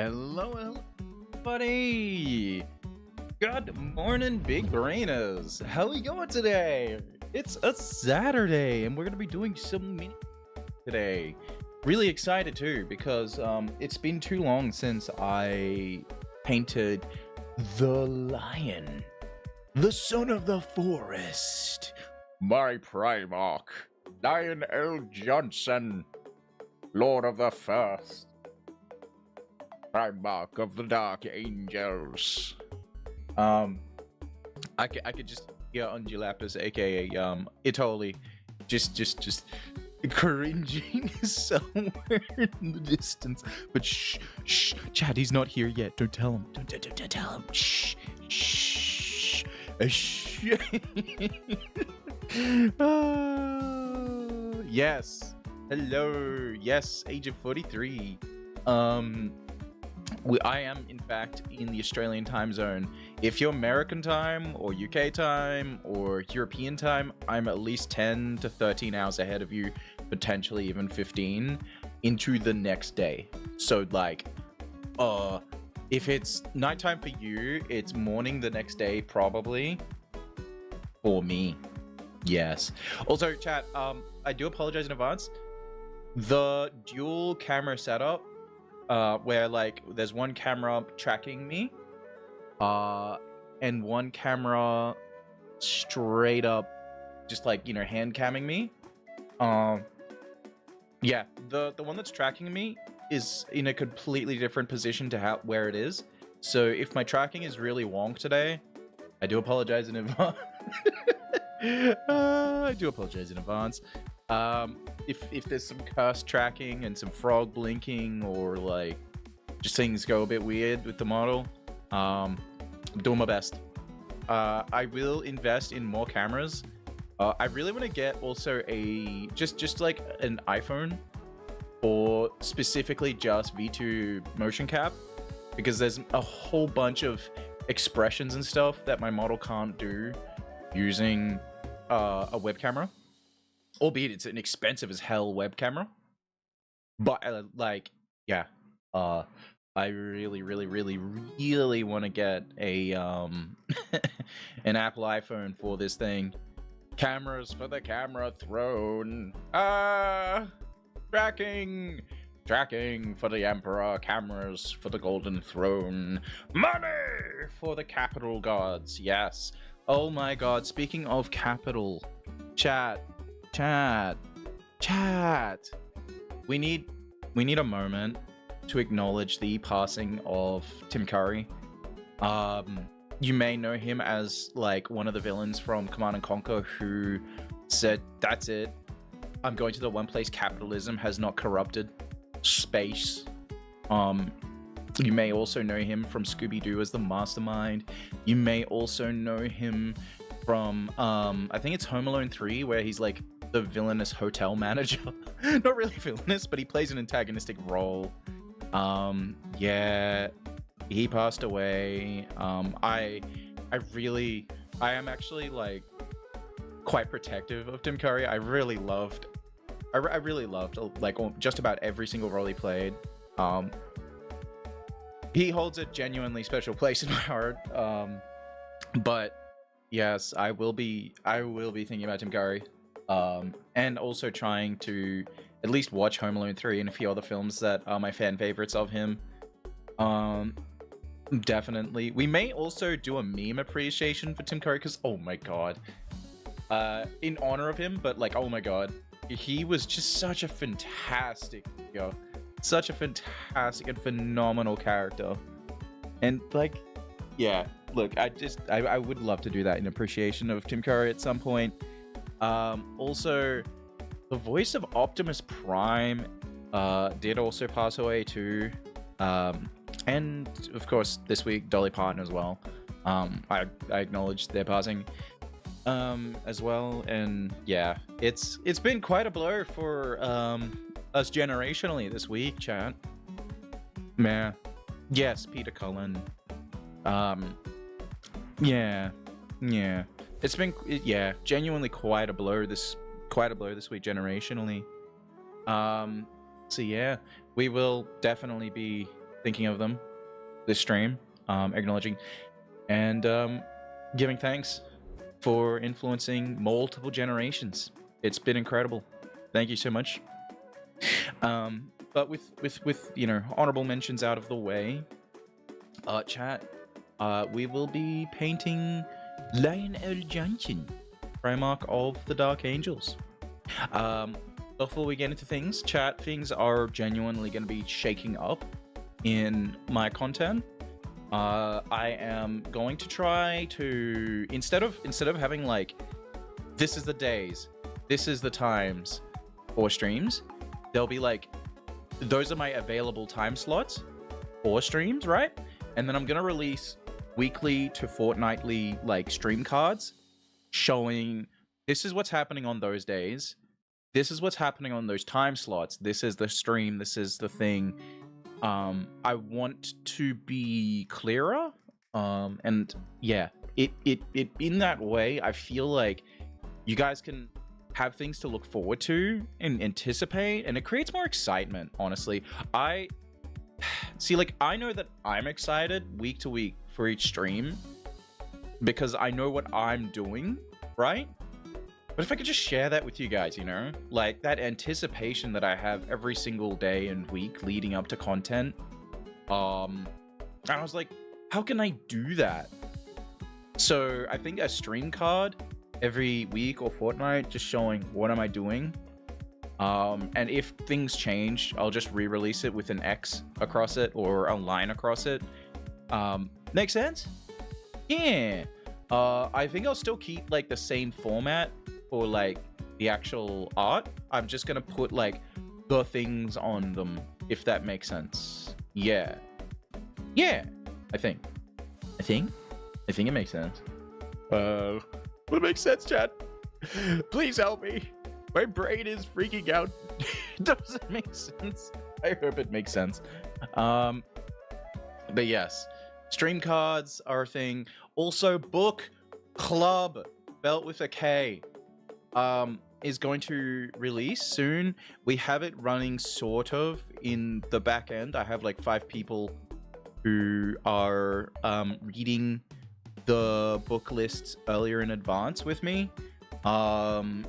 Hello, everybody. Good morning, big brainers. How we going today? It's a Saturday, and we're gonna be doing some mini today. Really excited too, because it's been too long since I painted the lion, the son of the forest, my Primarch Lion El'Johnson, Lord of the First. Primarch of the Dark Angels. I could just hear Undulapis, aka Itoli, just cringing somewhere in the distance. But shh, Chad, he's not here yet. Don't tell him. Don't tell him. Shh. Yes. Hello. Yes, age of 43. I am, in fact, in the Australian time zone. If you're American time, or UK time, or European time, I'm at least 10 to 13 hours ahead of you, potentially even 15, into the next day. So, like, if it's nighttime for you, it's morning the next day, probably, for me. Yes. Also, chat, I do apologize in advance. The dual camera setup, where like there's one camera tracking me and one camera straight up just like, you know, hand camming me. Yeah, the one that's tracking me is in a completely different position to where it is. So if my tracking is really wonk today, I do apologize in advance. I do apologize in advance. If there's some cursed tracking and some frog blinking, or like just things go a bit weird with the model, I'm doing my best. I will invest in more cameras. I really want to get also a just like an iPhone, or specifically just V2 motion cap, because there's a whole bunch of expressions and stuff that my model can't do using a web camera. Albeit it's an expensive as hell web camera, but like, yeah, I really want to get a an Apple iPhone for this thing. Cameras for the camera throne. Tracking for the emperor. Cameras for the golden throne. Money for the capital gods. Yes. Oh my god. Speaking of capital, chat. We need a moment to acknowledge the passing of Tim Curry. You may know him as like one of the villains from Command & Conquer, who said, "That's it. I'm going to the one place capitalism has not corrupted: space." You may also know him from Scooby-Doo as the mastermind. You may also know him from I think it's Home Alone 3, where he's like the villainous hotel manager. Not really villainous, but he plays an antagonistic role. Yeah, he passed away. I am actually like quite protective of Tim Curry. I really loved like just about every single role he played. He holds a genuinely special place in my heart. But yes, I will be thinking about Tim Curry. And also trying to at least watch Home Alone 3 and a few other films that are my fan favorites of him. Definitely. We may also do a meme appreciation for Tim Curry, because, oh my god. In honor of him, but like, oh my god. He was just such a fantastic figure. Such a fantastic and phenomenal character. And like, yeah, look, I would love to do that in appreciation of Tim Curry at some point. Also, the voice of Optimus Prime did also pass away too. And of course this week Dolly Parton as well. I acknowledge their passing as well. And yeah, it's been quite a blow for us generationally this week, chat. Man, yes, Peter Cullen. Yeah. It's been, yeah, genuinely quite a blow this week generationally. So yeah, we will definitely be thinking of them this stream, acknowledging and giving thanks for influencing multiple generations. It's been incredible. Thank you so much. But with you know, honorable mentions out of the way, chat, we will be painting Lion El'Johnson, Primarch of the Dark Angels. Before we get into things, chat, things are genuinely going to be shaking up in my content. I am going to try to, instead of having like, this is the days, this is the times for streams, there'll be like, those are my available time slots for streams, right? And then I'm gonna release weekly to fortnightly like stream cards showing this is what's happening on those days, this is what's happening on those time slots, this is the stream, this is the thing. I want to be clearer, and yeah, it in that way, I feel like you guys can have things to look forward to and anticipate, and it creates more excitement, honestly. I see, like, I know that I'm excited week to week for each stream because I know what I'm doing, right? But if I could just share that with you guys, you know, like that anticipation that I have every single day and week leading up to content, I was like, how can I do that? So I think a stream card every week or fortnight, just showing what am I doing, and if things change, I'll just re-release it with an X across it or a line across it. Make sense? Yeah. I think I'll still keep like the same format for like the actual art. I'm just gonna put like the things on them, if that makes sense. Yeah. I think it makes sense. What makes sense, chat? Please help me. My brain is freaking out. It doesn't make sense. I hope it makes sense. But yes, stream cards are a thing. Also, book club, spelt with a K, is going to release soon. We have it running sort of in the back end. I have like 5 people who are reading the book lists earlier in advance with me, and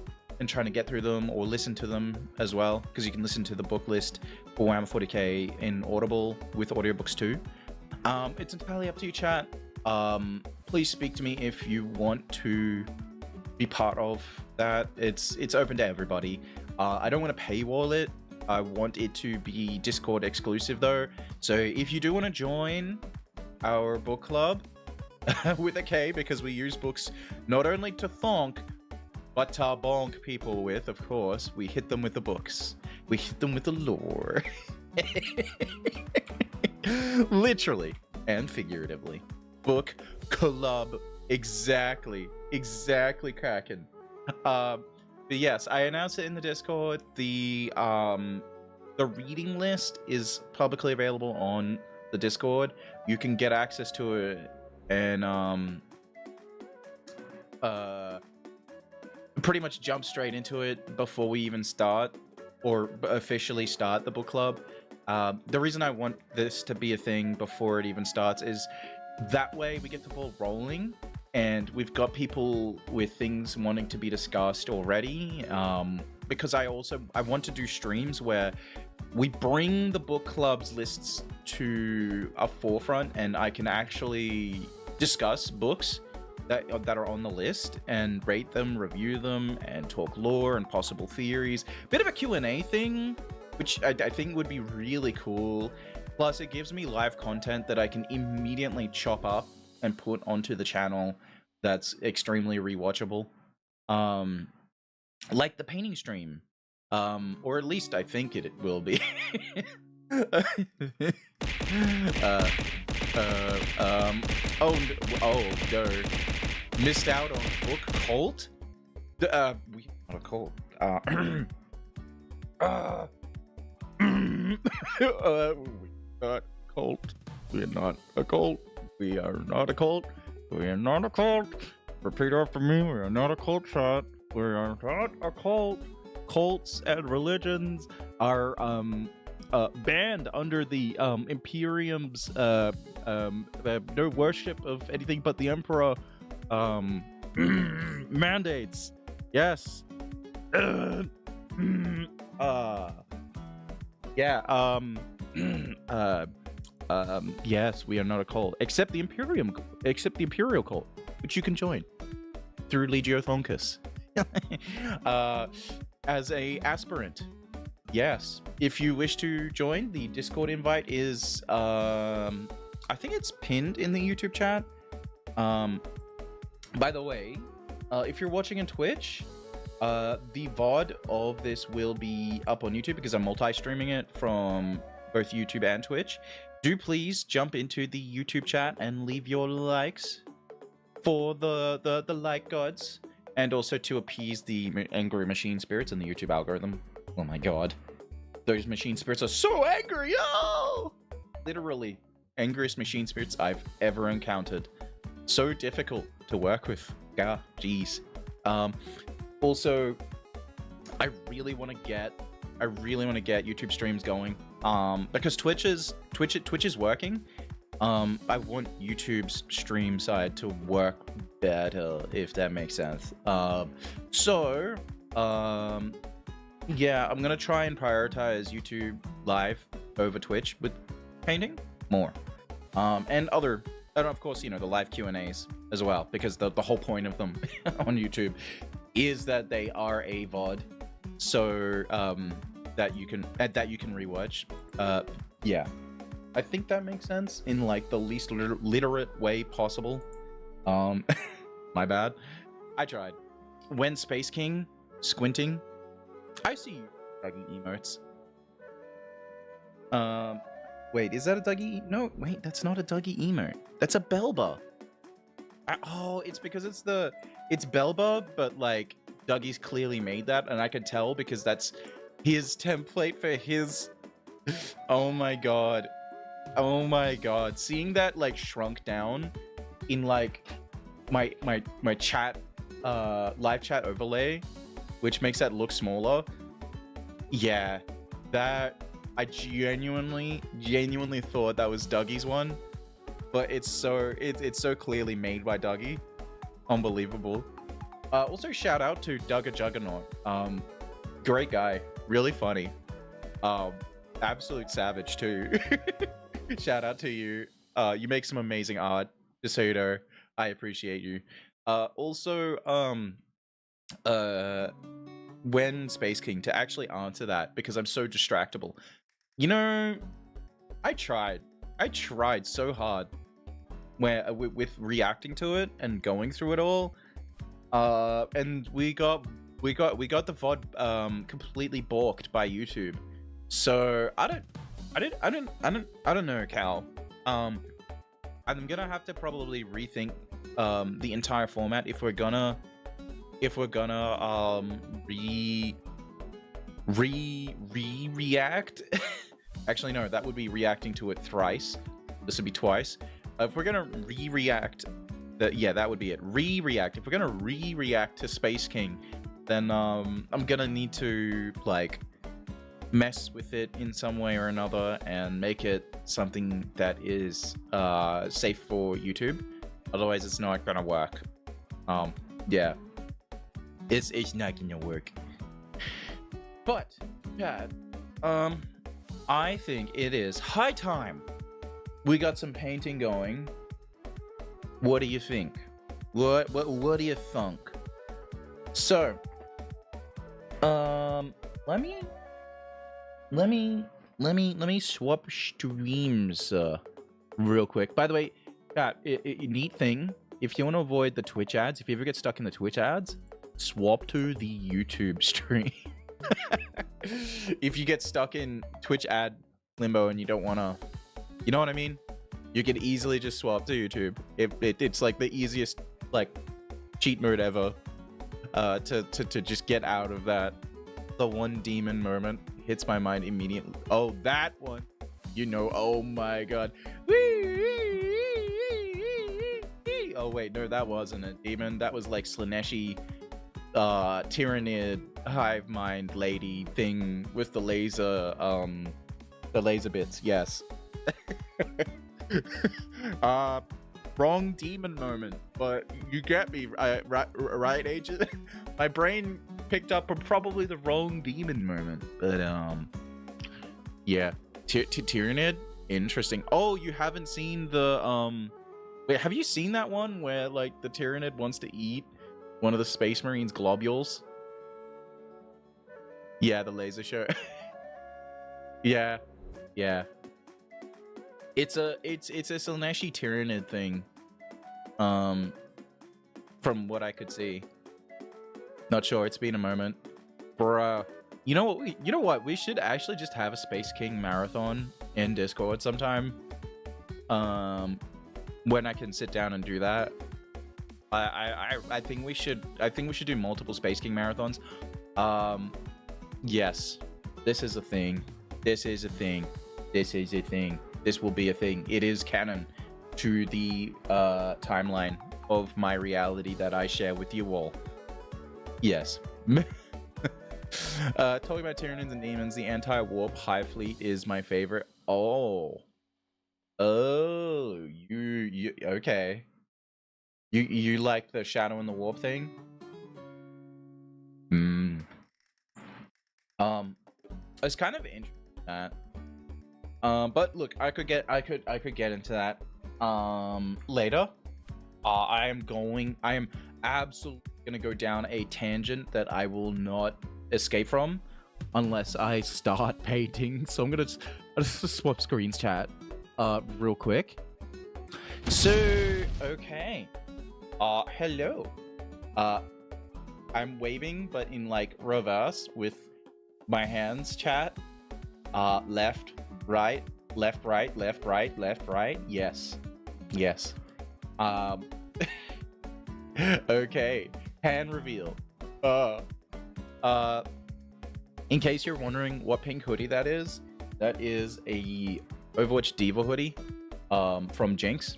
trying to get through them or listen to them as well, because you can listen to the book list for Warhammer 40k in Audible with audiobooks too. It's entirely up to you, chat. Please speak to me if you want to be part of that. It's open to everybody. I don't want to paywall it. I want it to be Discord exclusive though. So if you do want to join our book club with a K, because we use books not only to thonk, but to bonk people with, of course. We hit them with the books. We hit them with the lore. Literally and figuratively. Book club. Exactly cracking. But yes, I announced it in the Discord. The reading list is publicly available on the Discord. You can get access to it and pretty much jump straight into it before we even start or officially start the book club. The reason I want this to be a thing before it even starts is that way we get the ball rolling, and we've got people with things wanting to be discussed already. Because I want to do streams where we bring the book club's lists to a forefront, and I can actually discuss books that are on the list and rate them, review them, and talk lore and possible theories. Bit of a Q&A thing, which I think would be really cool. Plus, it gives me live content that I can immediately chop up and put onto the channel that's extremely rewatchable. Like the painting stream. Or at least I think it will be. Oh no. Missed out on book cult? We not a cult. We're not cult. We're not a cult. We are not a cult. We are not a cult. Repeat after me. We are not a cult, chat. We are not a cult. Cults and religions are banned under the Imperium's no worship of anything but the Emperor mandates. Yes. Yeah. Yes, we are not a cult, except the Imperial cult, which you can join through Legio Thonkus. As a aspirant. Yes, if you wish to join, the Discord invite is I think it's pinned in the YouTube chat. By the way, if you're watching on Twitch, the VOD of this will be up on YouTube because I'm multi-streaming it from both YouTube and Twitch. Do please jump into the YouTube chat and leave your likes for the like gods, and also to appease the angry machine spirits in the YouTube algorithm. Oh my god, those machine spirits are so angry! Oh, literally angriest machine spirits I've ever encountered. So difficult to work with. God, jeez. Also, I really want to get YouTube streams going. Because Twitch is working. I want YouTube's stream side to work better, if that makes sense. Yeah, I'm gonna try and prioritize YouTube live over Twitch with painting more, and of course, you know, the live Q&As as well, because the whole point of them on YouTube is that they are a VOD, so that you can rewatch. Yeah, I think that makes sense in like the least literate way possible. My bad. I tried. When Space King squinting, I see you, Dougie emotes. Wait, is that a Dougie? No, wait, that's not a Dougie emote. That's a Belba. Oh, it's because it's Belba, but like Dougie's clearly made that, and I could tell because that's his template for his. Oh my god. Oh my god. Seeing that like shrunk down in like my chat live chat overlay, which makes that look smaller. Yeah, that I genuinely thought that was Dougie's one, but it's so clearly made by Dougie. Unbelievable. Also shout out to Dugga Juggernaut. Great guy, really funny. Absolute savage too. Shout out to you. You make some amazing art, just so you know. I appreciate you. Also, when Space King, to actually answer that, because I'm so distractible. You know, I tried so hard with reacting to it and going through it all. And we got the VOD completely balked by YouTube. So I don't know, Cal. I'm gonna have to probably rethink the entire format if we're gonna react. Actually, no, that would be reacting to it thrice. This would be twice. If we're gonna react, that would be it. React. If we're gonna react to Space King, then I'm gonna need to like mess with it in some way or another and make it something that is safe for YouTube. Otherwise, it's not gonna work. Yeah, it's not gonna work. But yeah, I think it is high time we got some painting going. What do you think? What do you think? So, let me swap streams real quick. By the way, neat thing, if you want to avoid the Twitch ads, if you ever get stuck in the Twitch ads, swap to the YouTube stream. If you get stuck in Twitch ad limbo and you don't want to, you know what I mean? You can easily just swap to YouTube. It's like the easiest like cheat mode ever to just get out of that. The one demon moment hits my mind immediately. Oh, that one. You know, oh my god. Oh wait, no, that wasn't a demon. That was like Slaneshi tyrannid hive mind lady thing with the laser The laser bits, yes. Wrong demon moment, but you get me, right, Agent? My brain picked up probably the wrong demon moment, but yeah. Tyranid, interesting. Oh, you haven't seen the wait, have you seen that one where like the Tyranid wants to eat one of the Space Marines globules? Yeah, the laser show. Yeah, yeah. It's a Slaneshi Tyranid thing. From what I could see. Not sure, it's been a moment. Bruh. You know what? We should actually just have a Space King marathon in Discord sometime. When I can sit down and do that. I think we should do multiple Space King marathons. Yes. This is a thing. This is a thing. This is a thing. This will be a thing. It is canon to the timeline of my reality that I share with you all. Yes. Talking about Tyranids and Demons, the anti-warp Hive Fleet is my favorite. Oh, you okay? You like the Shadow and the Warp thing? It's kind of interesting that. But look, I could get into that later. I am absolutely gonna go down a tangent that I will not escape from unless I start painting. So I'm gonna just swap screens, chat, real quick. So okay, hello. I'm waving, but in like reverse with my hands, chat. Left, right, left, right, left, right, left, right. Yes, yes. Okay, hand reveal. In case you're wondering what pink hoodie that is a Overwatch Diva hoodie from Jinx.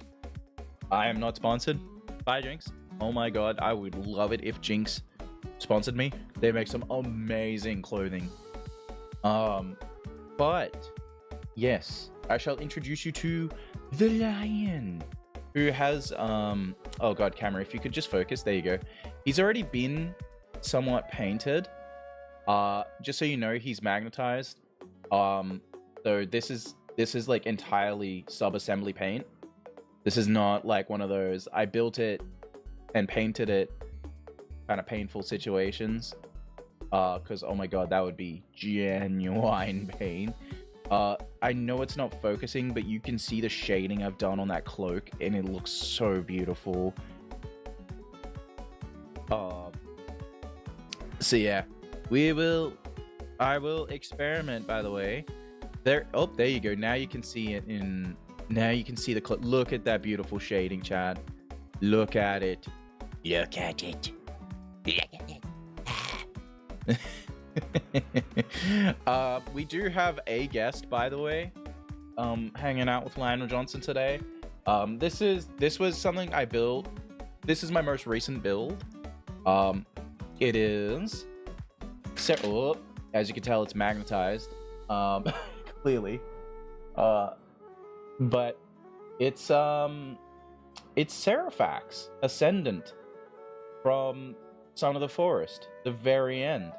I am not sponsored by Jinx. Oh my god, I would love it if Jinx sponsored me. They make some amazing clothing. But yes, I shall introduce you to the lion, who has oh god, camera, if you could just focus. There you go. He's already been somewhat painted. Just so you know, he's magnetized. So this is like entirely sub-assembly paint. This is not like one of those I built it and painted it kind of painful situations. Because oh my god, that would be genuine pain. I know it's not focusing, but you can see the shading I've done on that cloak, and it looks so beautiful. So yeah, I will experiment, by the way. There you go. Now you can see it in, now you can see the cloak. Look at that beautiful shading, Chad. Look at it. Look at it. Look at it. We do have a guest, by the way, hanging out with Lion El'Johnson today. This was something I built. This is my most recent build. It is as you can tell, it's magnetized, clearly, but it's Seraphax Ascendant from Son of the Forest, the very end,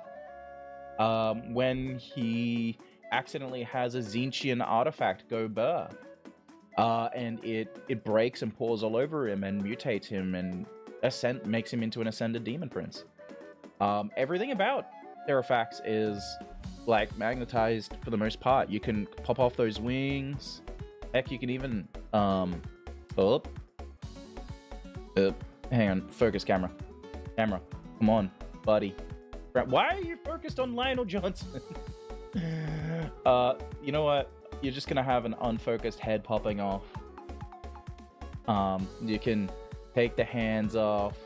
when he accidentally has a Zinchian artifact go Buh, and it breaks and pours all over him and mutates him and makes him into an ascended demon prince. Everything about Seraphax is like magnetized for the most part. You can pop off those wings. Heck, you can even hang on, focus, camera, come on, buddy. Why are you focused on Lion El'Johnson? You know what? You're just gonna have an unfocused head popping off. You can take the hands off.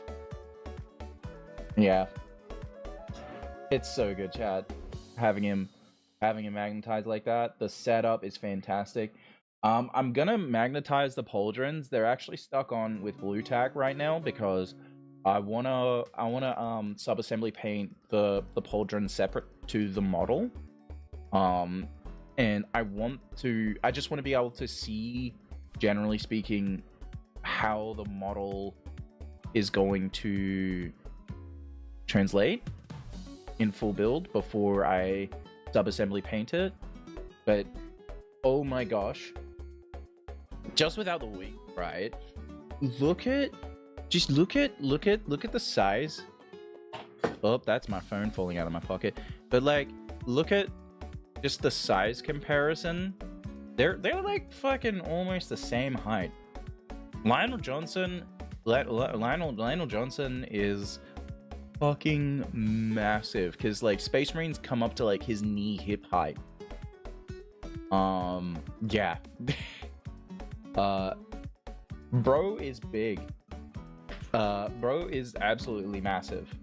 Yeah. It's so good, Chad. Having him magnetized like that. The setup is fantastic. I'm gonna magnetize the pauldrons. They're actually stuck on with blue tack right now because I wanna sub-assembly paint the pauldron separate to the model. and I just want to be able to see, generally speaking, how the model is going to translate in full build before I sub-assembly paint it. But oh my gosh, just without the wing, right? Look at the size. Oh, that's my phone falling out of my pocket. But like, look at just the size comparison. They're like fucking almost the same height. Lionel Johnson is fucking massive, because like Space Marines come up to like his knee hip height. Yeah. Bro is big. Bro is absolutely massive.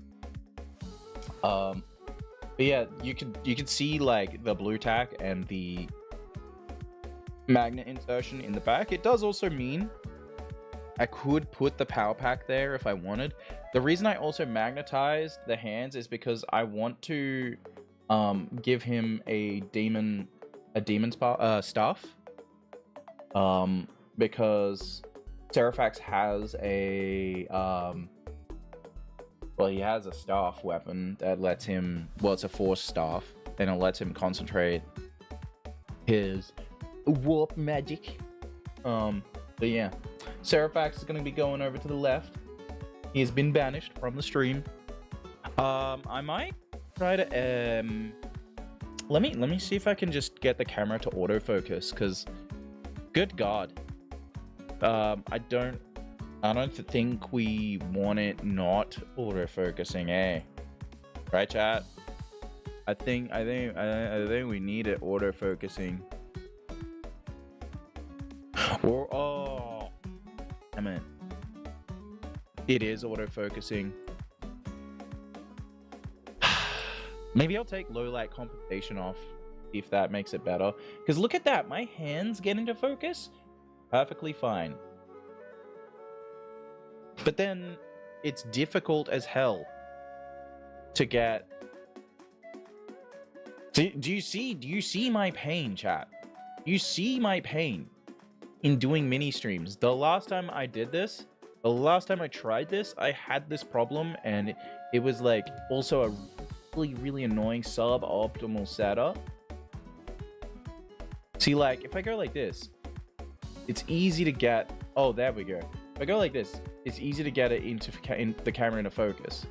But yeah, you could see like the blue tack and the magnet insertion in the back. It does also mean I could put the power pack there if I wanted. The reason I also magnetized the hands is because I want to give him a demon staff. Because Serafax has a well, he has a staff weapon that lets him, well, it's a force staff, and it lets him concentrate his warp magic. But yeah, Serafax is going to be going over to the left. He has been banished from the stream. I might try to let me see if I can just get the camera to autofocus, because good god, I don't think we want it not autofocusing, eh? Right, chat? I think we need it autofocusing. Or oh, I mean, it is autofocusing. Maybe I'll take low light compensation off if that makes it better. Because look at that, my hands get into focus perfectly fine. But then it's difficult as hell to get. Do you see my pain, chat? You see my pain in doing mini streams. The last time I did this, the last time I tried this, I had this problem, and it was like also a really annoying suboptimal setup. See, like if I go like this, it's easy to get. Oh, there we go. If I go like this, it's easy to get it into the camera into focus.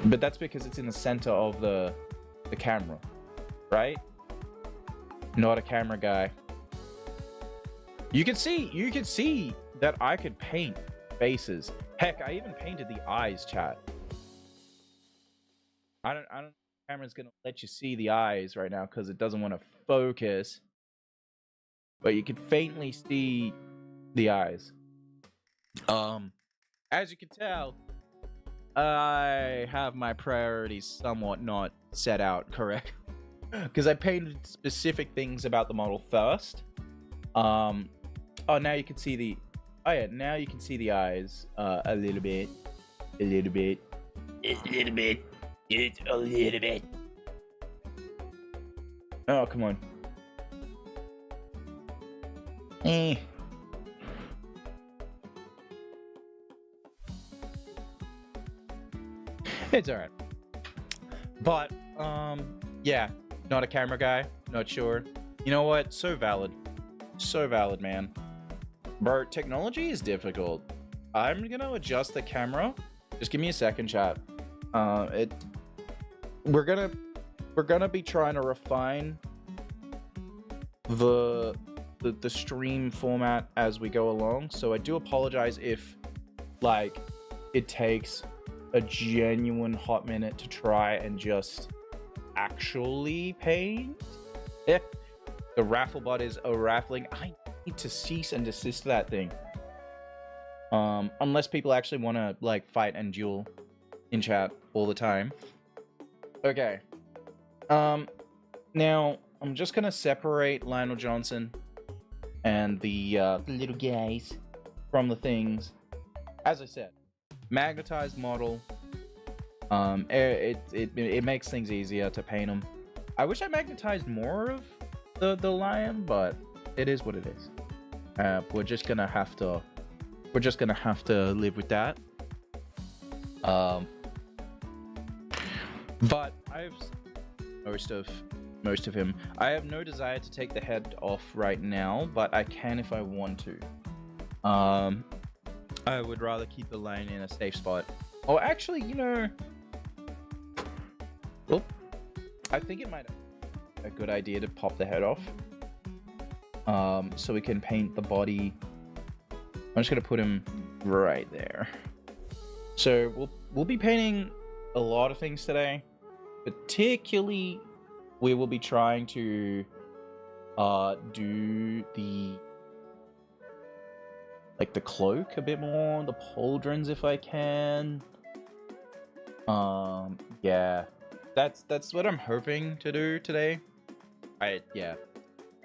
But that's because it's in the center of the camera, right? Not a camera guy. You can see that I could paint faces. Heck, I even painted the eyes, chat. I don't know if the camera's gonna let you see the eyes right now because it doesn't want to focus. But you can faintly see the eyes. As you can tell, I have my priorities somewhat not set out correct. Because I painted specific things about the model first. Oh, now you can see the. Oh yeah, now you can see the eyes a little bit, a little bit, a little bit, just a little bit. Oh, come on. It's alright. But, yeah, not a camera guy, not sure. You know what? So valid. So valid, man. Bro, technology is difficult. I'm gonna adjust the camera. Just give me a second, chat. We're gonna be trying to refine the stream format as we go along. So I do apologize if, like, it takes a genuine hot minute to try and just actually paint. If the raffle bot is a raffling, I need to cease and desist that thing. Unless people actually want to like fight and duel in chat all the time. Okay. Now I'm just gonna separate Lionel Johnson and the little guys from the things. As I said, magnetized model. It makes things easier to paint them. I wish I magnetized more of the lion, but it is what it is. We're just gonna have to live with that. But I've most of him. I have no desire to take the head off right now, but I can if I want to. I would rather keep the lion in a safe spot. Oh, actually, you know, well, I think it might be a good idea to pop the head off. So we can paint the body. I'm just gonna put him right there. So we'll be painting a lot of things today. Particularly, we will be trying to do the cloak a bit more, the pauldrons if I can. Yeah, that's what I'm hoping to do today. Yeah.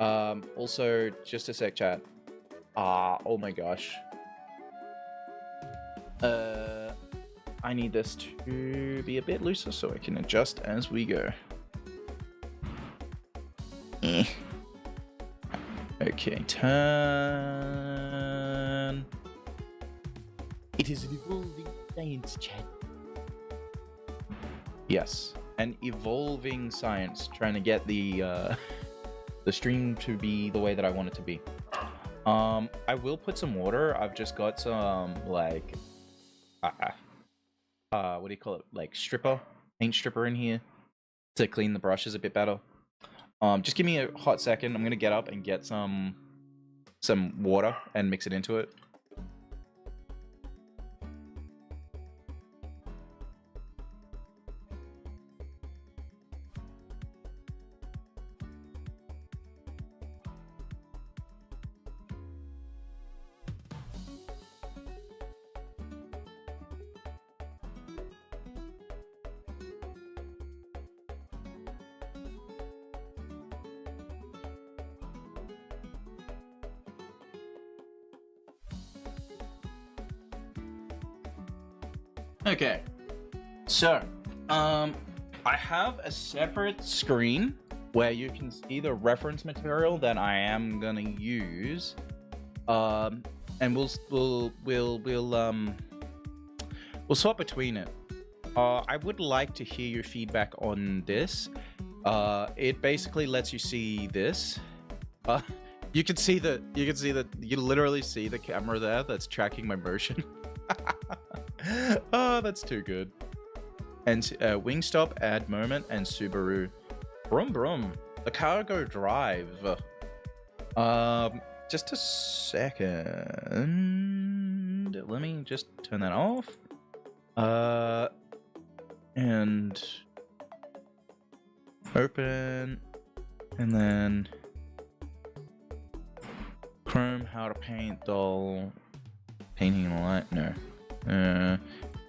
Also, just a sec, chat. Oh my gosh. I need this to be a bit looser so I can adjust as we go. Okay, turn. It is an evolving science, chat. Yes, an evolving science, trying to get the stream to be the way that I want it to be. I will put some water. I've just got some like what do you call it? Like paint stripper in here to clean the brushes a bit better. Just give me a hot second. I'm gonna get up and get some water and mix it into it. Okay, so I have a separate screen where you can see the reference material that I am gonna use, and we'll swap between it. I would like to hear your feedback on this. It basically lets you see this. You can literally see the camera there that's tracking my motion. Oh, that's too good. And Wingstop, Add Moment, and Subaru. Brum brum. The cargo drive. Just a second. Let me just turn that off. And open. And then Chrome, how to paint doll. Painting a light? No.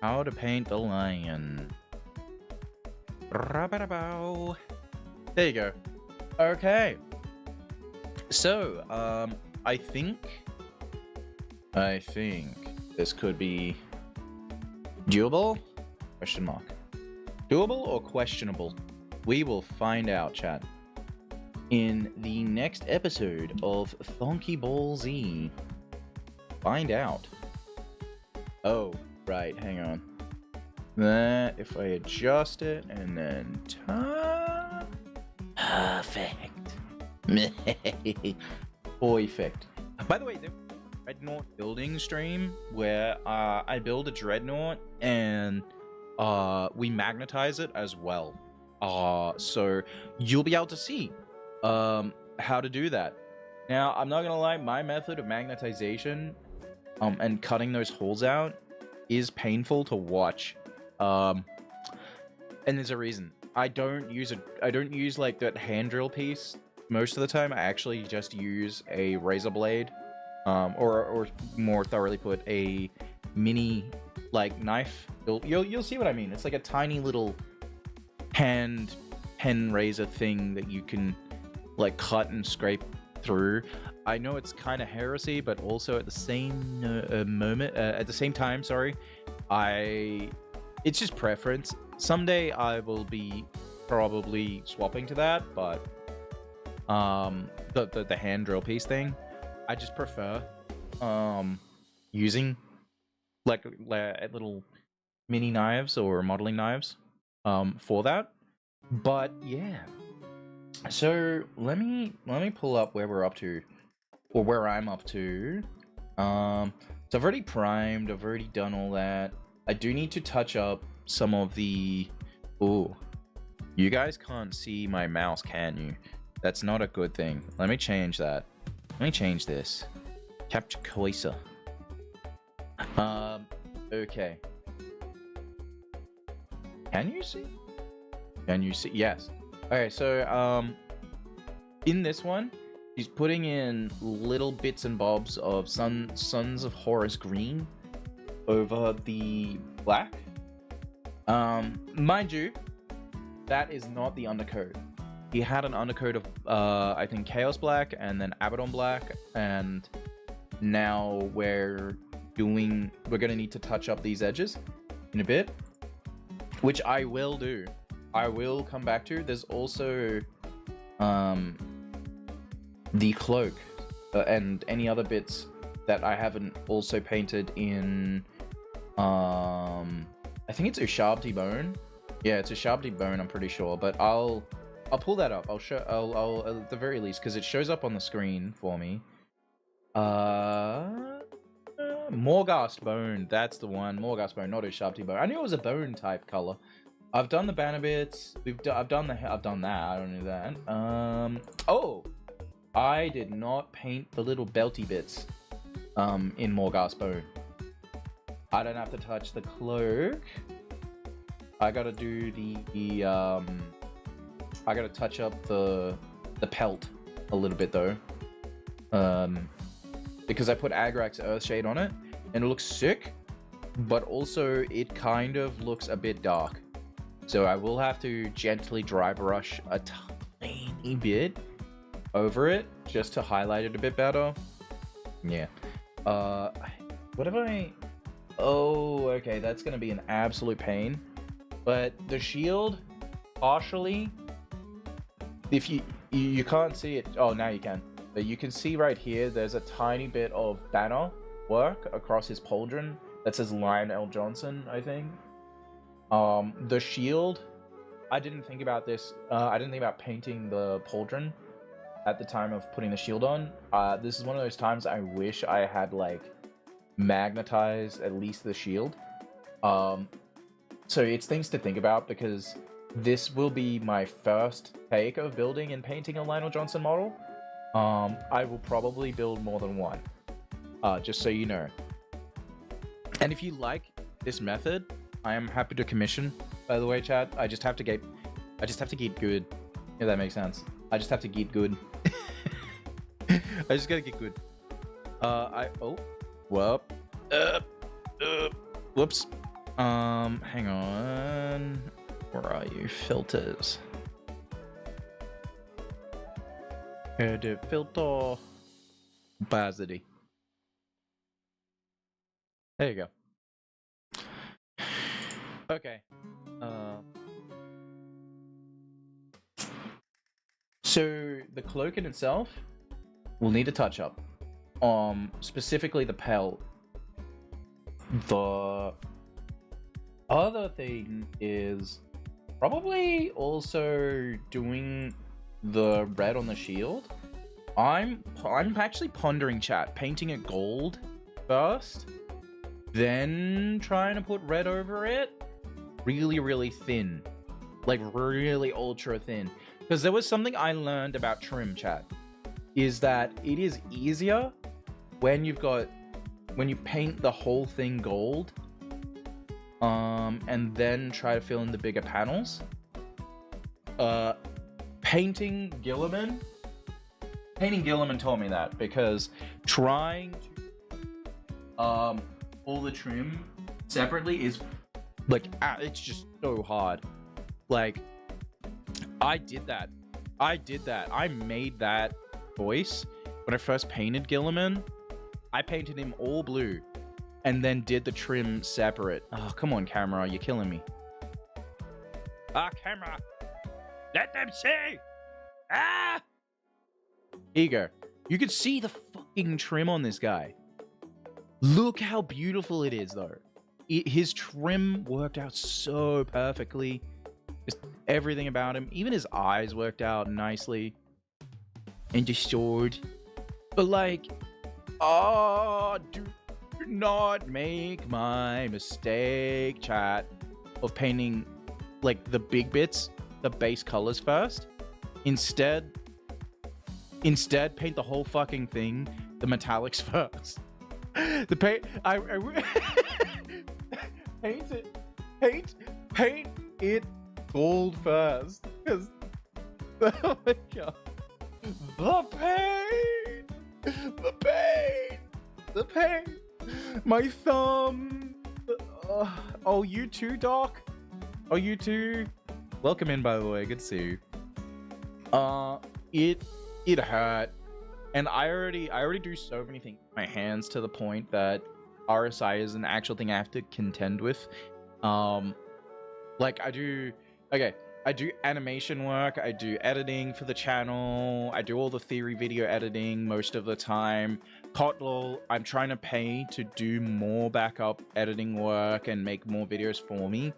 How to paint the lion. There you go. Okay. So, I think this could be doable? Question mark. Doable or questionable? We will find out, chat, in the next episode of Thonky Ball Z. Find out. Oh, right, hang on. That, if I adjust it, and then turn... Perfect. Perfect. By the way, the Dreadnought building stream, where I build a Dreadnought, and we magnetize it as well. So you'll be able to see how to do that. Now, I'm not gonna lie, my method of magnetization and cutting those holes out is painful to watch. And there's a reason. I don't use like that hand drill piece most of the time. I actually just use a razor blade, or more thoroughly put, a mini like knife. You'll see what I mean. It's like a tiny little pen razor thing that you can like cut and scrape through. I know it's kind of heresy, but also at the same time, sorry, it's just preference. Someday I will be probably swapping to that, but the hand drill piece thing, I just prefer using like little mini knives or modeling knives for that. But yeah, so let me pull up where we're up to, or where I'm up to. So I've already primed, I've already done all that. I do need to touch up some of the... Ooh, you guys can't see my mouse, can you? That's not a good thing. Let me change that. Let me change this. Capture cursor. Okay. Can you see? Can you see? Yes. Okay, so in this one, he's putting in little bits and bobs of Sons of Horus green over the black. Mind you, that is not the undercoat. He had an undercoat of I think Chaos Black and then Abaddon Black, and now we're gonna need to touch up these edges in a bit, which I will do. I will come back to. There's also the cloak and any other bits that I haven't also painted in. I think it's Ushabti bone. Yeah, it's Ushabti bone, I'm pretty sure, but I'll pull that up. I'll at the very least, because it shows up on the screen for me. Morghast bone, that's the one. Morghast bone, not Ushabti bone. I knew it was a bone type color. I've done the banner bits. I've done that. I don't know that. Oh, I did not paint the little belty bits in Morghast bone. I don't have to touch the cloak. I gotta do the I gotta touch up the pelt a little bit though. Because I put Agrax Earthshade on it and it looks sick, but also it kind of looks a bit dark. So I will have to gently dry brush a tiny bit over it just to highlight it a bit better. Yeah. What have I... Oh, okay, that's gonna be an absolute pain. But the shield, partially, if you can't see it... Oh, now you can. But you can see right here, there's a tiny bit of banner work across his pauldron that says Lion El'Johnson, I think. The shield, I didn't think about this. I didn't think about painting the pauldron at the time of putting the shield on. This is one of those times I wish I had, like, magnetized at least the shield. So it's things to think about, because this will be my first take of building and painting a Lion El'Johnson model. I will probably build more than one, just so you know. And if you like this method, I am happy to commission, by the way, chat. I just have to get good. If that makes sense. I just have to get good. I just gotta get good. Whoops. Hang on. Where are you? Filters. The filter. Opacity. There you go. Okay. So the cloak in itself will need a touch up. Specifically the pelt. The other thing is probably also doing the red on the shield. I'm actually pondering, chat, painting it gold first, then trying to put red over it. Really thin, like really ultra thin, because there was something I learned about trim, chat, is that it is easier when you paint the whole thing gold, and then try to fill in the bigger panels. Painting Gilliman taught me that, because trying to pull the trim separately is like, it's just so hard. Like, I did that. I made that choice when I first painted Gilliman. I painted him all blue and then did the trim separate. Oh, come on, camera. You're killing me. Camera. Let them see! Ah! Here you go. You can see the fucking trim on this guy. Look how beautiful it is, though. His trim worked out so perfectly. Just everything about him. Even his eyes worked out nicely. And the sword. But like, oh, do not make my mistake, chat, of painting like the big bits, the base colors first. Instead paint the whole fucking thing, the metallics first. The paint, paint it gold first. Cause, oh my god, the paint, my thumb. Oh, you too, Doc. Oh, you too. Welcome in, by the way. Good to see you. It hurt, and I already do so many things with my hands to the point that RSI is an actual thing I have to contend with. Like I do animation work, I do editing for the channel, I do all the theory video editing most of the time. Kotlol, I'm trying to pay to do more backup editing work and make more videos for me.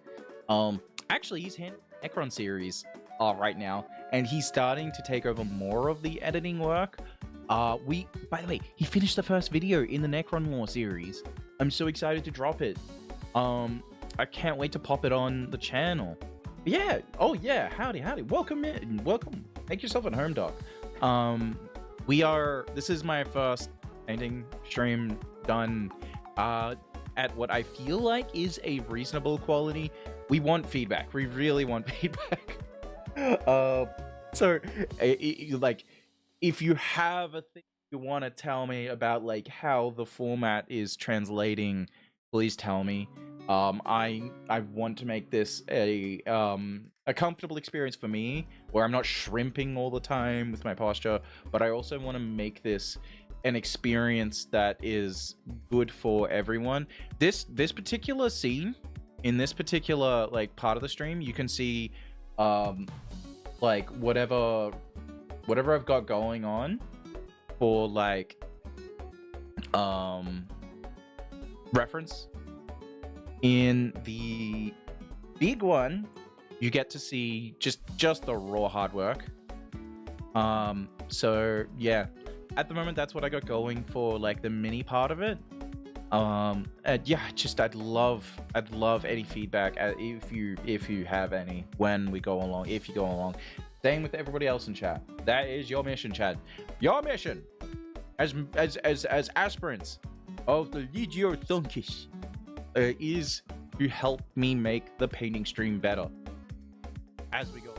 Actually, he's handling the Necron series right now, and he's starting to take over more of the editing work. By the way, he finished the first video in the Necron Lore series. I'm so excited to drop it. I can't wait to pop it on the channel. Yeah. Oh yeah. Howdy. Welcome in. Welcome. Make yourself at home, Doc. This is my first painting stream done at what I feel like is a reasonable quality. We want feedback. We really want feedback. So like, if you have a thing you want to tell me about, like how the format is translating, please tell me. I want to make this a comfortable experience for me, where I'm not shrimping all the time with my posture, but I also want to make this an experience that is good for everyone. This particular scene, in this particular like part of the stream, you can see like whatever I've got going on for like reference. In the big one, you get to see just the raw hard work. So yeah, at the moment that's what I got going for like the mini part of it. And yeah, I'd love any feedback if you have any when we go along, if you go along. Same with everybody else in chat. That is your mission, chat. Your mission as aspirants of the Legio Thonkish is to help me make the painting stream better as we go.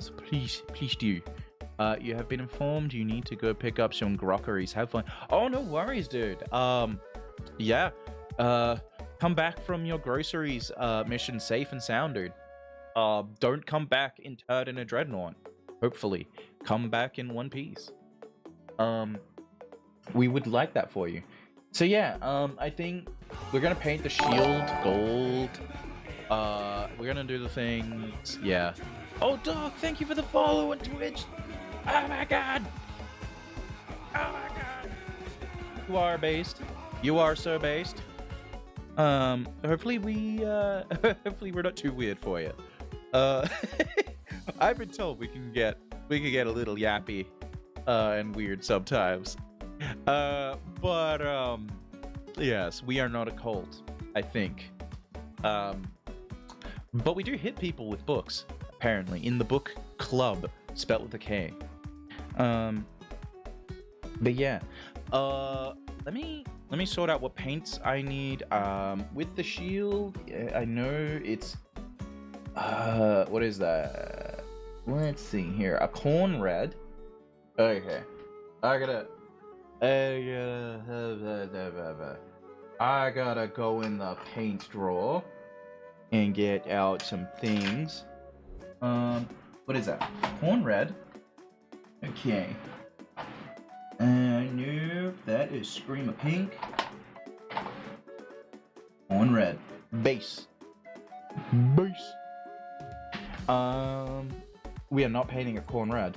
So please do. You have been informed you need to go pick up some grockeries. Have fun. Oh, no worries, dude. Yeah. Come back from your groceries mission safe and sound, dude. Don't come back interred in a dreadnought. Hopefully. Come back in one piece. We would like that for you. So yeah, I think we're gonna paint the shield gold. We're gonna do the things. Yeah. Oh, Doc, thank you for the follow on Twitch. Oh my god. Oh my god. You are based. You are so based. Hopefully hopefully we're not too weird for you. I've been told we can get a little yappy and weird sometimes. But yes, we are not a cult, I think. But we do hit people with books, apparently, in the book club, spelled with a K. But yeah, let me sort out what paints I need. With the shield, I know it's what is that? Let's see here, a corn red. Okay, I gotta go in the paint drawer and get out some things. What is that? Corn red. Okay. Nope, that is Screamer Pink. Corn red. Base. We are not painting a corn red.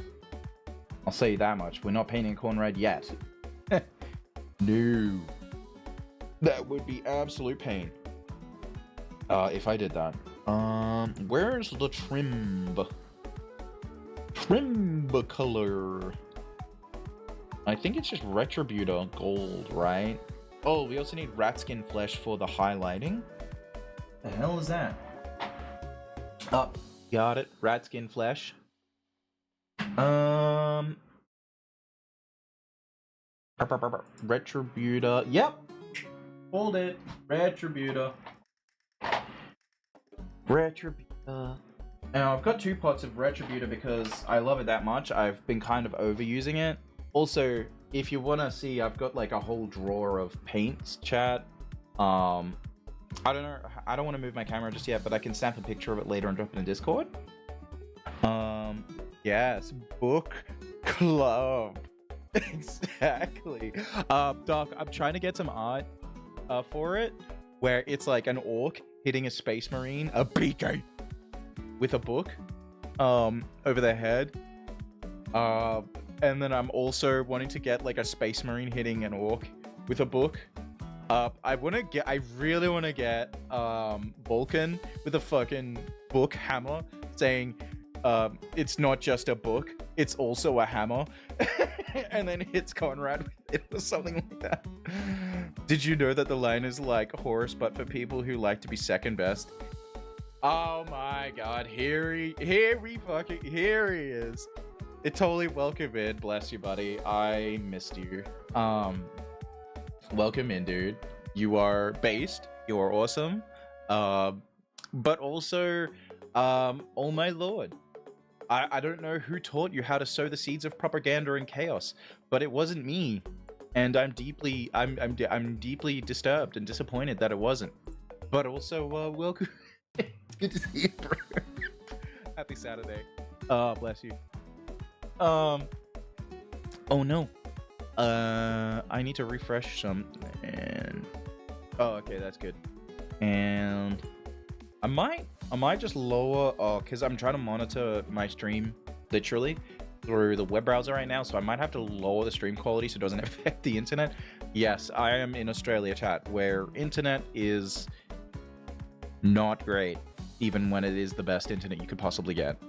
I'll say you that much. We're not painting a corn red yet. No. That would be absolute pain. If I did that. Where's the trim color? I think it's just Retributor gold, right? Oh, we also need rat skin flesh for the highlighting. The hell is that? Oh, got it. Rat skin flesh. Retributor. Yep. Hold it. Retributor. Now, I've got 2 pots of Retributor because I love it that much. I've been kind of overusing it. Also, if you want to see, I've got like a whole drawer of paints, chat. I don't know. I don't want to move my camera just yet, but I can snap a picture of it later and drop it in Discord. Yes, book club. Exactly. Doc, I'm trying to get some art for it, where it's like an orc hitting a space marine, a PK, with a book over their head. And then I'm also wanting to get like a space marine hitting an orc with a book. I really want to get Vulcan with a fucking book hammer saying it's not just a book, it's also a hammer. And then hits Conrad with it or something like that. Did you know that the line is like Horus, but for people who like to be second best? Oh my god, here he is. It totally welcome in, bless you, buddy. I missed you. Welcome in, dude. You are based, you are awesome. But also, oh my lord. I don't know who taught you how to sow the seeds of propaganda and chaos, but it wasn't me, and I'm deeply disturbed and disappointed that it wasn't. But also, welcome. It's good to see you, bro. Happy Saturday. Bless you. Oh no. I need to refresh some, and oh, okay, that's good. And I might just lower, because I'm trying to monitor my stream literally through the web browser right now, so I might have to lower the stream quality so it doesn't affect the internet. Yes, I am in Australia, chat, where internet is not great, even when it is the best internet you could possibly get.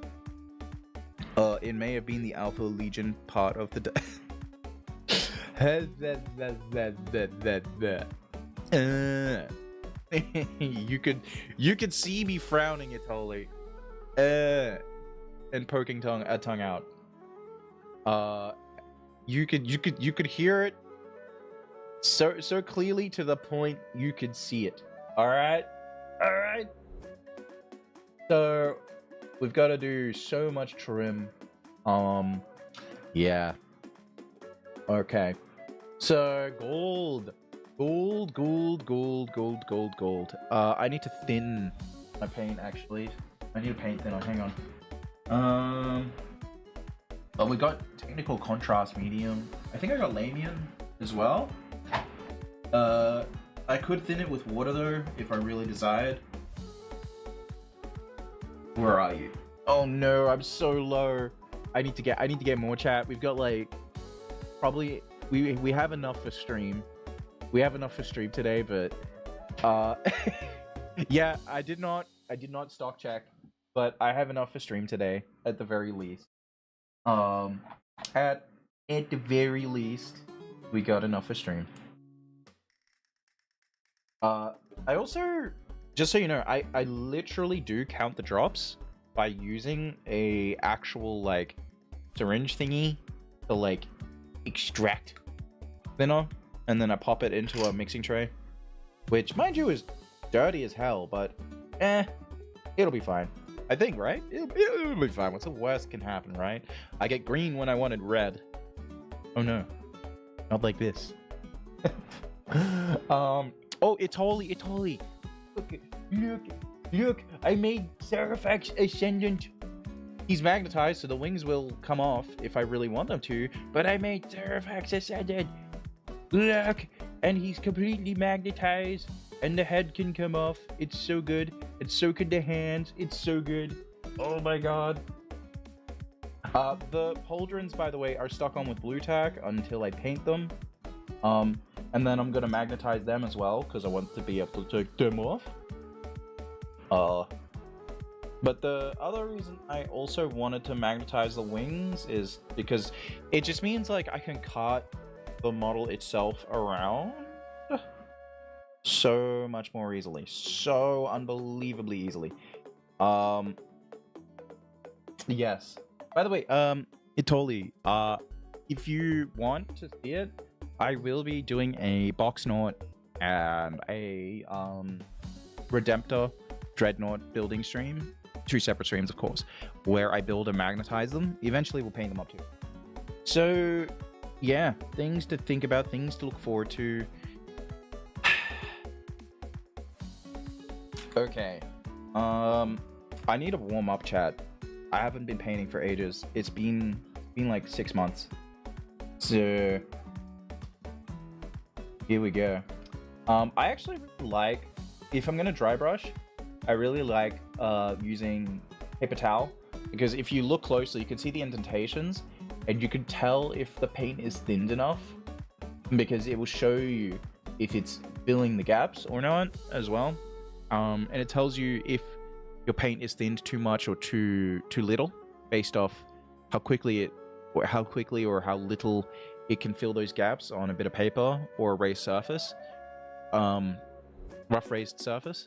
It may have been the Alpha Legion part of the day. You could see me frowning it totally, and poking tongue out. You could hear it so clearly to the point you could see it. All right. So we've got to do so much trim. Yeah. Okay. So gold. I need to thin my paint, actually. I need a paint thinner, hang on. Oh, we got technical contrast medium. I think I got Lamian as well. I could thin it with water though, if I really desired. Where are you? Oh no, I'm so low. I need to get more, chat. We've got like probably we have enough for stream. We have enough for stream today, but yeah, I did not stock check, but I have enough for stream today at the very least. At the very least, we got enough for stream. I also, just so you know, I literally do count the drops by using a actual like syringe thingy to like extract thinner, and then I pop it into a mixing tray, which, mind you, is dirty as hell, but it'll be fine. I think, right? It'll be fine. What's the worst can happen, right? I get green when I wanted red. Oh no, not like this. Oh, it totally. Look! I made Seraphax Ascendant. He's magnetized, so the wings will come off if I really want them to. But I made Seraphax Ascendant. Look, and he's completely magnetized, and the head can come off. It's so good. And so can the hands. It's so good. Oh my god. The pauldrons, by the way, are stuck on with blue tack until I paint them. And then I'm gonna magnetize them as well, because I want to be able to take them off. But the other reason I also wanted to magnetize the wings is because it just means like I can cut the model itself around so much more easily. So unbelievably easily. Yes. By the way, Itoli, if you want to see it, I will be doing a Boxnaut and a Redemptor Dreadnought building stream. 2 separate streams, of course, where I build and magnetize them. Eventually, we'll paint them up too. So, yeah, things to think about, things to look forward to. Okay. I need a warm-up, chat. I haven't been painting for ages. It's been like 6 months. So, here we go. I actually really like, if I'm gonna dry brush, I really like using paper towel, because if you look closely, you can see the indentations, and you can tell if the paint is thinned enough, because it will show you if it's filling the gaps or not as well. And it tells you if your paint is thinned too much or too little, based off how quickly or how little it can fill those gaps on a bit of paper or a raised surface, rough raised surface.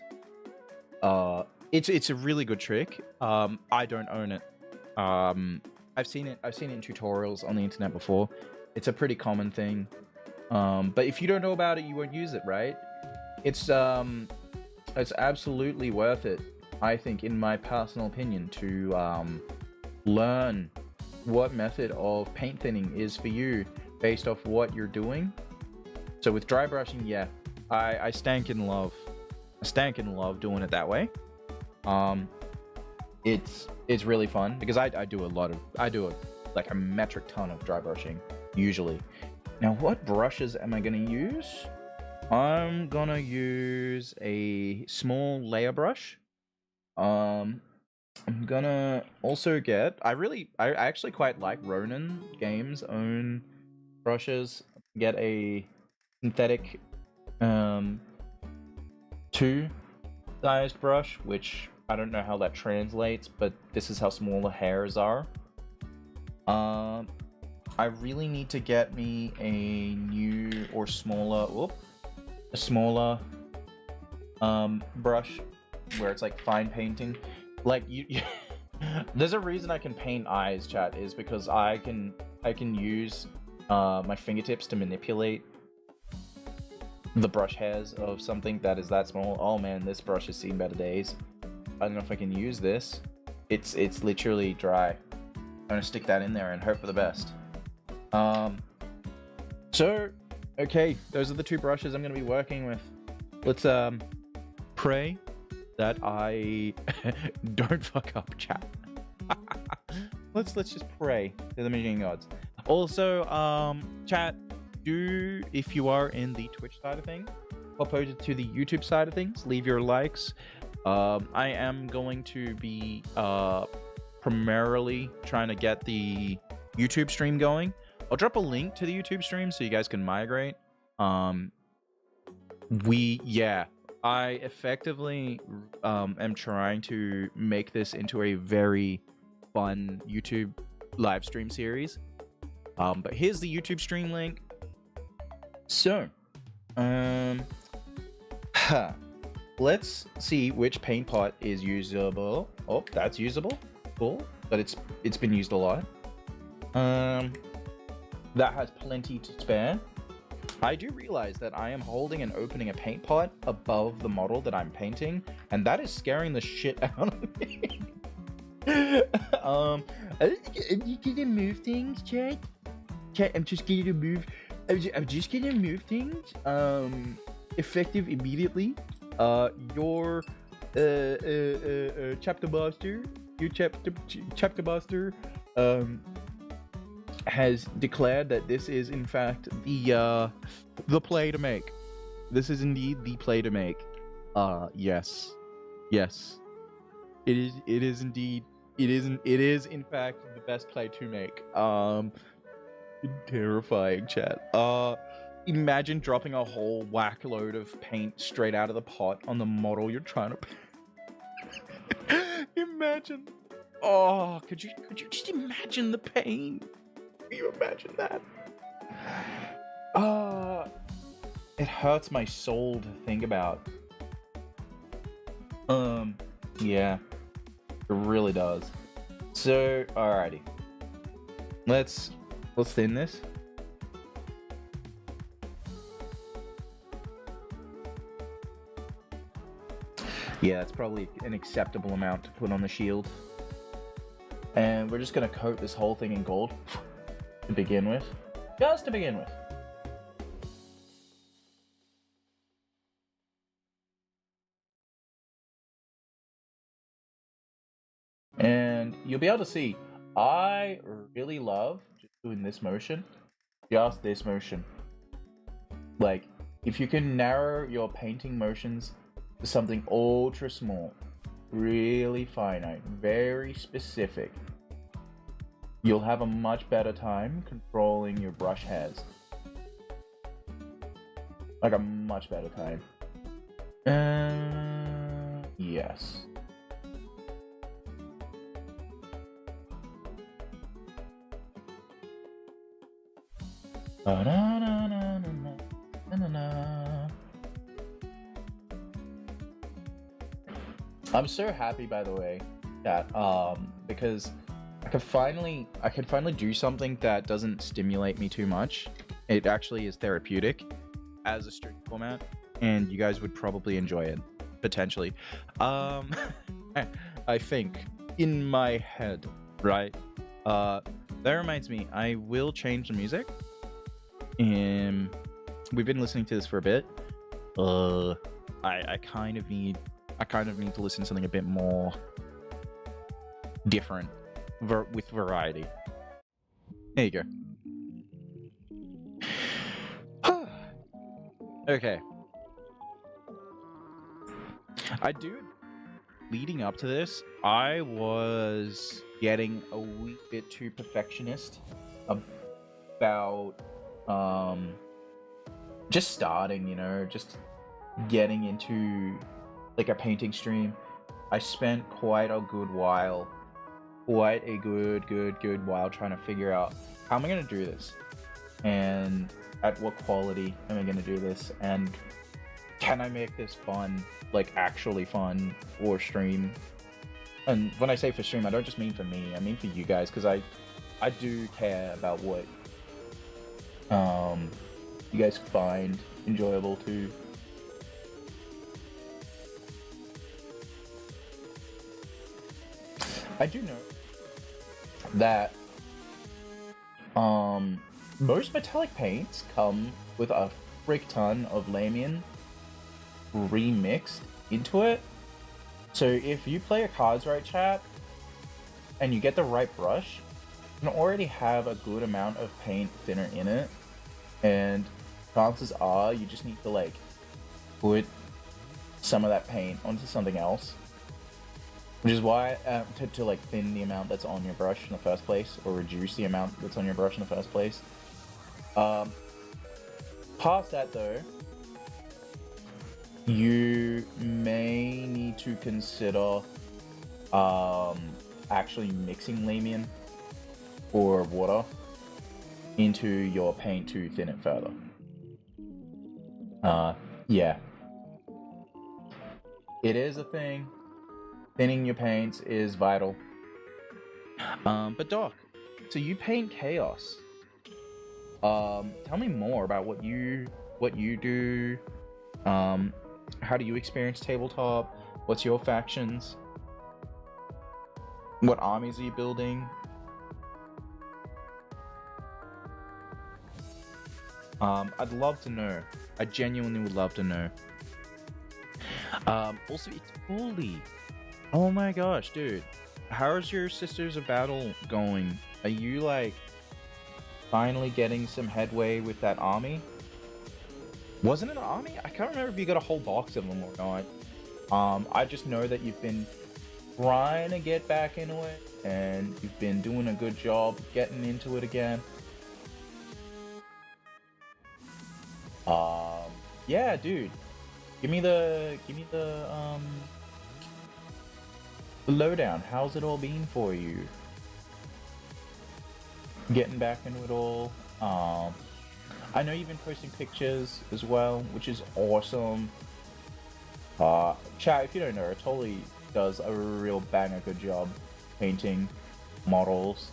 It's a really good trick. I don't own it. I've seen it in tutorials on the internet before. It's a pretty common thing. But if you don't know about it, you won't use it, right? It's absolutely worth it, I think, in my personal opinion, to learn what method of paint thinning is for you based off what you're doing. So with dry brushing, yeah, I stank in love. I stank in love doing it that way. It's really fun because I do like a metric ton of dry brushing usually. Now, what brushes am I gonna use? I'm gonna use a small layer brush. I'm gonna also get, I actually quite like Ronin Games' own brushes. Get a synthetic 2-sized brush, which I don't know how that translates, but this is how small the hairs are. I really need to get me a new or smaller, a smaller brush where it's like fine painting. Like you there's a reason I can paint eyes, chat, is because I can use my fingertips to manipulate the brush hairs of something that is that small. Oh man, this brush has seen better days. I don't know if I can use this. It's literally dry. I'm gonna stick that in there and hope for the best. So okay, those are the 2 brushes I'm gonna be working with. Let's pray that I don't fuck up, chat. let's just pray to the machine gods. Also, chat, do, if you are in the Twitch side of things, pop over to the YouTube side of things, leave your likes. I am going to be primarily trying to get the YouTube stream going. I'll drop a link to the YouTube stream so you guys can migrate. I effectively am trying to make this into a very fun YouTube live stream series. But here's the YouTube stream link. So, let's see which paint pot is usable. Oh, that's usable. Cool. But it's been used a lot. That has plenty to spare. I do realize that I am holding and opening a paint pot above the model that I'm painting, and that is scaring the shit out of me. Are you gonna move things, Chad? Chad, I'm just gonna move. I'm just gonna move things. Effective immediately. Your chapter master, has declared that this is in fact the play to make. This is indeed the play to make. Yes. It is indeed It isn't. It is, in fact, the best play to make. Terrifying, chat. Imagine dropping a whole whack load of paint straight out of the pot on the model you're trying to. Imagine. Oh, could you just imagine the pain? Can you imagine that? It hurts my soul to think about. Yeah, it really does. So, alrighty, let's thin this. Yeah, it's probably an acceptable amount to put on the shield. And we're just gonna coat this whole thing in gold to begin with. Just to begin with. And you'll be able to see, I really love just doing this motion. Just this motion. Like, if you can narrow your painting motions to something ultra small, really finite, very specific, you'll have a much better time controlling your brush heads. Like a much better time. Yes. I'm so happy, by the way, that because I can finally do something that doesn't stimulate me too much. It actually is therapeutic as a stream format, and you guys would probably enjoy it potentially. I think in my head, right? That reminds me, I will change the music. And we've been listening to this for a bit. I kind of need to listen to something a bit more different with variety. There you go. Okay. Leading up to this, I was getting a wee bit too perfectionist about just starting, just getting into like a painting stream. I spent quite a good while trying to figure out how am I going to do this, and at what quality am I going to do this, and can I make this fun, like actually fun for stream. And when I say for stream, I don't just mean for me, I mean for you guys, because I do care about what you guys find enjoyable too. I do know that most metallic paints come with a frick ton of Lamian remixed into it. So if you play your cards right, chat, and you get the right brush, you can already have a good amount of paint thinner in it, and chances are you just need to like put some of that paint onto something else, which is why to like thin the amount that's on your brush in the first place, or reduce the amount that's on your brush in the first place. Past that though, you may need to consider actually mixing Lamian or water into your paint to thin it further. Yeah. It is a thing. Thinning your paints is vital. But Doc, so you paint chaos. Tell me more about what you do. How do you experience tabletop? What's your factions? What armies are you building? I'd love to know. I genuinely would love to know. Also, it's fully. Oh my gosh, dude. How's your Sisters of Battle going? Are you, like, finally getting some headway with that army? Wasn't it an army? I can't remember if you got a whole box of them or not. I just know that you've been trying to get back into it, and you've been doing a good job getting into it again. Yeah, dude. Give me the lowdown. How's it all been for you? Getting back into it all. I know you've been posting pictures as well, which is awesome. Chat, if you don't know, it totally does a real banger good job painting models.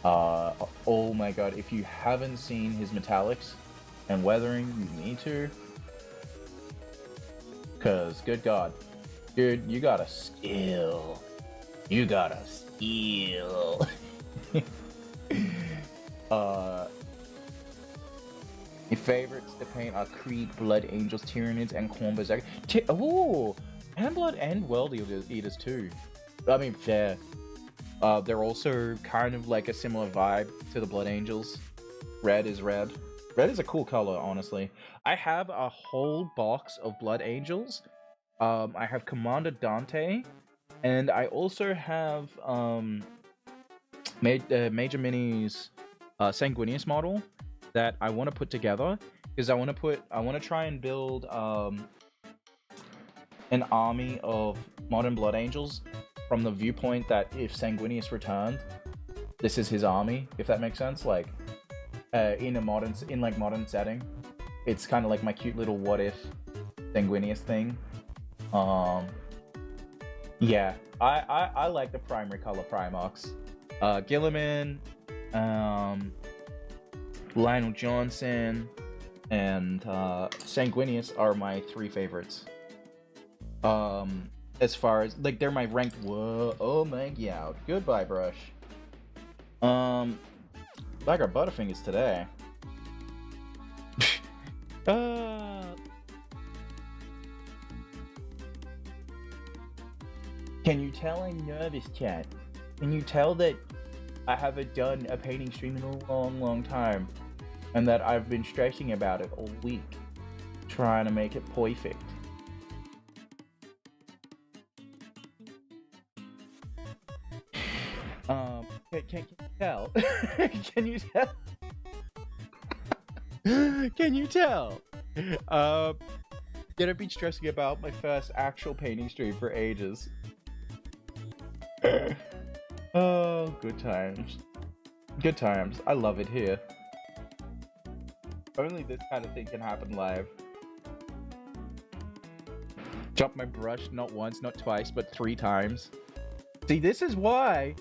Oh my god, if you haven't seen his metallics and weathering, you need to. Cause good god, dude, you got a skill. You got a skill. Your favorites to paint are Creed, Blood Angels, Tyranids, and Corn Berserker. Oh, and Blood and World Eaters too. I mean, fair. They're also kind of like a similar vibe to the Blood Angels. Red is red. Red is a cool color, honestly. I have a whole box of Blood Angels. I have Commander Dante, and I also have Major Minis Sanguinius model that I want to put together because I want to try and build an army of modern Blood Angels from the viewpoint that if Sanguinius returned, this is his army. If that makes sense, like in a modern setting, it's kind of like my cute little what if Sanguinius thing. Yeah, I like the primary color Primarchs. Gilliman, Lion El'Johnson, and Sanguinius are my 3 favorites. As far as like they're my ranked. Whoa! Oh my god! Goodbye, brush. Like our Butterfingers today. Can you tell I'm nervous, chat? Can you tell that I haven't done a painting stream in a long time, and that I've been stressing about it all week, trying to make it perfect? Can you tell? Can you tell? Can you tell? Gonna be stressing about my first actual painting stream for ages. Oh, good times. Good times. I love it here. Only this kind of thing can happen live. Drop my brush not once, not twice, but 3 times. See, this is why,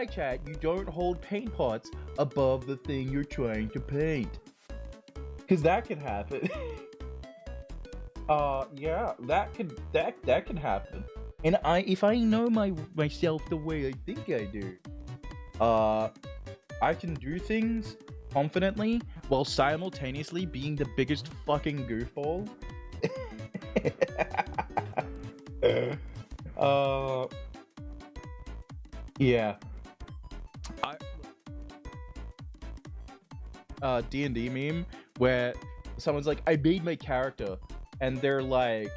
chat, you don't hold paint pots above the thing you're trying to paint. Because that could happen. Yeah, that could happen. And if I know myself the way I think I do, I can do things confidently while simultaneously being the biggest fucking goofball. Yeah. D&D meme where someone's like, I made my character, and they're like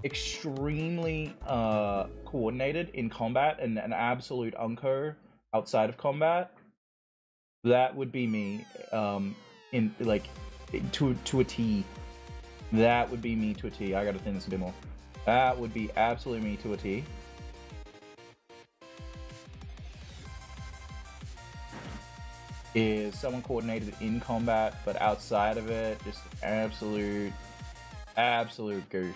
extremely coordinated in combat and an absolute unco outside of combat. That would be me, in like to a T. That would be me to a T. I gotta think this a bit more. That would be absolutely me to a T. Is someone coordinated in combat, but outside of it, just absolute goof.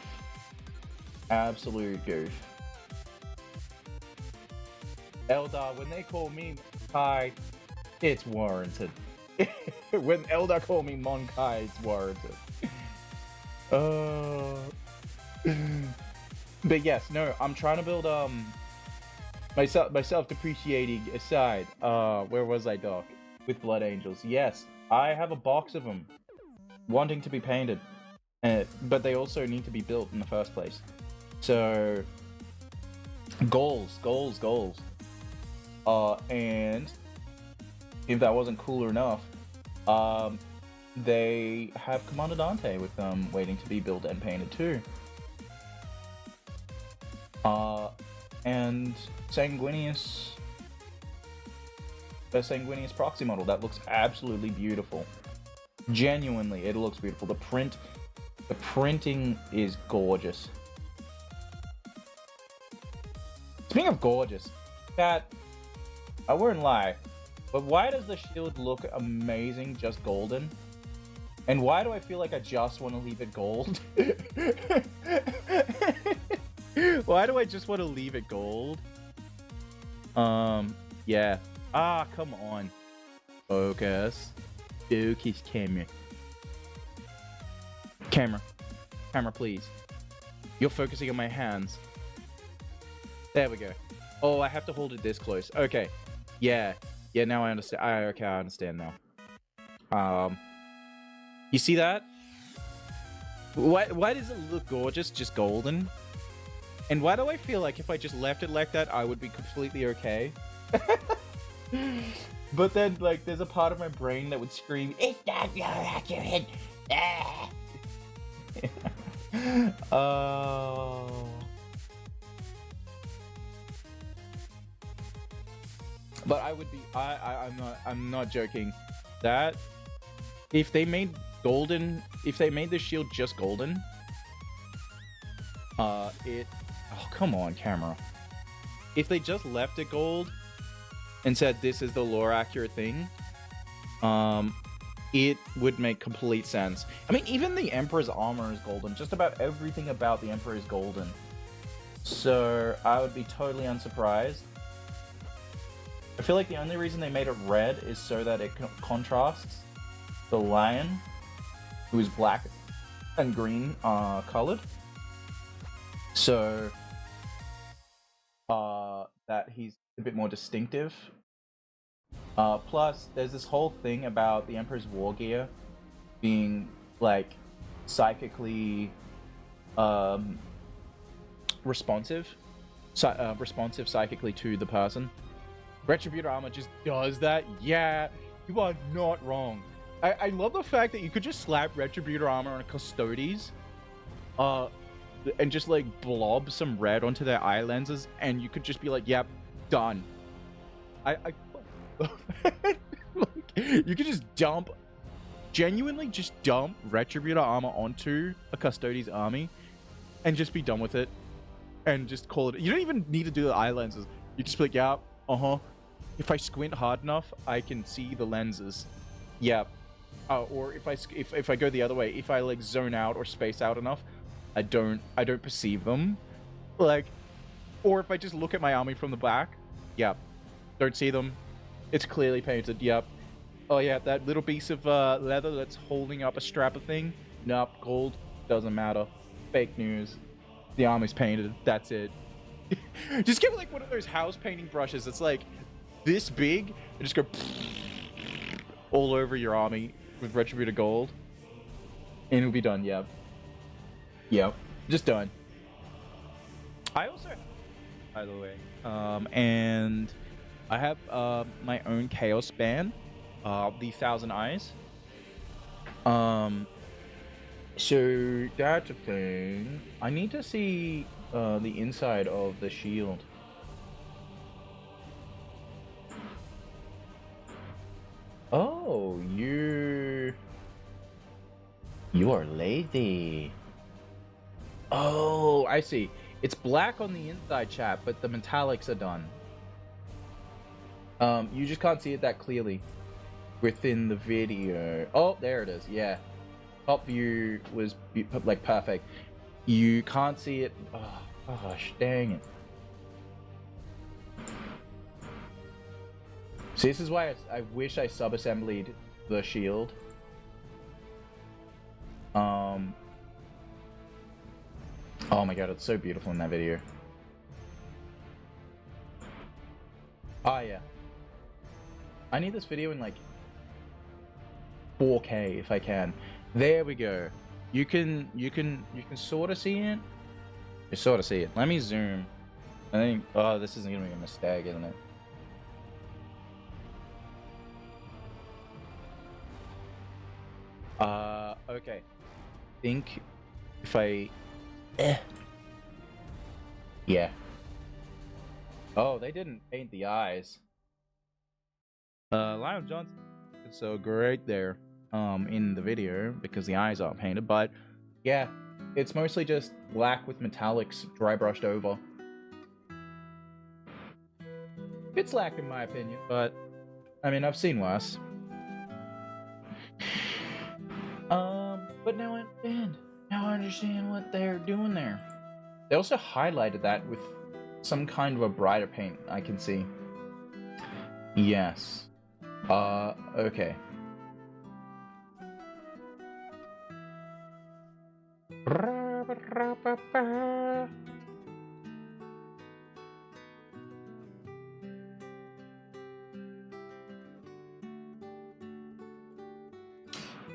Absolute goof. Eldar, when they call me Kai, it's warranted. When Eldar call me Monkai, it's warranted. But yes, no, I'm trying to build myself depreciating aside. Where was I, Doc? With Blood Angels. Yes, I have a box of them wanting to be painted, but they also need to be built in the first place. So goals. And if that wasn't cooler enough, they have Commander Dante with them waiting to be built and painted too. and Sanguinius. The Sanguinius proxy model that looks absolutely beautiful. Genuinely, it looks beautiful. The printing is gorgeous. Speaking of gorgeous, that I won't lie, but why does the shield look amazing just golden? And why do I feel like I just want to leave it gold? Why do I just want to leave it gold? Yeah. Ah, come on. Focus. Focus, camera. Camera, please. You're focusing on my hands. There we go. Oh, I have to hold it this close. Okay. Yeah. Yeah, now I understand. Okay, I understand now. You see that? Why does it look gorgeous, just golden? And why do I feel like if I just left it like that, I would be completely okay? But then, like, there's a part of my brain that would scream, "It's not your accurate!" Oh. But I would be, I'm not joking. That, if they made the shield just golden, oh, come on, camera. If they just left it gold and said this is the lore accurate thing, it would make complete sense. I mean, even the Emperor's armor is golden. Just about everything about the Emperor is golden. So I would be totally unsurprised. I feel like the only reason they made it red is so that it contrasts the lion, who is black and green colored. So that he's a bit more distinctive. Plus, there's this whole thing about the Emperor's war gear being like psychically responsive psychically to the person. Retributor armor just does that. Yeah, you are not wrong. I love the fact that you could just slap Retributor armor on a Custodes, and just like blob some red onto their eye lenses, and you could just be like, "Yep, done." Like, you could just genuinely just dump Retributor armor onto a Custodes army, and just be done with it, and just call it. You don't even need to do the eye lenses. You just be like, "Yeah, If I squint hard enough, I can see the lenses." Yeah. Or if I go the other way, if I like zone out or space out enough, I don't perceive them. Like, or if I just look at my army from the back, yep, don't see them. It's clearly painted. Yep. Oh yeah, that little piece of leather that's holding up a strap of thing. Nope, gold. Doesn't matter. Fake news. The army's painted. That's it. Just get like one of those house painting brushes. It's like this big, and just go all over your army with Retributor gold, and it'll be done. Yep. Just done. I also, by the way, and I have my own Chaos band, the 1,000 Eyes. So that's a thing. I need to see the inside of the shield. Oh, you are lazy. Oh, I see. It's black on the inside, chat, but the metallics are done. You just can't see it that clearly within the video. Oh, there it is. Yeah, top view was like perfect. You can't see it. Oh, gosh, dang it. See, this is why I wish I sub-assembled the shield. Oh my god, it's so beautiful in that video. Oh yeah. I need this video in like 4K if I can. There we go. You can sort of see it. You sort of see it. Let me zoom. I think. Oh, this isn't gonna be a mistake, isn't it? Okay. Think if I. Yeah. Oh, they didn't paint the eyes. Lion Johnson did so great there in the video because the eyes aren't painted, but yeah, it's mostly just black with metallics dry brushed over. It's slack in my opinion, but I mean I've seen worse. But now I understand. Now I understand what they're doing there. They also highlighted that with some kind of a brighter paint I can see. Yes. Okay.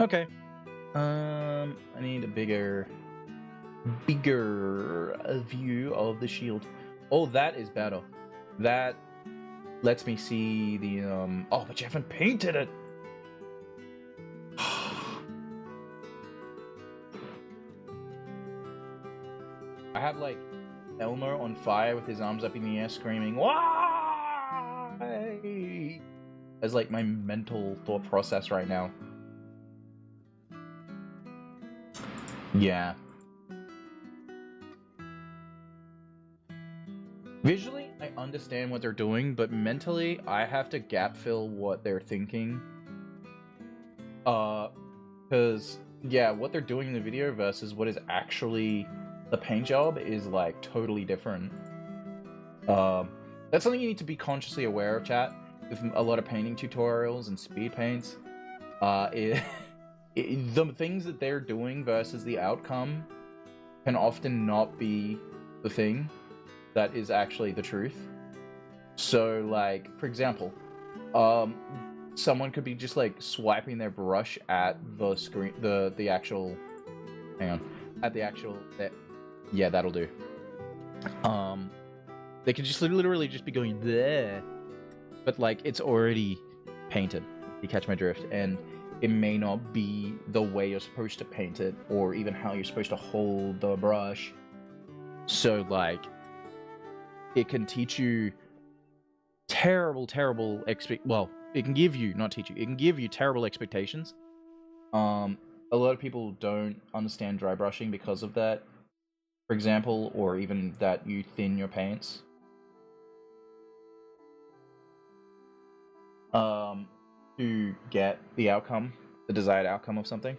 Okay. I need a bigger view of the shield. Oh, that is better. That lets me see the oh, but you haven't painted it. I have like Elmo on fire with his arms up in the air screaming, "Why?" As like my mental thought process right now. Yeah. Visually, I understand what they're doing, but mentally, I have to gap fill what they're thinking. Because, yeah, what they're doing in the video versus what is actually the paint job is, like, totally different. That's something you need to be consciously aware of, chat, with a lot of painting tutorials and speed paints. The things that they're doing versus the outcome can often not be the thing that is actually the truth. So, like, for example, someone could be just like swiping their brush at the screen, the actual, hang on, at the actual, yeah, that'll do. They can just literally just be going there, but like it's already painted. You catch my drift, and it may not be the way you're supposed to paint it, or even how you're supposed to hold the brush. So like, it can teach you terrible well, it can give you, not teach you, it can give you terrible expectations. A lot of people don't understand dry brushing because of that, for example, or even that you thin your paints. To get the outcome, the desired outcome of something.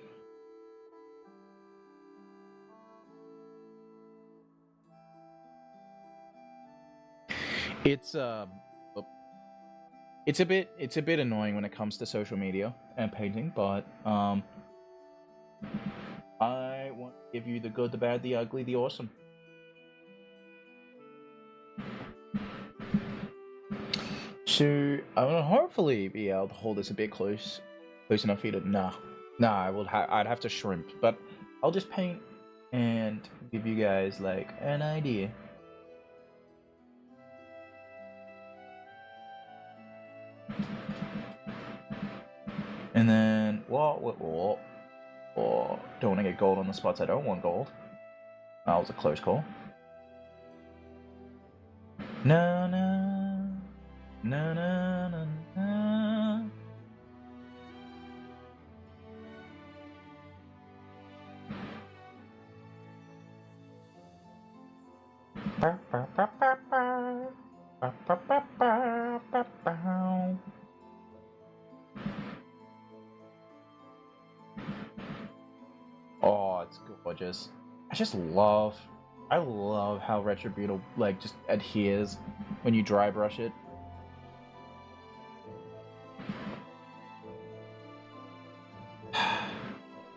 It's a bit annoying when it comes to social media and painting, but I want to give you the good, the bad, the ugly, the awesome. So I will hopefully be able to hold this a bit close enough for you to. Nah, I'd have to shrimp, but I'll just paint and give you guys like an idea. And then what? Oh, don't want to get gold on the spots I don't want gold. That was a close call. No, no, no, no, no, no. Oh, it's gorgeous. I love how Retributal like just adheres when you dry brush it.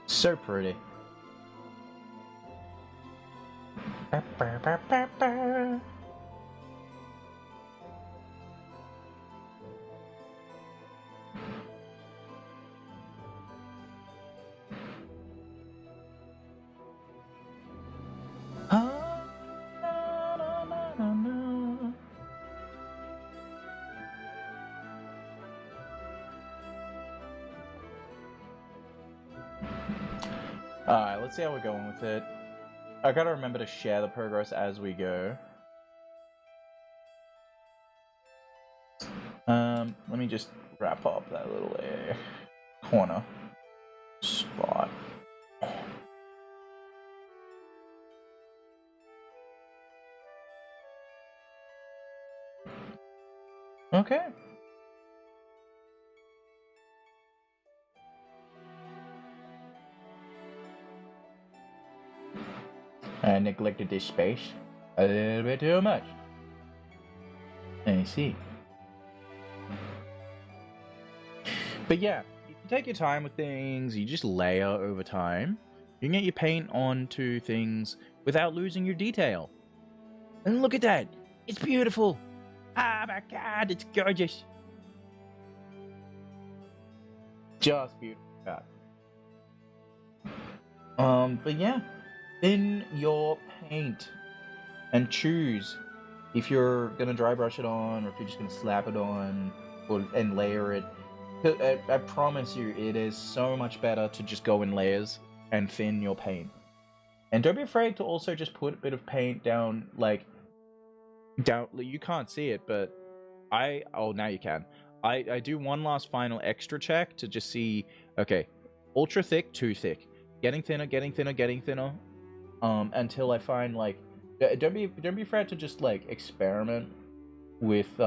So pretty. Alright, let's see how we're going with it. I gotta remember to share the progress as we go. Let me just wrap up that little corner spot. Okay. I neglected this space a little bit too much. I see. But yeah, you take your time with things, you just layer over time. You can get your paint onto things without losing your detail. And look at that! It's beautiful! Ah my god, it's gorgeous! Just beautiful. But yeah, in your paint and choose if you're gonna dry brush it on or if you're just gonna slap it on and layer it. I promise you, it is so much better to just go in layers and thin your paint. And don't be afraid to also just put a bit of paint down, like, you can't see it, but oh, now you can. I do one last final extra check to just see, okay, ultra thick, too thick. Getting thinner, getting thinner, getting thinner. Until I find, like, don't be afraid to just, like, experiment with,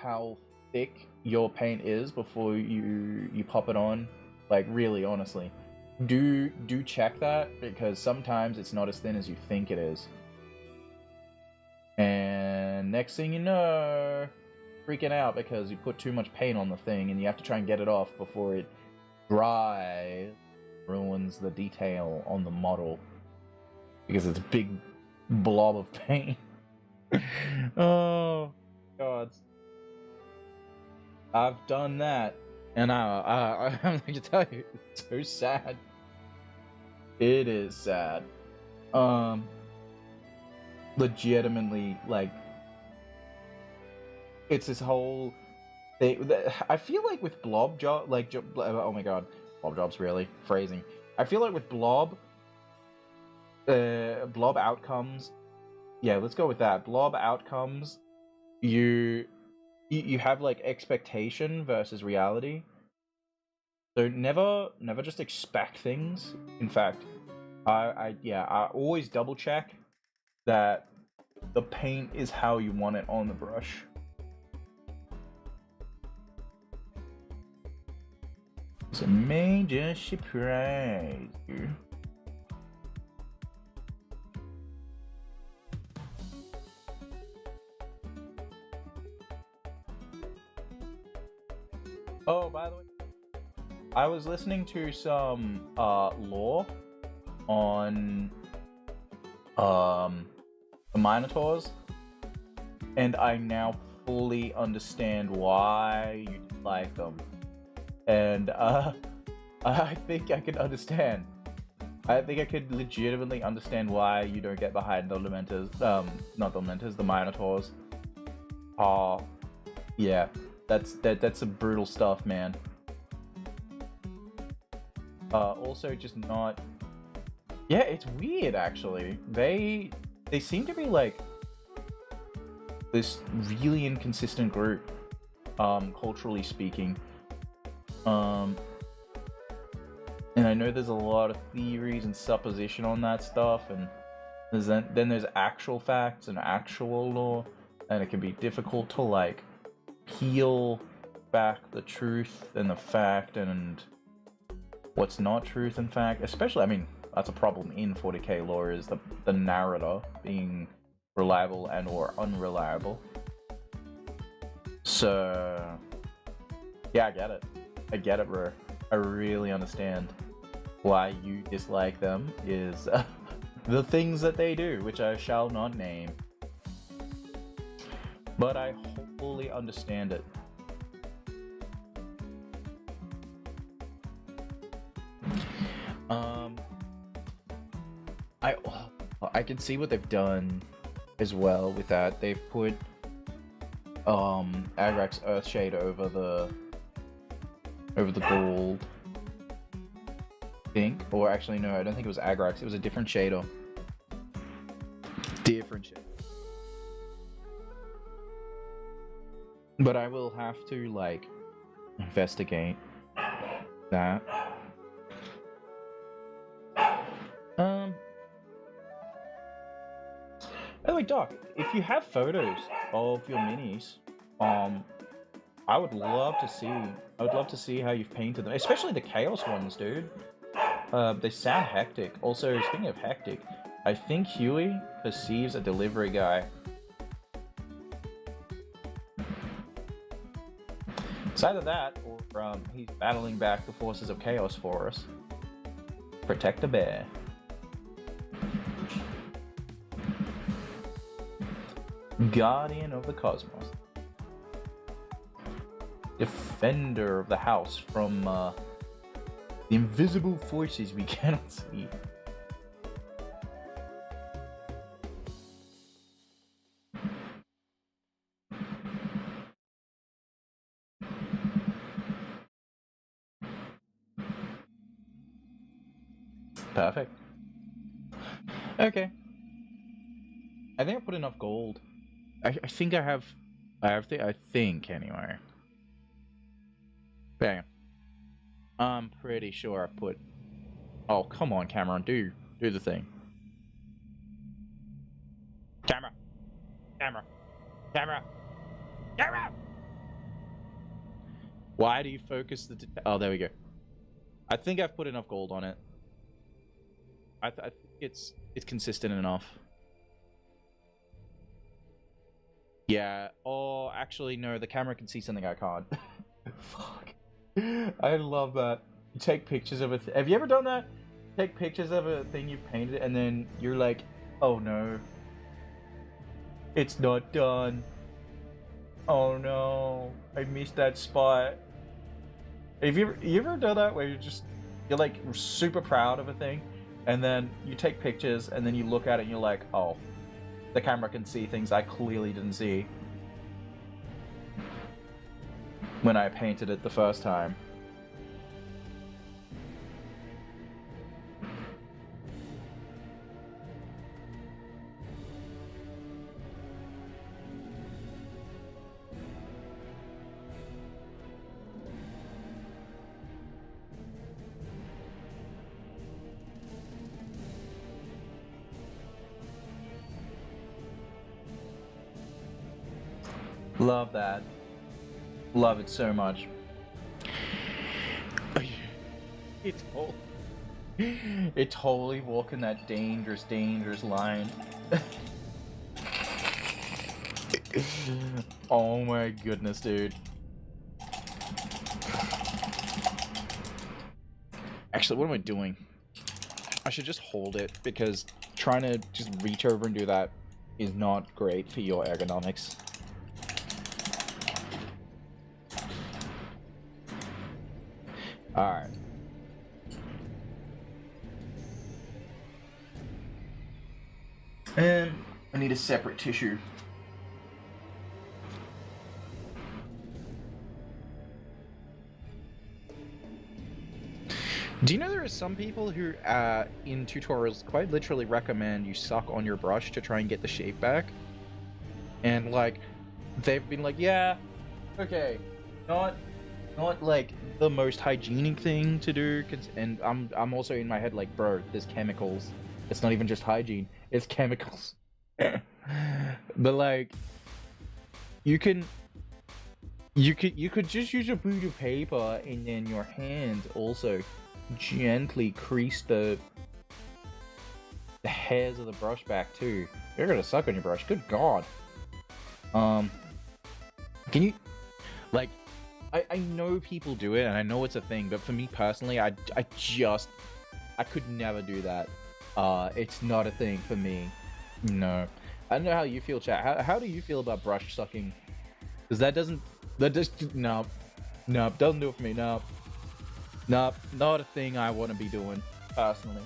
how thick your paint is before you pop it on. Like, really, honestly, do check that, because sometimes it's not as thin as you think it is. And next thing you know, freaking out because you put too much paint on the thing and you have to try and get it off before it dries. Ruins the detail on the model because it's a big blob of paint. Oh god, I've done that, and I'm going to tell you, it's so sad. It is sad. Legitimately, like, it's this whole thing. I feel like with blob job, like, oh my god, blob jobs, really phrasing. I feel like with blob outcomes. Yeah, let's go with that. Blob outcomes. You have, like, expectation versus reality. So never just expect things. In fact, I always double check that the paint is how you want it on the brush. It's a major surprise. Oh, by the way, I was listening to some lore on the Minotaurs, and I now fully understand why you like them. And I think I can understand. I think I could legitimately understand why you don't get behind the Lamenters, not the Lamenters, the Minotaurs. Yeah, that's some brutal stuff, man. Also just not. Yeah, it's weird actually. They seem to be like this really inconsistent group, culturally speaking. And I know there's a lot of theories and supposition on that stuff, and then there's actual facts and actual lore, and it can be difficult to, like, peel back the truth and the fact and what's not truth and fact. Especially, I mean, that's a problem in 40k lore, is the narrator being reliable and or unreliable. So yeah, I get it, bro. I really understand why you dislike them, is the things that they do, which I shall not name. But I wholly understand it. I can see what they've done as well with that. They've put Agrax Earthshade over the gold. I think, or actually no, I don't think it was Agrax. It was a different shader. Different shader. But I will have to, like, investigate that. Anyway, Doc, if you have photos of your minis, I would love to see. I would love to see how you've painted them, especially the chaos ones, dude. They sound hectic. Also, speaking of hectic, I think Huey perceives a delivery guy. It's either that, or he's battling back the forces of chaos for us. Protect the bear. Guardian of the cosmos. Defender of the house from the invisible forces we cannot see. Perfect. Okay. I think I put enough gold. I think I think anyway. Bang. I'm pretty sure I put... Oh, come on, Cameron. Do the thing. Camera. Why do you focus the... Oh, there we go. I think I've put enough gold on it. I think it's consistent enough. Yeah. Oh, actually, no. The camera can see something I can't. Fuck. I love that. You take pictures of it. Have you ever done that? Take pictures of a thing you've painted, and then you're like, "Oh no, it's not done. Oh no, I missed that spot." Have you ever done that where you're like super proud of a thing, and then you take pictures, and then you look at it, and you're like, "Oh, the camera can see things I clearly didn't see when I painted it the first time." Love that. Love it so much. It totally walking that dangerous line. Oh my goodness, dude. Actually, what am I doing? I should just hold it, because trying to just reach over and do that is not great for your ergonomics. Alright. And I need a separate tissue. Do you know there are some people who, in tutorials, quite literally recommend you suck on your brush to try and get the shape back? And, like, they've been like, yeah, okay, not like the most hygienic thing to do, and I'm also in my head like, bro, there's chemicals. It's not even just hygiene, it's chemicals. But like, you could just use a bit of paper and then your hand also gently crease the hairs of the brush back too. You're gonna suck on your brush, good god. Can you, like, I know people do it, and I know it's a thing, but for me personally, I could never do that. It's not a thing for me. No. I don't know how you feel, chat. How do you feel about brush sucking? Because no, doesn't do it for me. No, not a thing I want to be doing personally.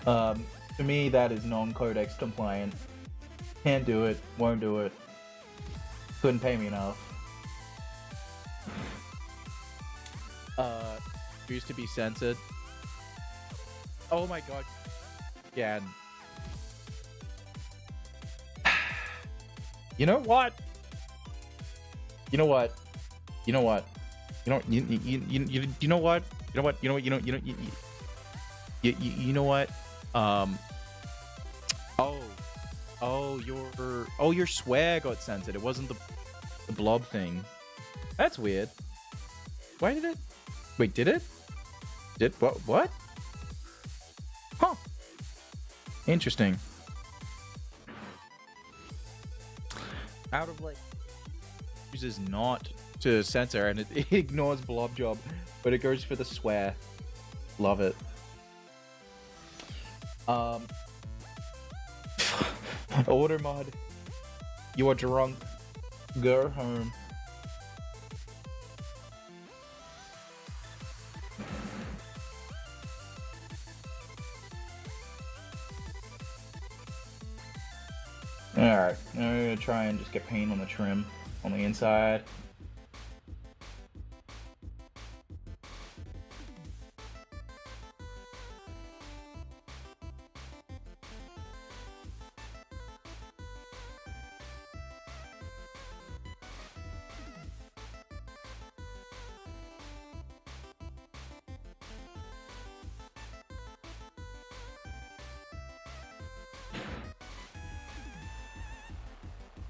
For me, that is non-codex compliant. Can't do it. Won't do it. Couldn't pay me enough. Used to be censored. Oh my god. Yeah. You know what? You know what? You know what? You know you know what? You know what? You know what? You know what? Your swear got censored. It wasn't the blob thing. That's weird. Why did it? Wait, did it? Did what? What? Huh. Interesting. Out of like uses not to censor and it ignores blob job, but it goes for the swear. Love it. Order mod. You are drunk. Go home. Alright, I'm gonna try and just get paint on the trim on the inside.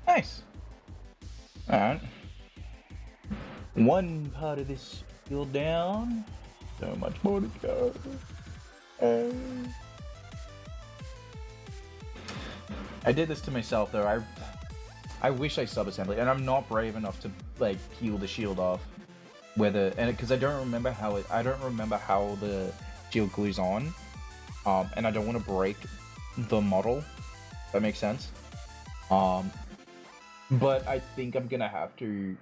Nice. Alright. One part of this field down. So much more to go. I did this to myself though. I wish I sub-assembled, and I'm not brave enough to like peel the shield off. Because I don't remember how the shield glues on. And I don't want to break the model. If that makes sense. But I think I'm gonna have to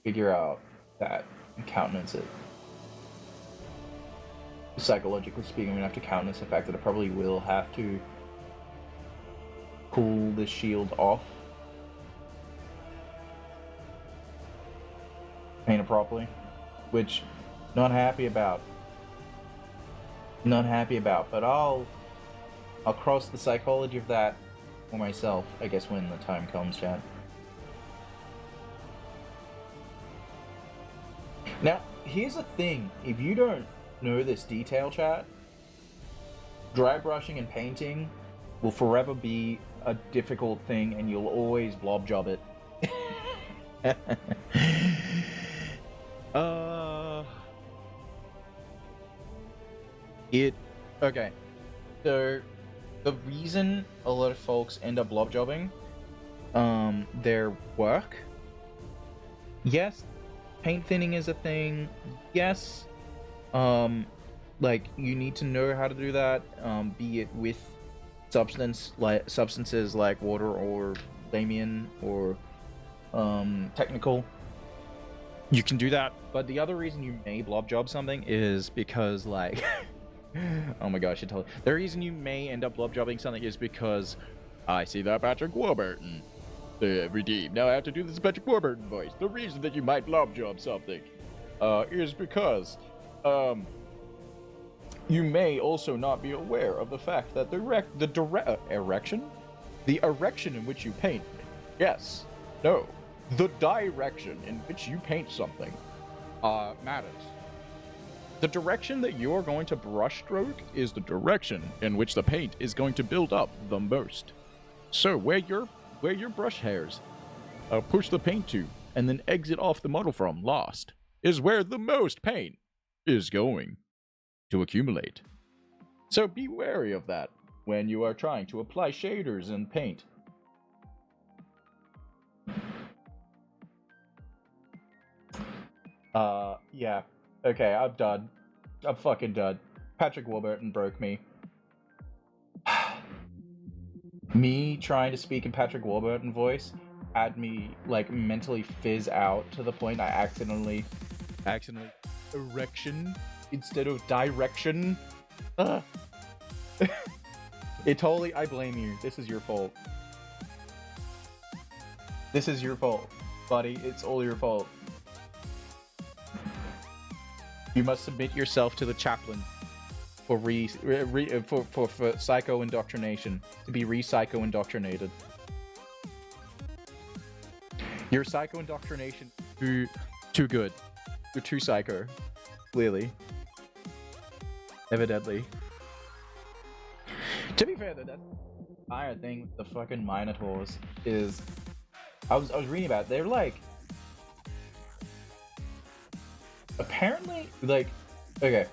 figure out that and countenance it. Psychologically speaking, I'm gonna have to countenance the fact that I probably will have to pull the shield off. Paint it properly. Which, not happy about. Not happy about, but I'll cross the psychology of that for myself, I guess, when the time comes, chat. Now, here's the thing. If you don't know this detail, chat, dry brushing and painting will forever be a difficult thing, and you'll always blob job it. Okay. So, the reason a lot of folks end up blob jobbing their work, yes, paint thinning is a thing. Yes, like you need to know how to do that. Be it with substances like water or Damien or technical. You can do that, but the other reason you may blob job something is because like, oh my gosh, the reason you may end up blob jobbing something is because I see that Patrick Warburton. Redeem. Now I have to do this Patrick Warburton voice. The reason that you might blob job something is because you may also not be aware of the fact that the erection in which you paint, yes, no, the direction in which you paint something matters. The direction that you're going to brush stroke is the direction in which the paint is going to build up the most. So where your brush hairs push the paint to and then exit off the model from last is where the most paint is going to accumulate. So be wary of that when you are trying to apply shaders and paint. Yeah. Okay, I'm done. I'm fucking done. Patrick Warburton broke me. Me trying to speak in Patrick Warburton voice had me like mentally fizz out to the point I accidentally erection instead of direction. It totally, I blame you. This is your fault. This is your fault, buddy. It's all your fault. You must submit yourself to the chaplain for psycho indoctrination. To be re-psycho indoctrinated. Your psycho indoctrination too good. You're too psycho. Clearly. Evidently. To be fair though, that's the entire thing with the fucking Minotaurs is I was reading about it. They're like apparently like okay.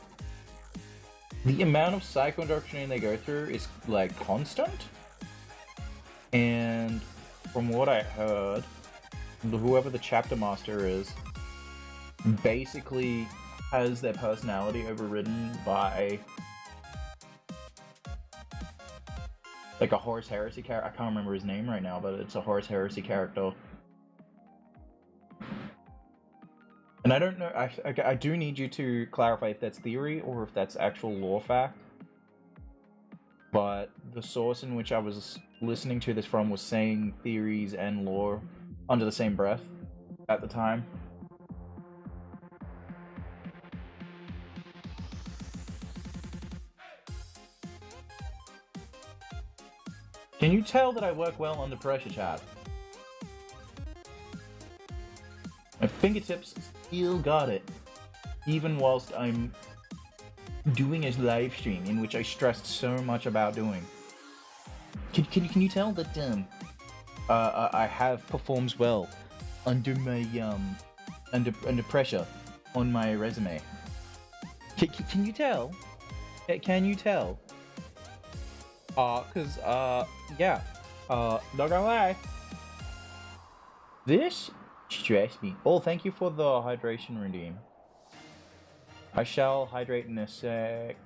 The amount of psycho indoctrination they go through is like constant. And from what I heard, whoever the chapter master is basically has their personality overridden by like a Horus Heresy character. I can't remember his name right now, but it's a Horus Heresy character. And I don't know, I do need you to clarify if that's theory or if that's actual lore fact. But the source in which I was listening to this from was saying theories and lore under the same breath at the time. Can you tell that I work well under pressure, chat? My fingertips still got it, even whilst I'm doing a live stream in which I stressed so much about doing. Can you tell that I have performed well under my under pressure on my resume? Can you tell? Can you tell? Yeah. Not gonna lie. This stressed me. Oh, thank you for the hydration redeem. I shall hydrate in a second.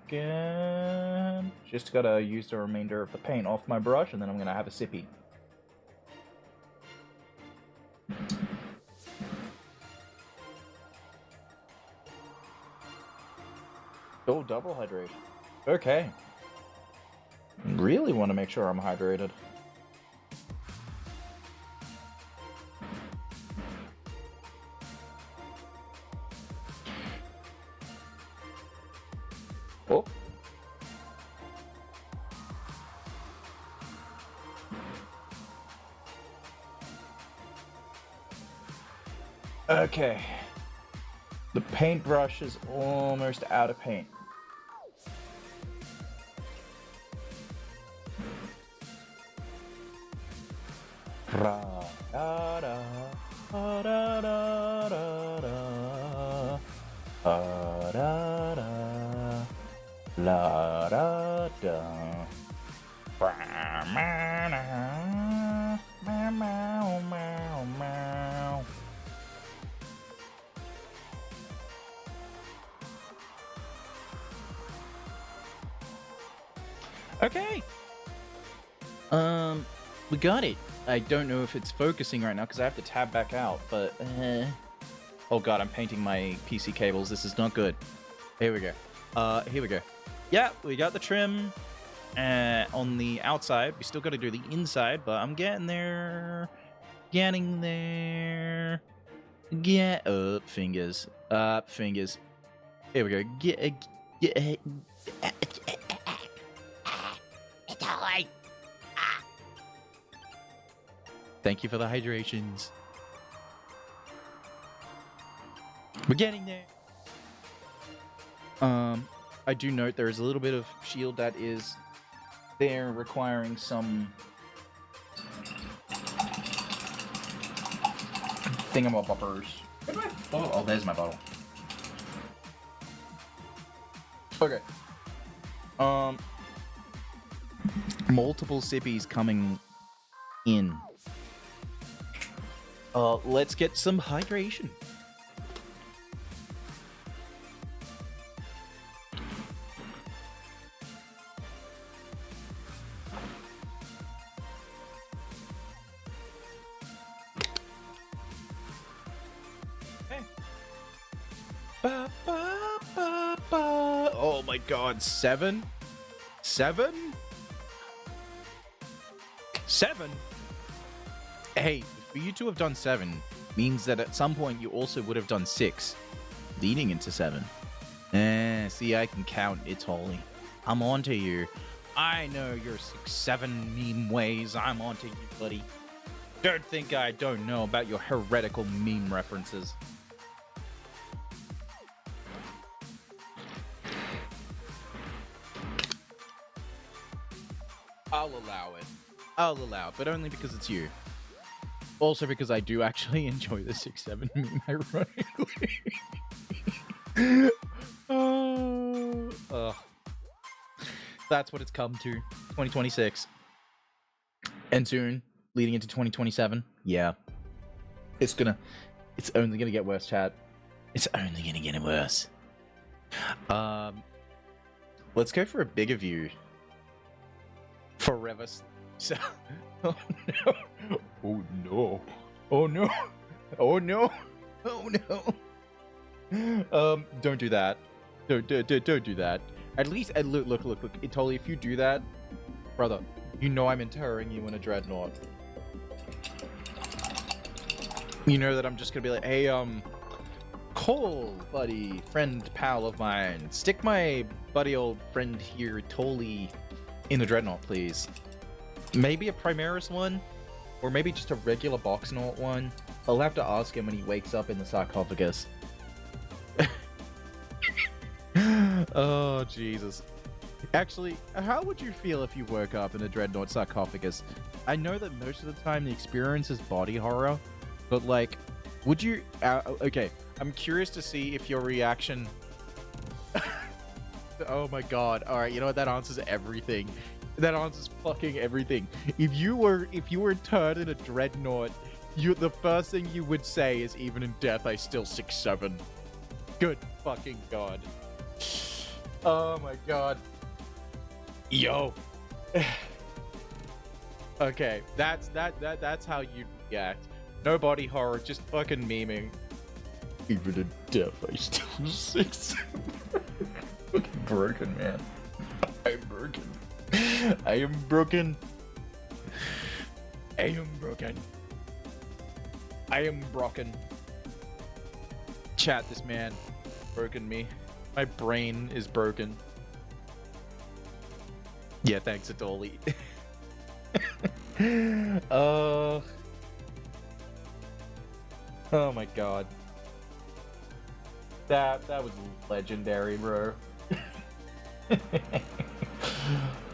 Just gotta use the remainder of the paint off my brush, and then I'm gonna have a sippy. Oh, double hydration. Okay. Really want to make sure I'm hydrated. Oh. Okay. The paintbrush is almost out of paint. Ra da da da da da da da da da la da da. Okay. We got it. I don't know if it's focusing right now because I have to tab back out, but oh god, I'm painting my PC cables. This is not good. Here we go. Here we go. Yeah, we got the trim on the outside. We still got to do the inside, but I'm getting there. Getting there. Get up, fingers. Up, fingers. Here we go. Get. Thank you for the hydrations. We're getting there. I do note there is a little bit of shield that is there requiring some thingamaboppers. Oh, there's my bottle. Okay. Multiple sippies coming in. Let's get some hydration. Okay. Ba, ba, ba, ba. Oh my god, 7? 7? 7? Hey, for you to have done 7 means that at some point you also would have done 6, leading into 7. See, I can count. It's holy. I'm onto you. I know your 6, 7 meme ways. I'm onto you, buddy. Don't think I don't know about your heretical meme references. I'll allow it. I'll allow it, but only because it's you. Also because I do actually enjoy the 6-7 meme, ironically. That's what it's come to. 2026. And soon, leading into 2027. Yeah. It's only gonna get worse, chat. It's only gonna get worse. Let's go for a bigger view. Forever. Oh no. Oh no. Oh no. Oh no. Oh no. Don't do that. Don't do that. At least, look. Totally, if you do that, brother, you know I'm interring you in a dreadnought. You know that I'm just gonna be like, hey, Cole, buddy, friend, pal of mine, stick my buddy old friend here, Tolly, in the dreadnought, please. Maybe a Primaris one, or maybe just a regular Boxnaut one. I'll have to ask him when he wakes up in the sarcophagus. Oh, Jesus. Actually, how would you feel if you woke up in a dreadnought sarcophagus? I know that most of the time the experience is body horror, but like, would you... okay, I'm curious to see if your reaction... Oh my god. Alright, you know what? That answers everything. That answers fucking everything. If you were turned in a dreadnought, the first thing you would say is, even in death, I still 6-7. Good fucking god. Oh my god. Yo. Okay, that's how you react. No body horror, just fucking memeing. Even in death, I still 6. Fucking broken, man. I'm broken. I am broken. I am broken. I am broken. Chat, this man broken me. My brain is broken. Yeah, thanks, Adoli. Oh my god. That was legendary, bro.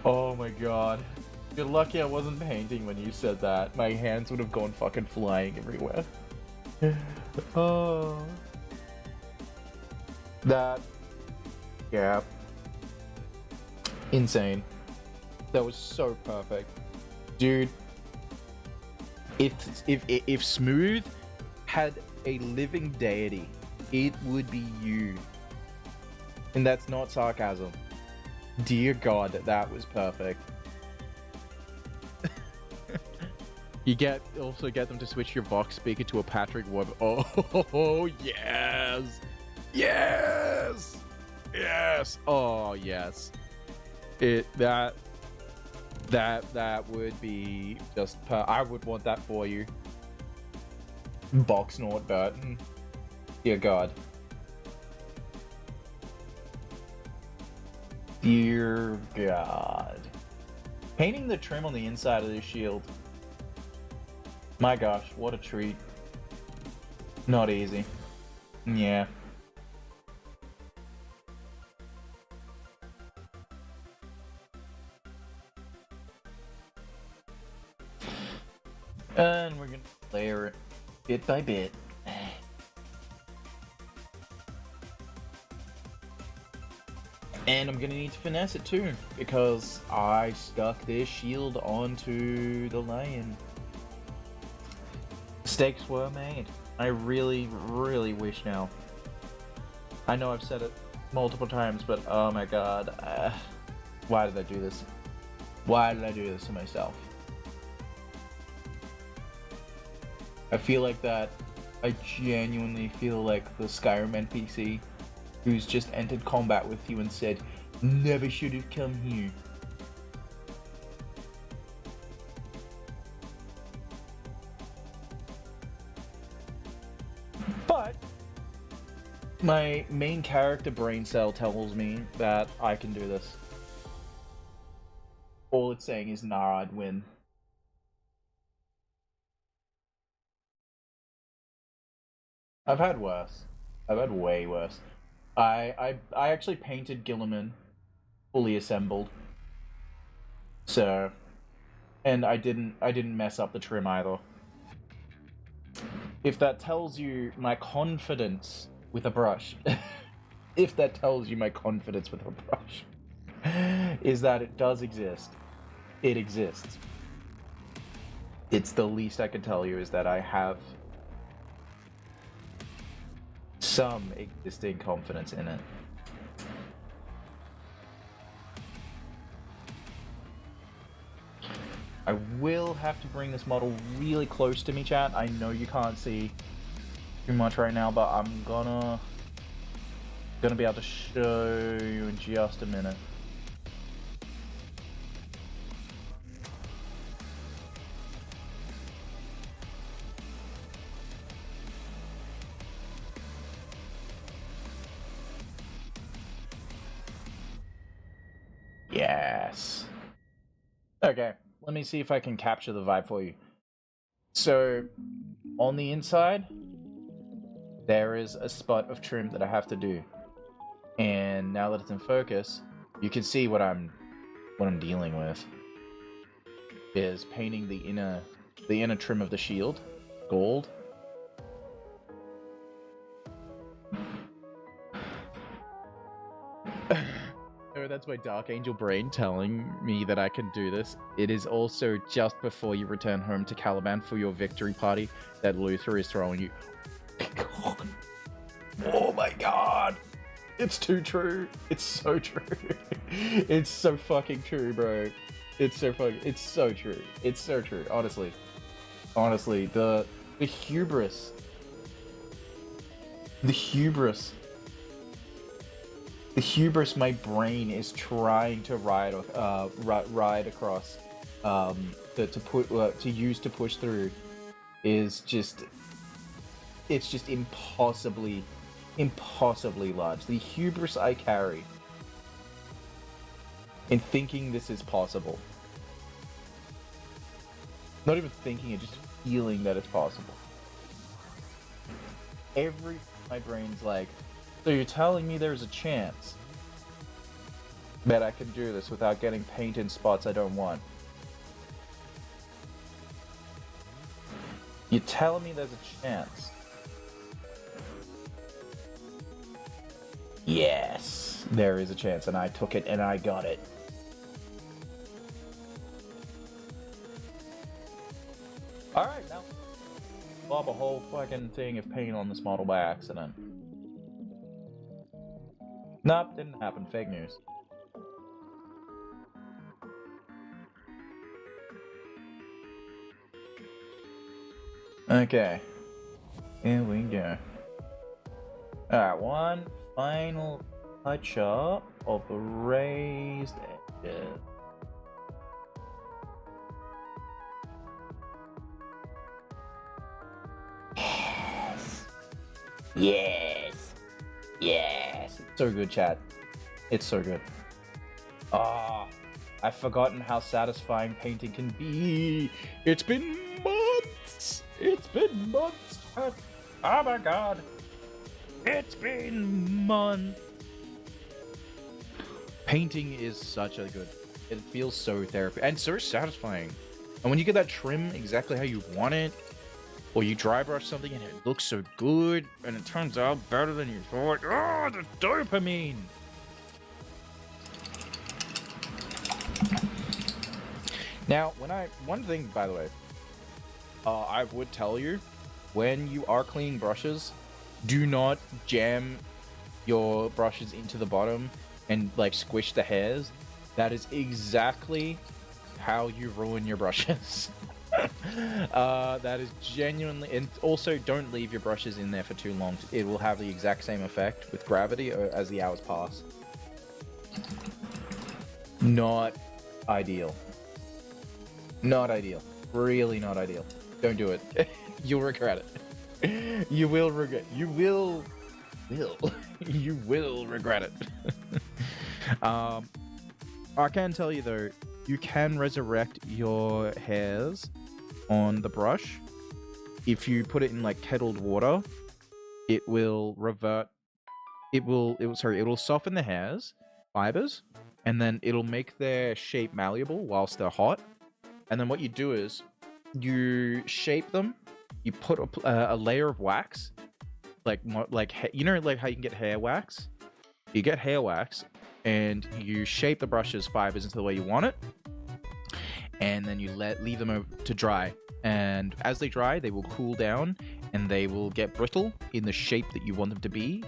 Oh my god. You're lucky I wasn't painting when you said that. My hands would have gone fucking flying everywhere. Oh. That. Yeah. Insane. That was so perfect. Dude. If Smooth had a living deity, it would be you. And that's not sarcasm. Dear God, that was perfect. You also get them to switch your Vox speaker to a Patrick Webb. Oh yes, yes, yes. Oh yes. That would be just. I would want that for you. Boxnaut Burton. Dear God. Dear God. Painting the trim on the inside of this shield. My gosh, what a treat. Not easy. Yeah. And we're gonna layer it bit by bit. And I'm gonna need to finesse it too, because I stuck this shield onto the lion. Mistakes were made. I really, really wish now. I know I've said it multiple times, but oh my god. Why did I do this? Why did I do this to myself? I feel like that. I genuinely feel like the Skyrim NPC who's just entered combat with you and said, never should have come here. But my main character brain cell tells me that I can do this. All it's saying is, nah, I'd win. I've had worse. I've had way worse. I actually painted Gilliman fully assembled. So, and I didn't mess up the trim either. If that tells you my confidence with a brush, if that tells you my confidence with a brush, is that it does exist. It exists. It's the least I can tell you is that I have some existing confidence in it. I will have to bring this model really close to me, chat. I know you can't see too much right now, but I'm gonna be able to show you in just a minute. Yes. Okay, let me see if I can capture the vibe for you. So, on the inside, there is a spot of trim that I have to do. And now that it's in focus, you can see what I'm dealing with. Is painting the inner trim of the shield gold. Oh, that's my Dark Angel brain telling me that I can do this. It is also just before you return home to Caliban for your victory party that Luther is throwing you. Oh my god! It's too true. It's so true. It's so fucking true, bro. It's so true. It's so true. Honestly, the hubris. The hubris my brain is trying to ride across, to use to push through, is just, it's just impossibly large. The hubris I carry in thinking this is possible. Not even thinking it, just feeling that it's possible. My brain's like, so you're telling me there's a chance that I can do this without getting paint in spots I don't want? You're telling me there's a chance? Yes, there is a chance, and I took it and I got it. Alright, now lob a whole fucking thing of paint on this model by accident. Nope, didn't happen. Fake news. Okay. Here we go. Alright, one final touch up of the raised edges. Yes! Yes! Yes! It's so good, chat. It's so good. Ah, I've forgotten how satisfying painting can be. It's been months! It's been months, chat. Oh my god. It's been months. Painting is such a good... It feels so therapeutic and so satisfying. And when you get that trim exactly how you want it, or you dry brush something and it looks so good, and it turns out better than you thought. Oh, the dopamine! Now, one thing, by the way, I would tell you, when you are cleaning brushes, do not jam your brushes into the bottom and like squish the hairs. That is exactly how you ruin your brushes. That is genuinely, and also don't leave your brushes in there for too long. It will have the exact same effect with gravity as the hours pass. Not ideal. Not ideal. Really not ideal. Don't do it. You'll regret it. You will regret. You will regret it. I can tell you though, you can resurrect your hairs on the brush if you put it in like kettled water it will revert. It'll soften the hairs, fibers, and then it'll make their shape malleable whilst they're hot. And then what you do is you shape them. You put a layer of wax, like you know, like how you can get hair wax. You get hair wax, and you shape the brush's fibers into the way you want it, and then you leave them to dry. And as they dry, they will cool down, and they will get brittle in the shape that you want them to be.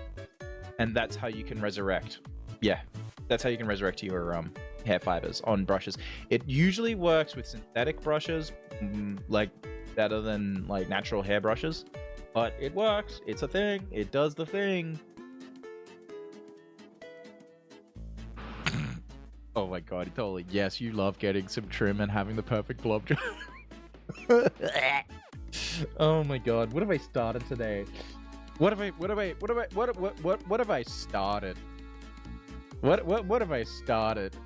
And that's how you can resurrect. Yeah, that's how you can resurrect your hair fibers on brushes. It usually works with synthetic brushes, like better than like natural hair brushes, but it works. It's a thing. It does the thing. Oh my god, totally. Yes, you love getting some trim and having the perfect blob job. Oh my god, what have I started today? What have I started? What have I started?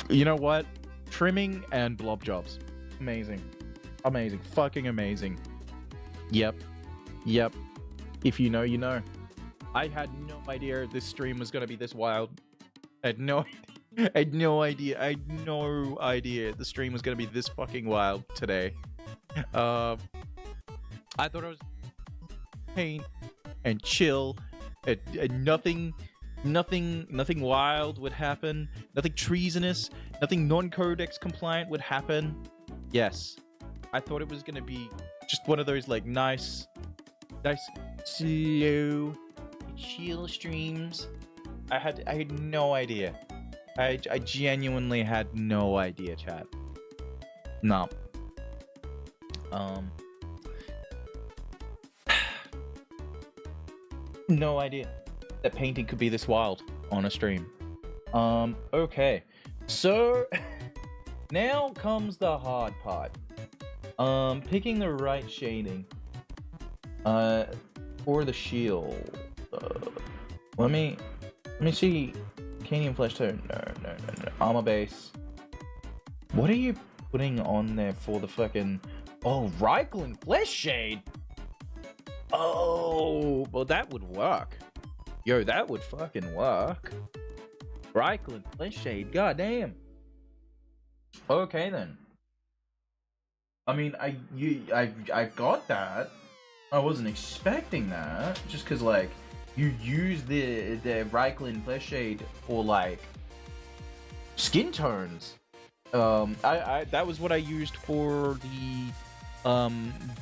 You know what? Trimming and blob jobs. Amazing. Amazing. Fucking amazing. Yep. If you know, you know. I had no idea this stream was gonna be this wild. I had no idea the stream was gonna be this fucking wild today. I thought it was paint and chill, and nothing wild would happen, nothing treasonous, nothing non-codex compliant would happen. Yes, I thought it was gonna be just one of those like nice slow chill streams. I had no idea. I genuinely had no idea, chat. No. No idea that painting could be this wild on a stream. Okay. So now comes the hard part. Picking the right shading for the shield. Let me see. Canium flesh tone. No. Armor base. What are you putting on there for the fucking... Oh, Reichland flesh shade. Oh, well that would work. Yo, that would fucking work. Reichland flesh shade. Goddamn. Okay then. I mean, I got that. I wasn't expecting that. Just cause like you use the Reichland flesh shade for like skin tones. That was what I used for the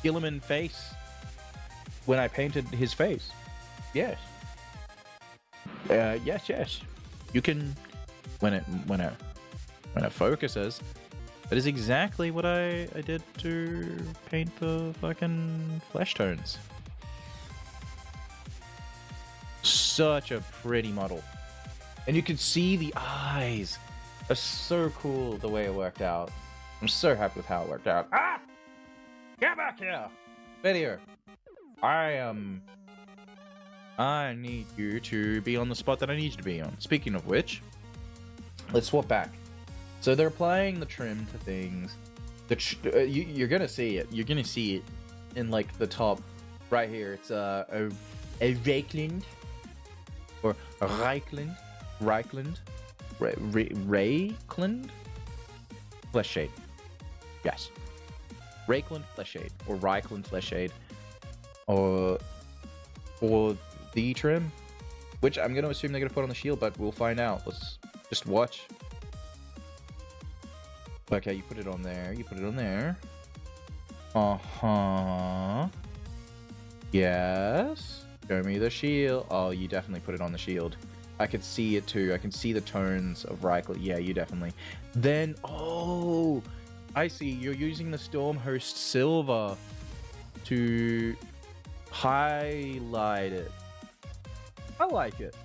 Gilliman face when I painted his face. Yes. Yes. You can when it focuses. That is exactly what I did to paint the fucking flesh tones. Such a pretty model. And you can see the eyes. It's so cool the way it worked out. I'm so happy with how it worked out. Ah! Get back here! Video. I need you to be on the spot that I need you to be on. Speaking of which, let's swap back. So they're applying the trim to things. You're gonna see it. You're gonna see it in like the top right here. It's a Reichland or Reichland flesh shade. Yes, Reichland flesh shade or Reichland flesh shade, or for the trim, which I'm gonna assume they're gonna put on the shield, but we'll find out. Let's just watch. Okay, you put it on there. You put it on there. Yes. Show me the shield. Oh, you definitely put it on the shield. I can see it too. I can see the tones of Reichel. Yeah, you definitely. Then, oh, I see. You're using the Stormhost Silver to highlight it. I like it.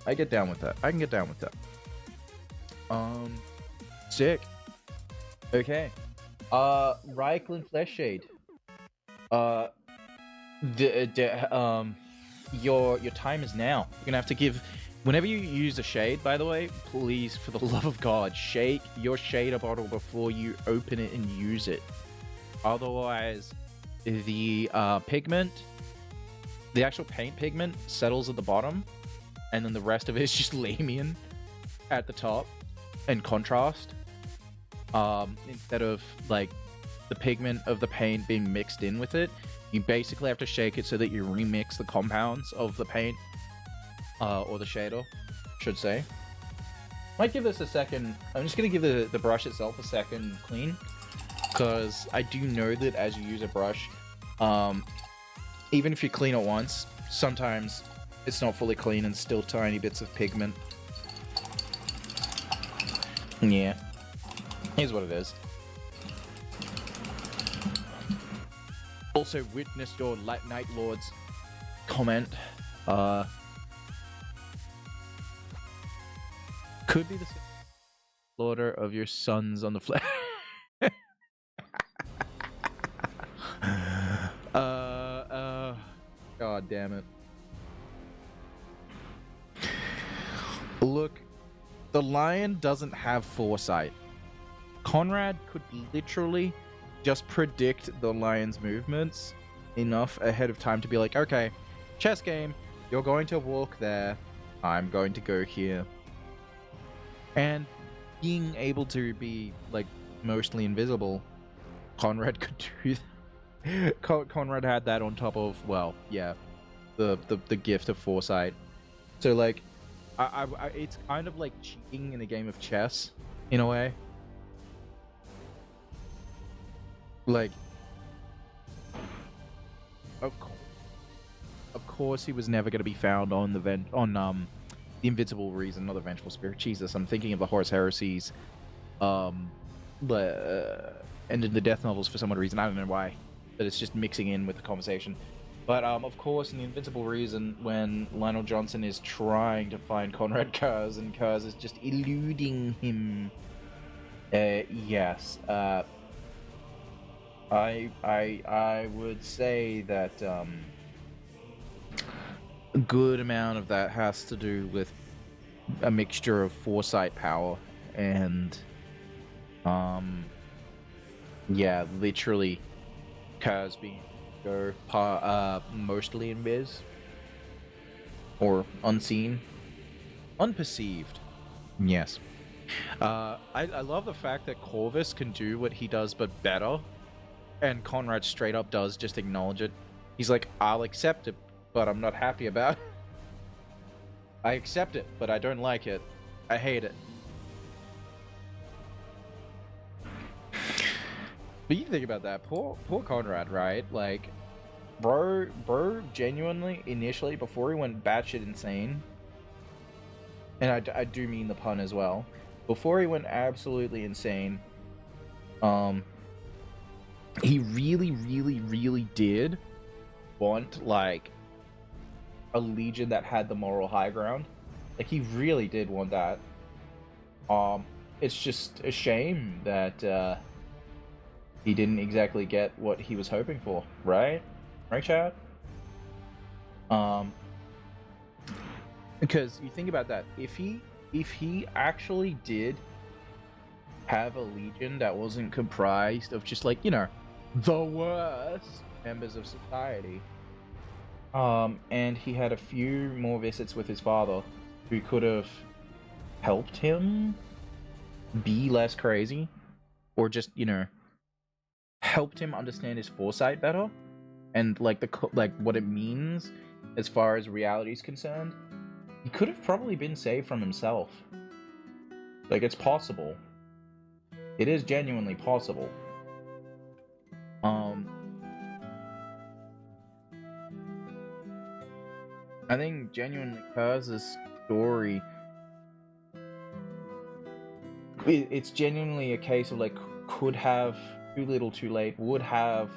I get down with that. I can get down with that. Sick. Okay. Reichland Flesh Shade. Your time is now. You're gonna have to give. Whenever you use a shade, by the way, please, for the love of God, shake your shader bottle before you open it and use it. Otherwise, the pigment the actual paint pigment settles at the bottom, and then the rest of it is just Lamian at the top and contrast. Instead of like the pigment of the paint being mixed in with it, you basically have to shake it so that you remix the compounds of the paint, or the shader, should say. Might give this a second. I'm just gonna give the brush itself a second clean, because I do know that as you use a brush, even if you clean it once, sometimes it's not fully clean and still tiny bits of pigment. Yeah, here's what it is. Also witnessed your Night Lord's comment. Could be the slaughter of your sons on the flag. God damn it. Look, the lion doesn't have foresight. Conrad could literally just predict the lion's movements enough ahead of time to be like, okay, chess game, you're going to walk there, I'm going to go here. And being able to be, like, mostly invisible, Conrad could do that. Conrad had that on top of, well, yeah, the gift of foresight. So, like, it's kind of like cheating in a game of chess, in a way. Like, of course, he was never going to be found on the Invincible Reason, not the Vengeful Spirit. Jesus, I'm thinking of the Horus Heresies, and in the Death novels for some odd reason. I don't know why, but it's just mixing in with the conversation. But of course, in the Invincible Reason, when Lionel Johnson is trying to find Conrad Kurz, and Kurz is just eluding him. Yes. I would say that a good amount of that has to do with a mixture of foresight power and yeah, literally Kaz being mostly invis or unseen, unperceived. Yes. I love the fact that Corvus can do what he does but better, and Conrad straight up does just acknowledge it. He's like, I'll accept it, but I'm not happy about it. I accept it, but I don't like it. I hate it. But you think about that, poor Conrad, right? Like, bro genuinely, initially, before he went batshit insane, and I do mean the pun as well, before he went absolutely insane, he really did want, like, a legion that had the moral high ground. Like, he really did want that. It's just a shame that, he didn't exactly get what he was hoping for, right? Right, Chad? Because you think about that, if he actually did have a legion that wasn't comprised of just, like, you know, the worst members of society, and he had a few more visits with his father who could have helped him be less crazy, or just, you know, helped him understand his foresight better, and like what it means as far as reality is concerned, he could have probably been saved from himself. Like, it's possible. It is genuinely possible. I think genuinely Kurz's story, it's genuinely a case of, like, could have, too little too late, would have,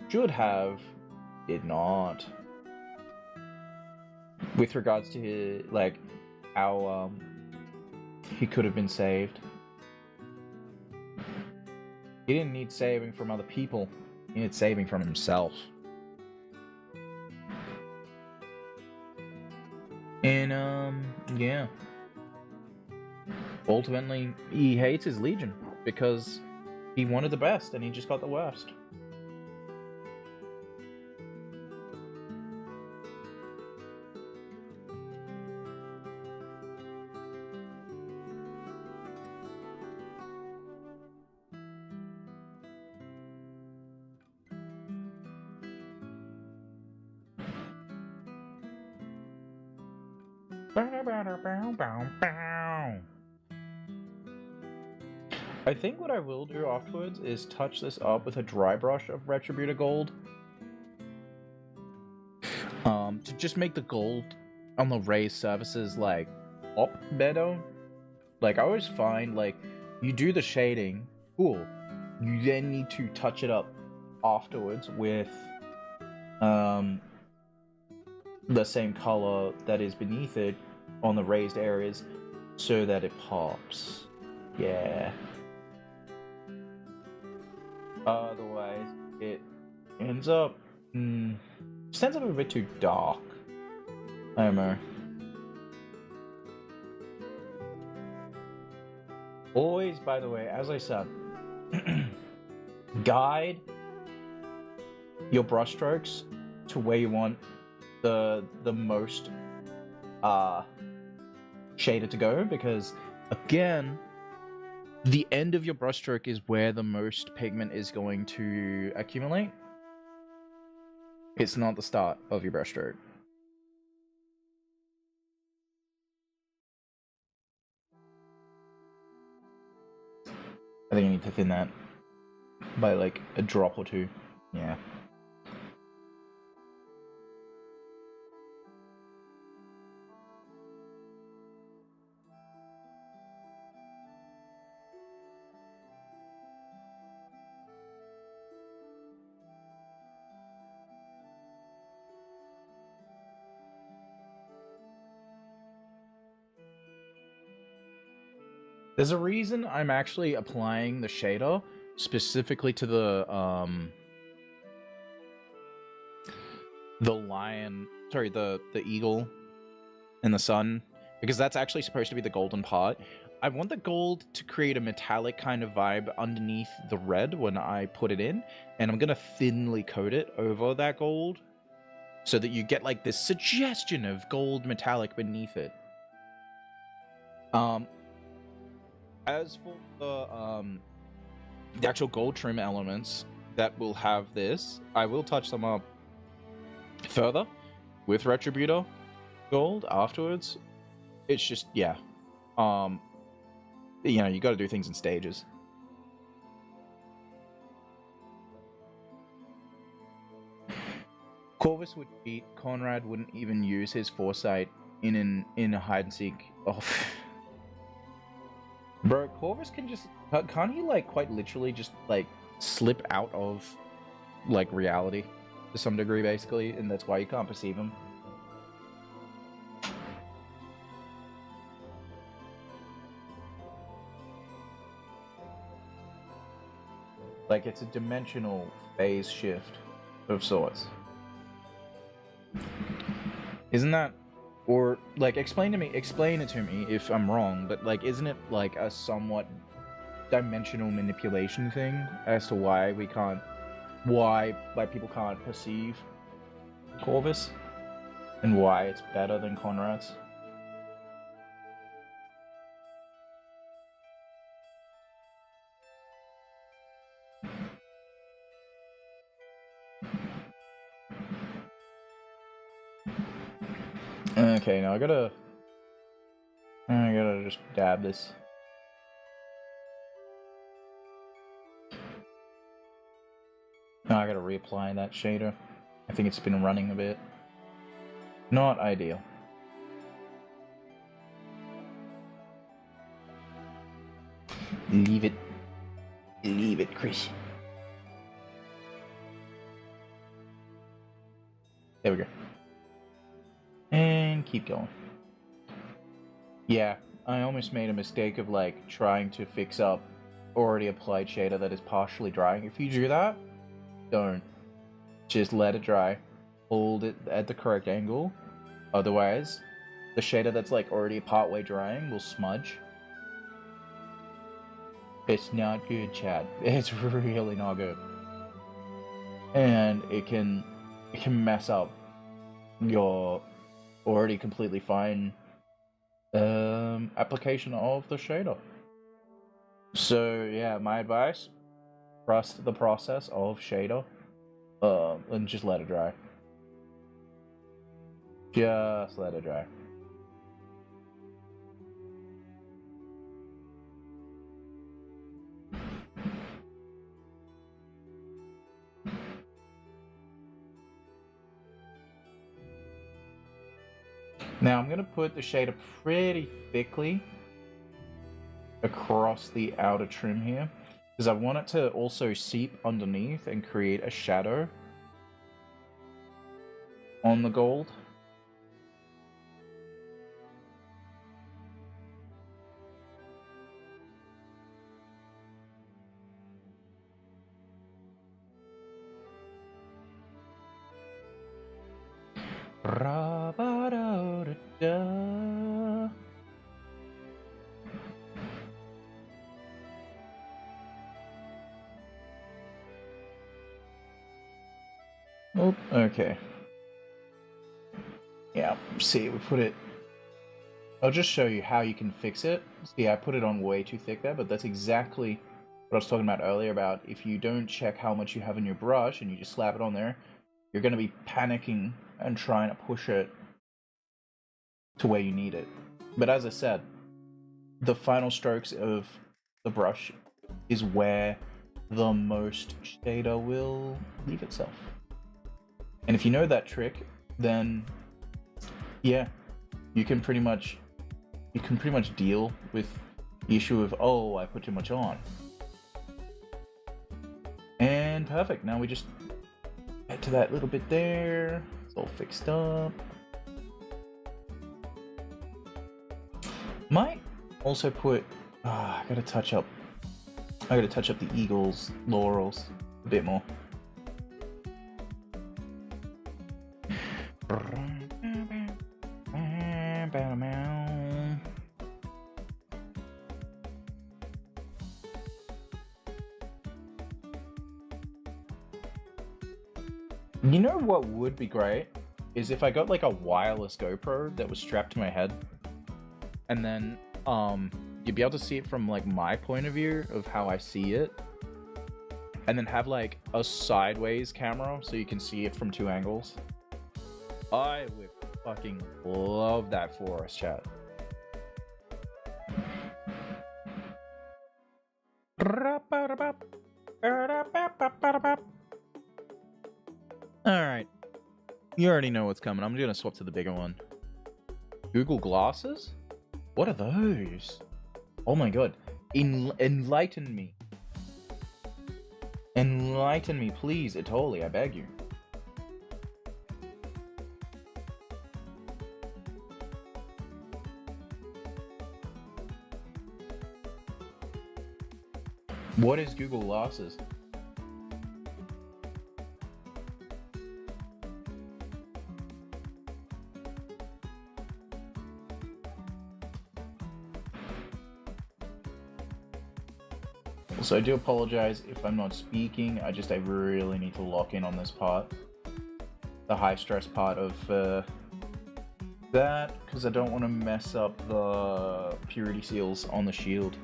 should have, did not. With regards to, like, how he could have been saved. He didn't need saving from other people, he needed saving from himself. And yeah. Ultimately, he hates his legion because he wanted the best and he just got the worst. I think what I will do afterwards is touch this up with a dry brush of Retributor Gold. To just make the gold on the raised surfaces, like, pop better. Like, I always find, like, you do the shading, cool. You then need to touch it up afterwards with, the same color that is beneath it on the raised areas so that it pops. Yeah. Otherwise, it ends up a bit too dark. I don't know. Always, by the way, as I said, guide your brushstrokes to where you want the most shader to go, because again, the end of your brushstroke is where the most pigment is going to accumulate. It's not the start of your brushstroke. I think I need to thin that by like a drop or two. Yeah. There's a reason I'm actually applying the shader specifically to the lion, sorry, the eagle in the sun, because that's actually supposed to be the golden part. I want the gold to create a metallic kind of vibe underneath the red when I put it in, and I'm gonna thinly coat it over that gold so that you get like this suggestion of gold metallic beneath it. As for the actual gold trim elements that will have this, I will touch them up further with Retributor Gold afterwards. It's just, yeah. You know, you gotta do things in stages. Corvus would beat, Conrad wouldn't even use his foresight in a hide and seek. Oh. Bro, Corvus can just, can't he like quite literally just like slip out of like reality to some degree basically, and that's why you can't perceive him? Like it's a dimensional phase shift of sorts. Isn't that, or like explain it to me if I'm wrong, but like isn't it like a somewhat dimensional manipulation thing as to why we can't, why people can't perceive Corvus and why it's better than Conrad's? Okay, now I gotta just dab this. Now I gotta reapply that shader. I think it's been running a bit. Not ideal. Leave it, Chris. There we go. And keep going. Yeah, I almost made a mistake of like trying to fix up already applied shader that is partially drying. If you do that, don't. Just let it dry. Hold it at the correct angle. Otherwise, the shader that's like already partway drying will smudge. It's not good, Chad. It's really not good. And it can mess up your already completely fine application of the shader. So yeah, my advice: trust the process of shader, and just let it dry. Just let it dry. Now I'm going to put the shader pretty thickly across the outer trim here, because I want it to also seep underneath and create a shadow on the gold. Oh, okay. Yeah, see, we put it... I'll just show you how you can fix it. See, I put it on way too thick there, but that's exactly what I was talking about earlier about if you don't check how much you have in your brush and you just slap it on there, you're going to be panicking and trying to push it to where you need it. But as I said, the final strokes of the brush is where the most shader will leave itself. And if you know that trick, then yeah, you can pretty much deal with the issue of, oh, I put too much on. And perfect. Now we just get to that little bit there. It's all fixed up. Might also put I gotta touch up the eagle's laurels a bit more. You know what would be great is if I got like a wireless GoPro that was strapped to my head, and then you'd be able to see it from like my point of view of how I see it, and then have like a sideways camera so you can see it from two angles. I would fucking love that for us, chat. Alright. You already know what's coming. I'm gonna swap to the bigger one. Google Glasses? What are those? Oh my god. Enlighten me. Enlighten me, please, Atoli, I beg you. What is Google Glasses? So I do apologize if I'm not speaking. I really need to lock in on this part. The high stress part of that, because I don't want to mess up the purity seals on the shield.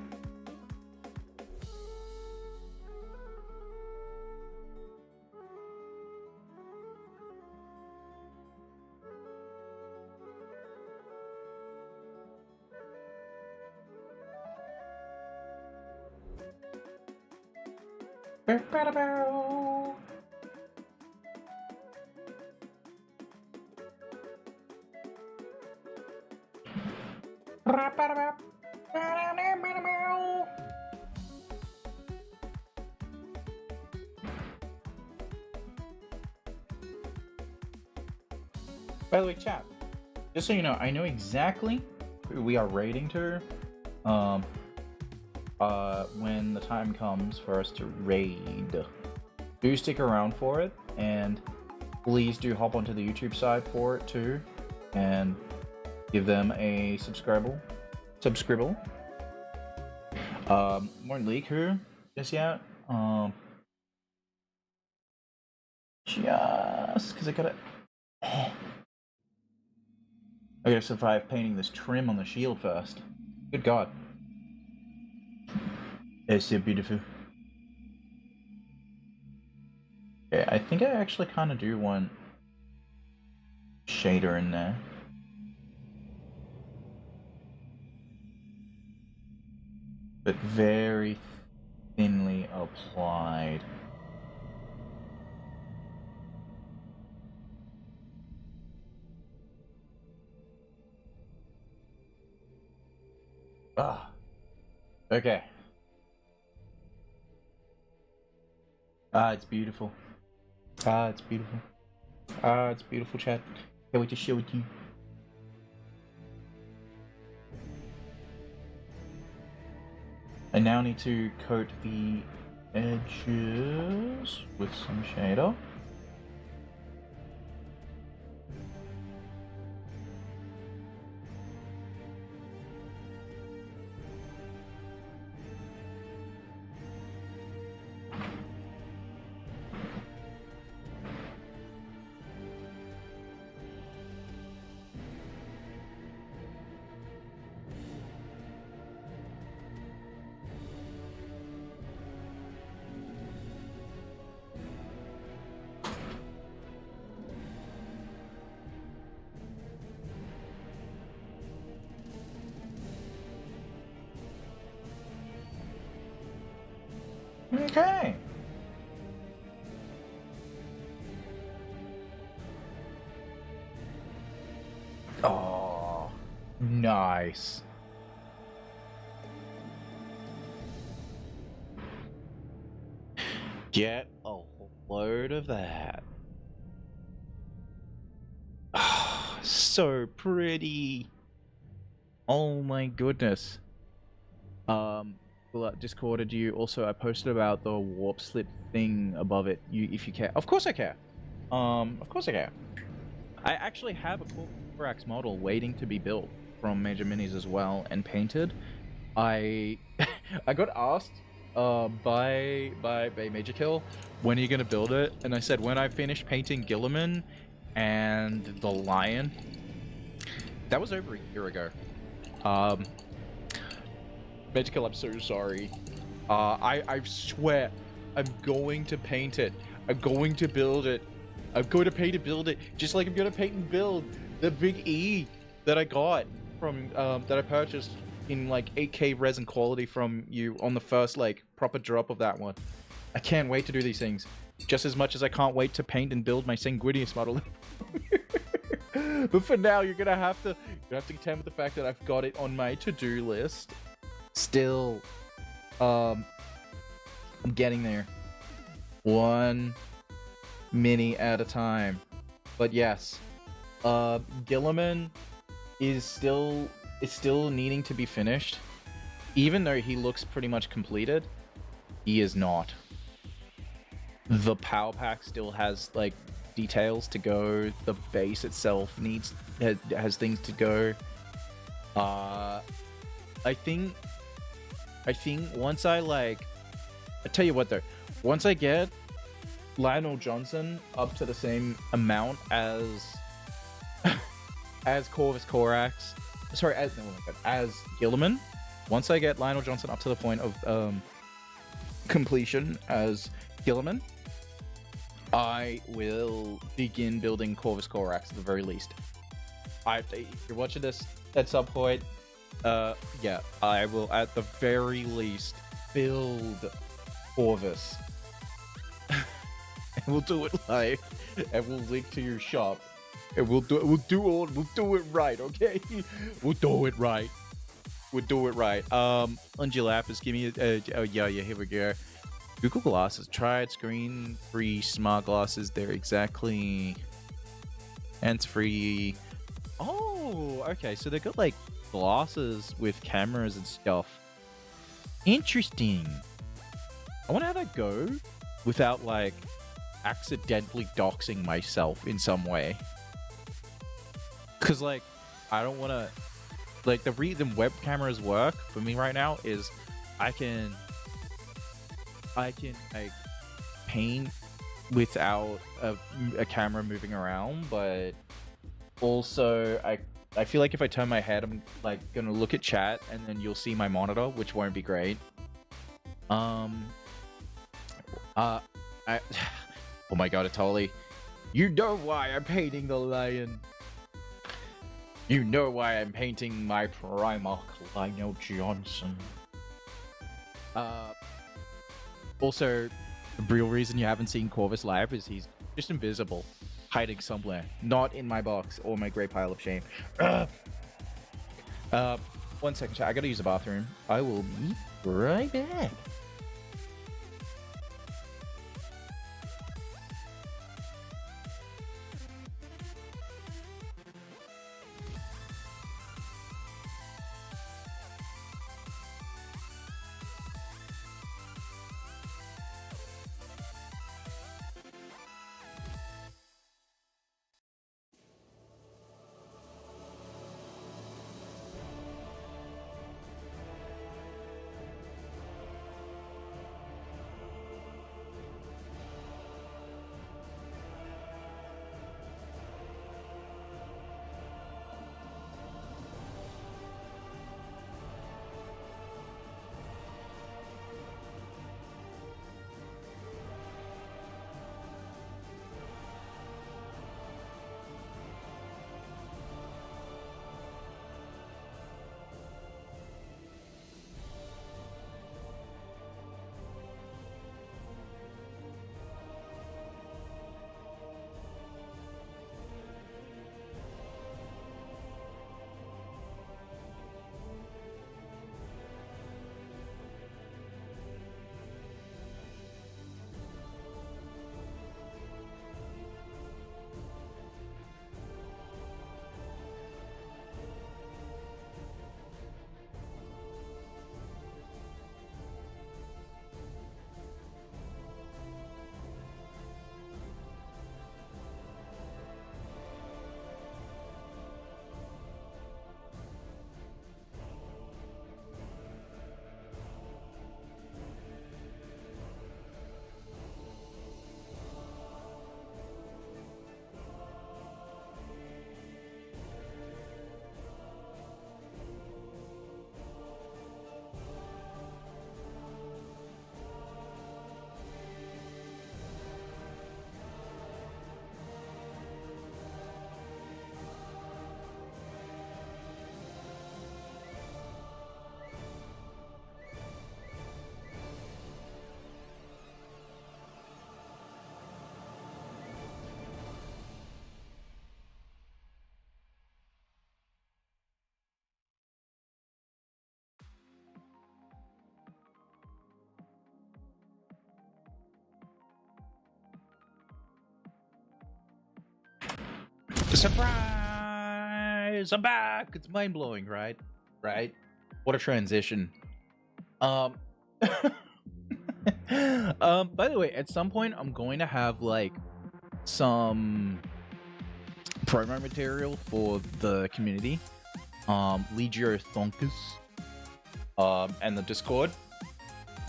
By the way, chat, just so you know, I know exactly who we are raiding to when the time comes for us to raid. Do stick around for it, and please do hop onto the YouTube side for it too, and give them a subscribble. Won't leak who just yet. Just because I gotta survive painting this trim on the shield first. Good god. It's so beautiful. Okay, I think I actually kind of do want shader in there. But very thinly applied. Ah. Okay. Ah, it's beautiful. Ah, it's beautiful. Ah, it's beautiful, chat. Can't wait to share with you. I now need to coat the edges with some shader. Okay. Oh, nice. Get a load of that. Oh, so pretty. Oh my goodness. Well, Discorded you. Also, I posted about the warp slip thing above it. If you care. Of course I care. Of course I care. I actually have a Corax model waiting to be built from Major Minis as well and painted. I got asked by Major Kill, when are you gonna build it? And I said when I finish painting Gilliman and the lion. That was over a year ago. Major Kill, I'm so sorry. I swear I'm going to paint it. I'm going to build it. I'm going to pay to build it, just like I'm going to paint and build the big E that I got from that I purchased in like 8K resin quality from you on the first like proper drop of that one. I can't wait to do these things, just as much as I can't wait to paint and build my Sanguinius model. But for now, you're gonna have to contend with the fact that I've got it on my to-do list. Still, I'm getting there. One mini at a time. But yes, Gilliman is still needing to be finished. Even though he looks pretty much completed, he is not. The power pack still has like details to go. The base itself has things to go. I think once I tell you what though, once I get Lion El'Johnson up to the same amount as Corvus Corax, sorry, as Gilliman, once I get Lion El'Johnson up to the point of completion as Gilliman, I will begin building Corvus Corax at the very least. If you're watching this at some point, yeah, I will at the very least build Corvus. And we'll do it live, and we'll link to your shop, and we'll do it right, okay? We'll do it right. We'll do it right. Ungulapis, give me oh yeah, here we go. Google Glasses, tried screen-free smart glasses. They're exactly hands-free. Oh, okay. So they've got like glasses with cameras and stuff. Interesting. I wonder how that go without like accidentally doxing myself in some way. Cause like I don't want to. Like the reason web cameras work for me right now is I can like paint without a camera moving around, but also I feel like if I turn my head, I'm like gonna look at chat and then you'll see my monitor, which won't be great. Oh my god, Atoli, you know why I'm painting the lion. You know why I'm painting my Primarch Lion El'Johnson. Also, the real reason you haven't seen Corvus live is he's just invisible, hiding somewhere, not in my box or my great pile of shame. 1 second, chat. I gotta use the bathroom. I will be right back. Surprise! I'm back! It's mind-blowing, right? Right? What a transition. By the way, at some point, I'm going to have, like, some Primarch material for the community. Legio Thonkus. And the Discord.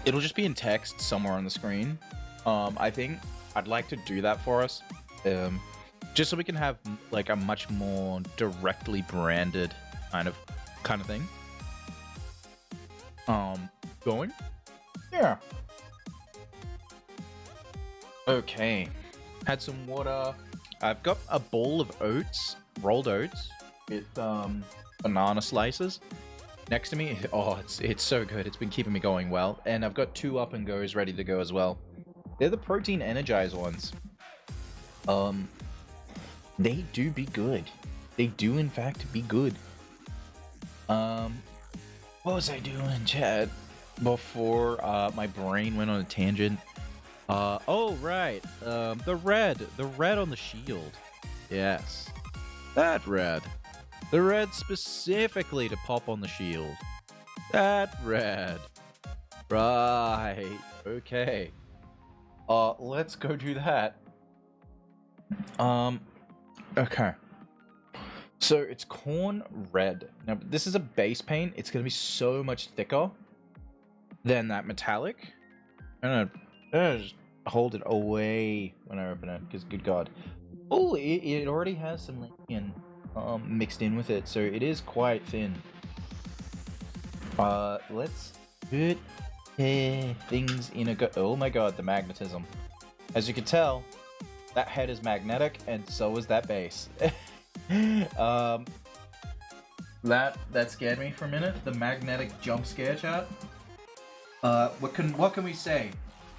It'll just be in text somewhere on the screen. I think I'd like to do that for us. Just so we can have like a much more directly branded kind of thing. Going? Yeah. Okay. Had some water. I've got a bowl of oats, rolled oats with banana slices next to me. Oh, it's so good. It's been keeping me going well. And I've got 2 up and goes ready to go as well. They're the protein energized ones. They do be good. They do, in fact, be good. What was I doing, Chad? Before my brain went on a tangent. Oh, right. The red on the shield. Yes. That red. The red specifically to pop on the shield. That red. Right. Okay. Let's go do that. Okay. So it's corn red. Now, this is a base paint. It's going to be so much thicker than that metallic. I'm gonna just hold it away when I open it, because good God. Oh, it already has some lichen mixed in with it, so it is quite thin. Let's put things in a oh my God, the magnetism. As you can tell, that head is magnetic, and so is that base. That scared me for a minute. The magnetic jump scare, chat. What can we say?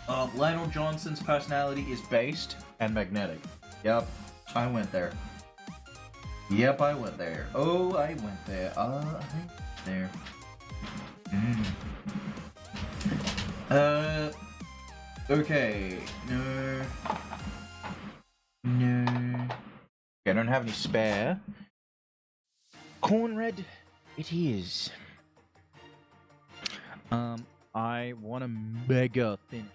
Lion El'Johnson's personality is based and magnetic. Yep, I went there. Yep, I went there. Oh, I went there. there. Okay. No. Okay, I don't have any spare. Corn red it is. I want a mega thin,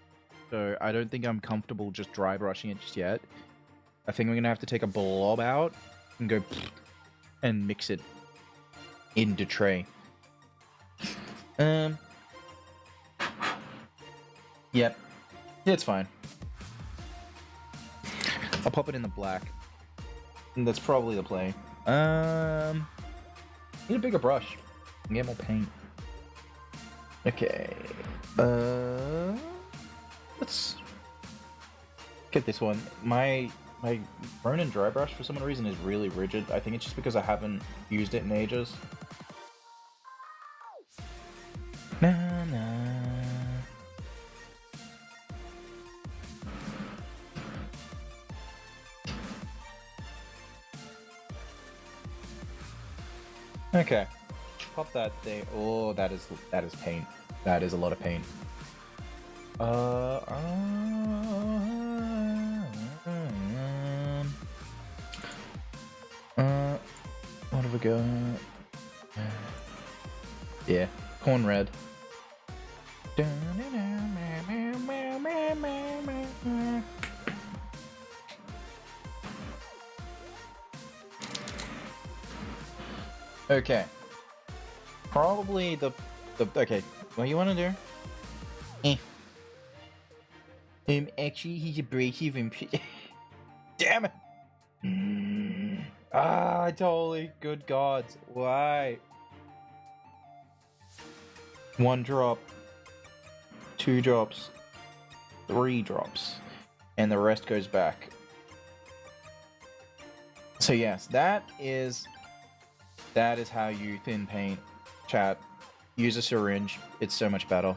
so I don't think I'm comfortable just dry brushing it just yet. I think we're gonna have to take a blob out and go and mix it into tray. Yep, it's fine. I'll pop it in the black. That's probably the play. Need a bigger brush and get more paint. Okay. Let's get this one. My Ronin dry brush for some reason is really rigid. I think it's just because I haven't used it in ages. Na na. Okay. Pop that thing. Oh, that is paint. That is a lot of paint. What have we got? Yeah, corn red. Okay. Probably the okay. What you want to do? Actually, he's abrasive and damn it! Ah, totally. Good gods, why? 1 drop, 2 drops, 3 drops, and the rest goes back. So yes, that is how you thin paint. Chat, use a syringe. It's so much better.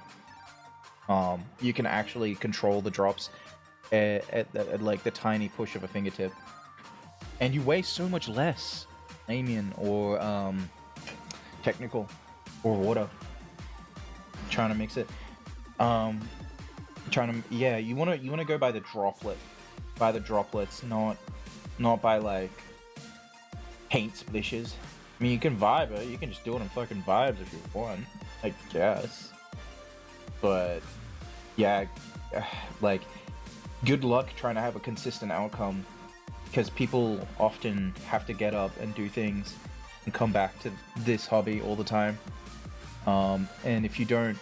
You can actually control the drops at like the tiny push of a fingertip, and you waste so much less Amian or technical or water trying to mix it. Yeah, you wanna go by the droplets, not by like paint splishes. I mean, you can vibe it. You can just do it on fucking vibes if you want, I guess. But yeah, like, good luck trying to have a consistent outcome, because people often have to get up and do things and come back to this hobby all the time. And if you don't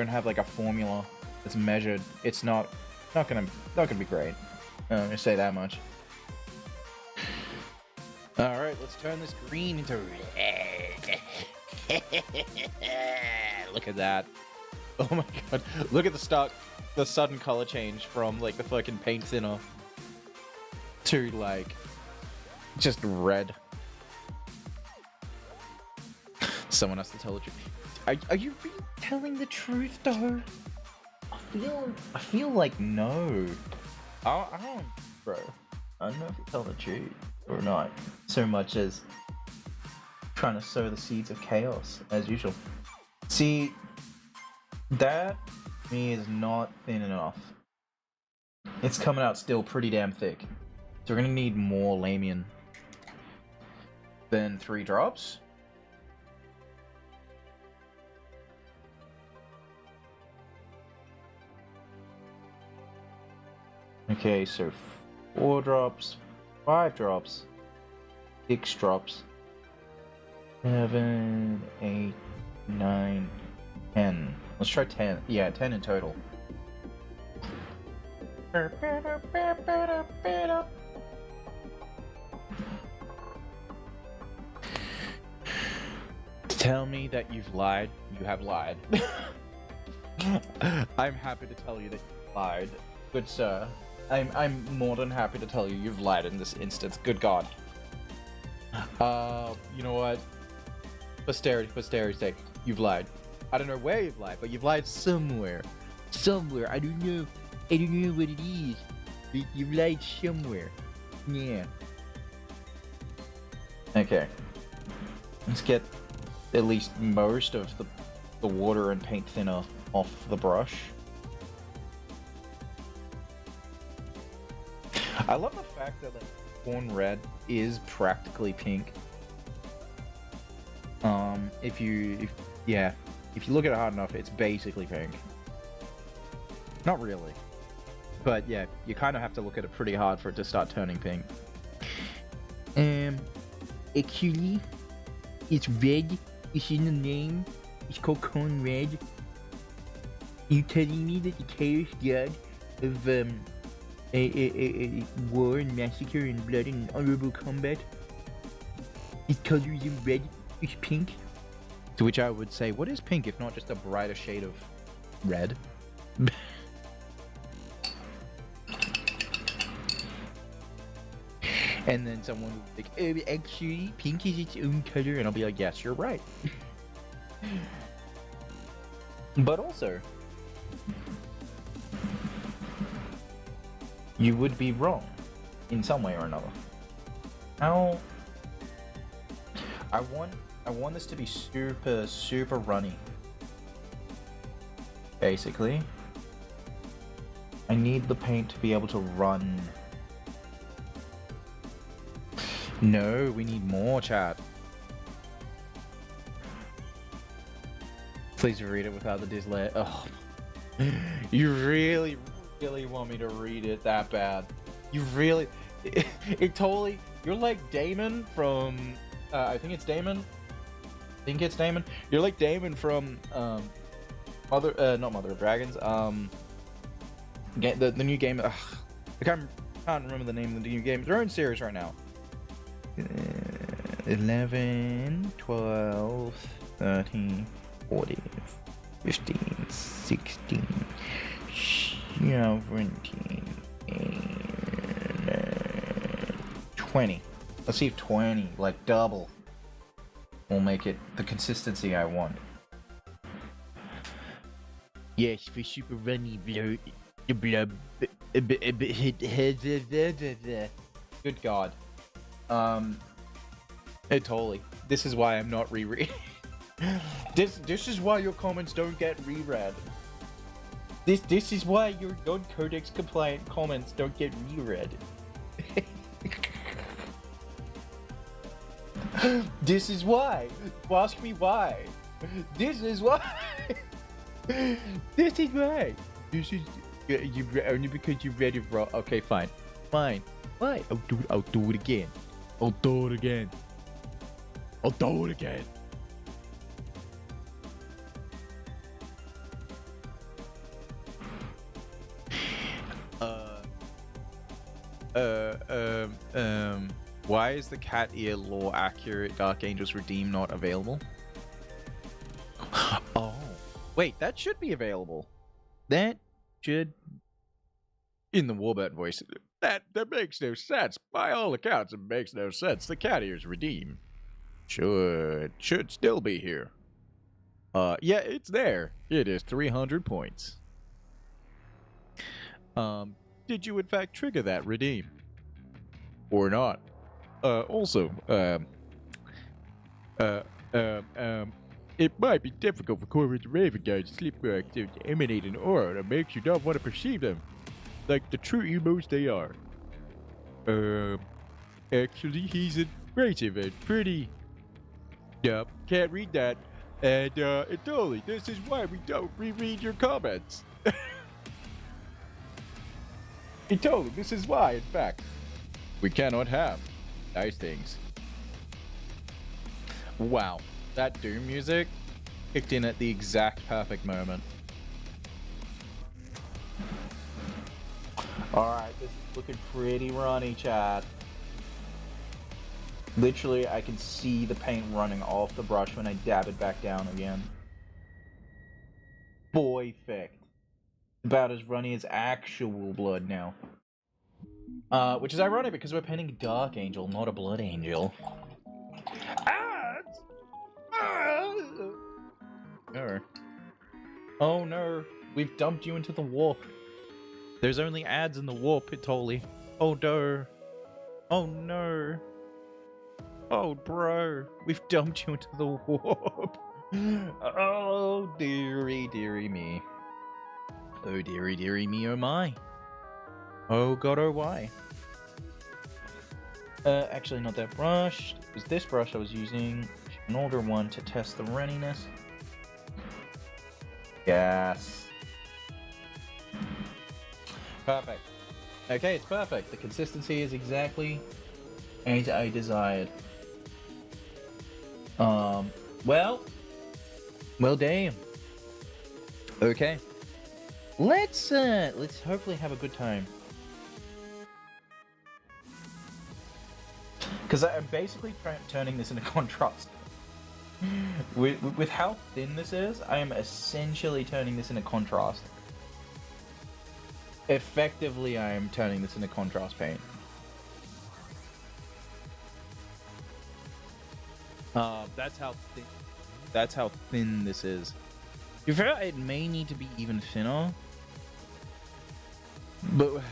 have like a formula that's measured, it's not gonna be great. I'm gonna say that much. All right, let's turn this green into red. Look at that. Oh my god. Look at the sudden color change from like the fucking paint thinner to like just red. Someone has to tell the truth. Are you really telling the truth though? I feel like no. I don't, bro. I don't know if you tell the truth or not, so much as trying to sow the seeds of chaos as usual. See, that to me is not thin enough. It's coming out still pretty damn thick, so we're gonna need more Lamian than 3 drops. Okay, so 4 drops, 5 drops, 6 drops, 7, 8, 9, 10. Let's try 10. Yeah, 10 in total. Tell me that you've lied. You have lied. I'm happy to tell you that you lied. Good sir. I'm more than happy to tell you you've lied in this instance. Good God. You know what? Posterity's sake, you've lied. I don't know where you've lied, but you've lied somewhere. Somewhere. I don't know what it is. But you've lied somewhere. Yeah. Okay. Let's get at least most of the water and paint thinner off the brush. I love the fact that like Corn Red is practically pink. If you look at it hard enough, it's basically pink. Not really. But yeah, you kind of have to look at it pretty hard for it to start turning pink. Actually, it's red. It's in the name. It's called Corn Red. You telling me that the chaos god of a war and massacre and blood and honorable combat, his color is in red, it's pink? To which I would say, what is pink if not just a brighter shade of red? And then someone would be like, oh, actually, pink is its own color, and I'll be like, yes, you're right. But also, you would be wrong in some way or another. How? I want this to be super runny. Basically, I need the paint to be able to run. No, we need more, chat. Please read it without the display. Oh, you really want me to read it that bad? You really? It totally. You're like Damon from. I think it's Damon. You're like Damon from not Mother of Dragons. The new game. I can't remember the name of the new game. Their own series right now. 11, 12, 13, 14, 15, 16, 17, 20. Let's see if 20, like double, will make it the consistency I want. Yes, for super runny blood. Good God. Totally. This is why I'm not rereading. This is why your comments don't get reread. This is why your non-codex compliant comments don't get reread. This is why. Ask me why. This is why. This is why. This is you only because you read it wrong. Okay, fine. Fine. I'll do it again. I'll do it again. Why is the cat ear lore accurate Dark Angels Redeem not available? Oh, wait, that should be available. That should... In the Warbird voice, that makes no sense. By all accounts, it makes no sense. The cat ears Redeem should still be here. Yeah, it's there. It is 300 points. Did you in fact trigger that Redeem? Or not? Also, it might be difficult for Corvus Raven Guards to sleep to emanate an aura that makes you not want to perceive them like the true emos they are. Actually, he's abrasive and pretty. Yep, can't read that. And, totally, this is why we don't reread your comments. Totally, this is why, in fact, we cannot have nice things. Wow, that Doom music kicked in at the exact perfect moment. Alright, this is looking pretty runny, chat. Literally, I can see the paint running off the brush when I dab it back down again. Perfect. About as runny as actual blood now. Which is ironic because we're painting Dark Angel, not a Blood Angel. Ads! No. Oh no, we've dumped you into the warp. There's only ads in the warp, Pitoli. Oh no. Oh no. Oh, bro, we've dumped you into the warp. Oh, dearie, dearie me. Oh, dearie, dearie me, oh my. Oh god, oh why. Actually not that brush. It was this brush I was using. An older one to test the runniness. Yes. Perfect. Okay, it's perfect. The consistency is exactly as I desired. Well, damn. Okay. Let's hopefully have a good time. Because I'm basically turning this into contrast. With how thin this is, I am essentially turning this into contrast. Effectively, I am turning this into contrast paint. That's how thin this is. You feel it may need to be even thinner, but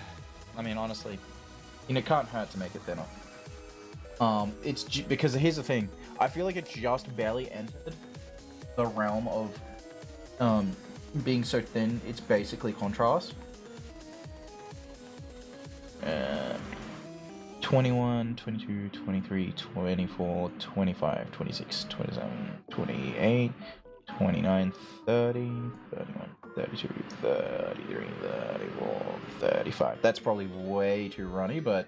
I mean, honestly, it can't hurt to make it thinner. It's because here's the thing. I feel like it just barely entered the realm of being so thin. It's basically contrast. 21, 22, 23, 24, 25, 26, 27, 28, 29, 30, 31, 32, 33, 34, 35. That's probably way too runny, but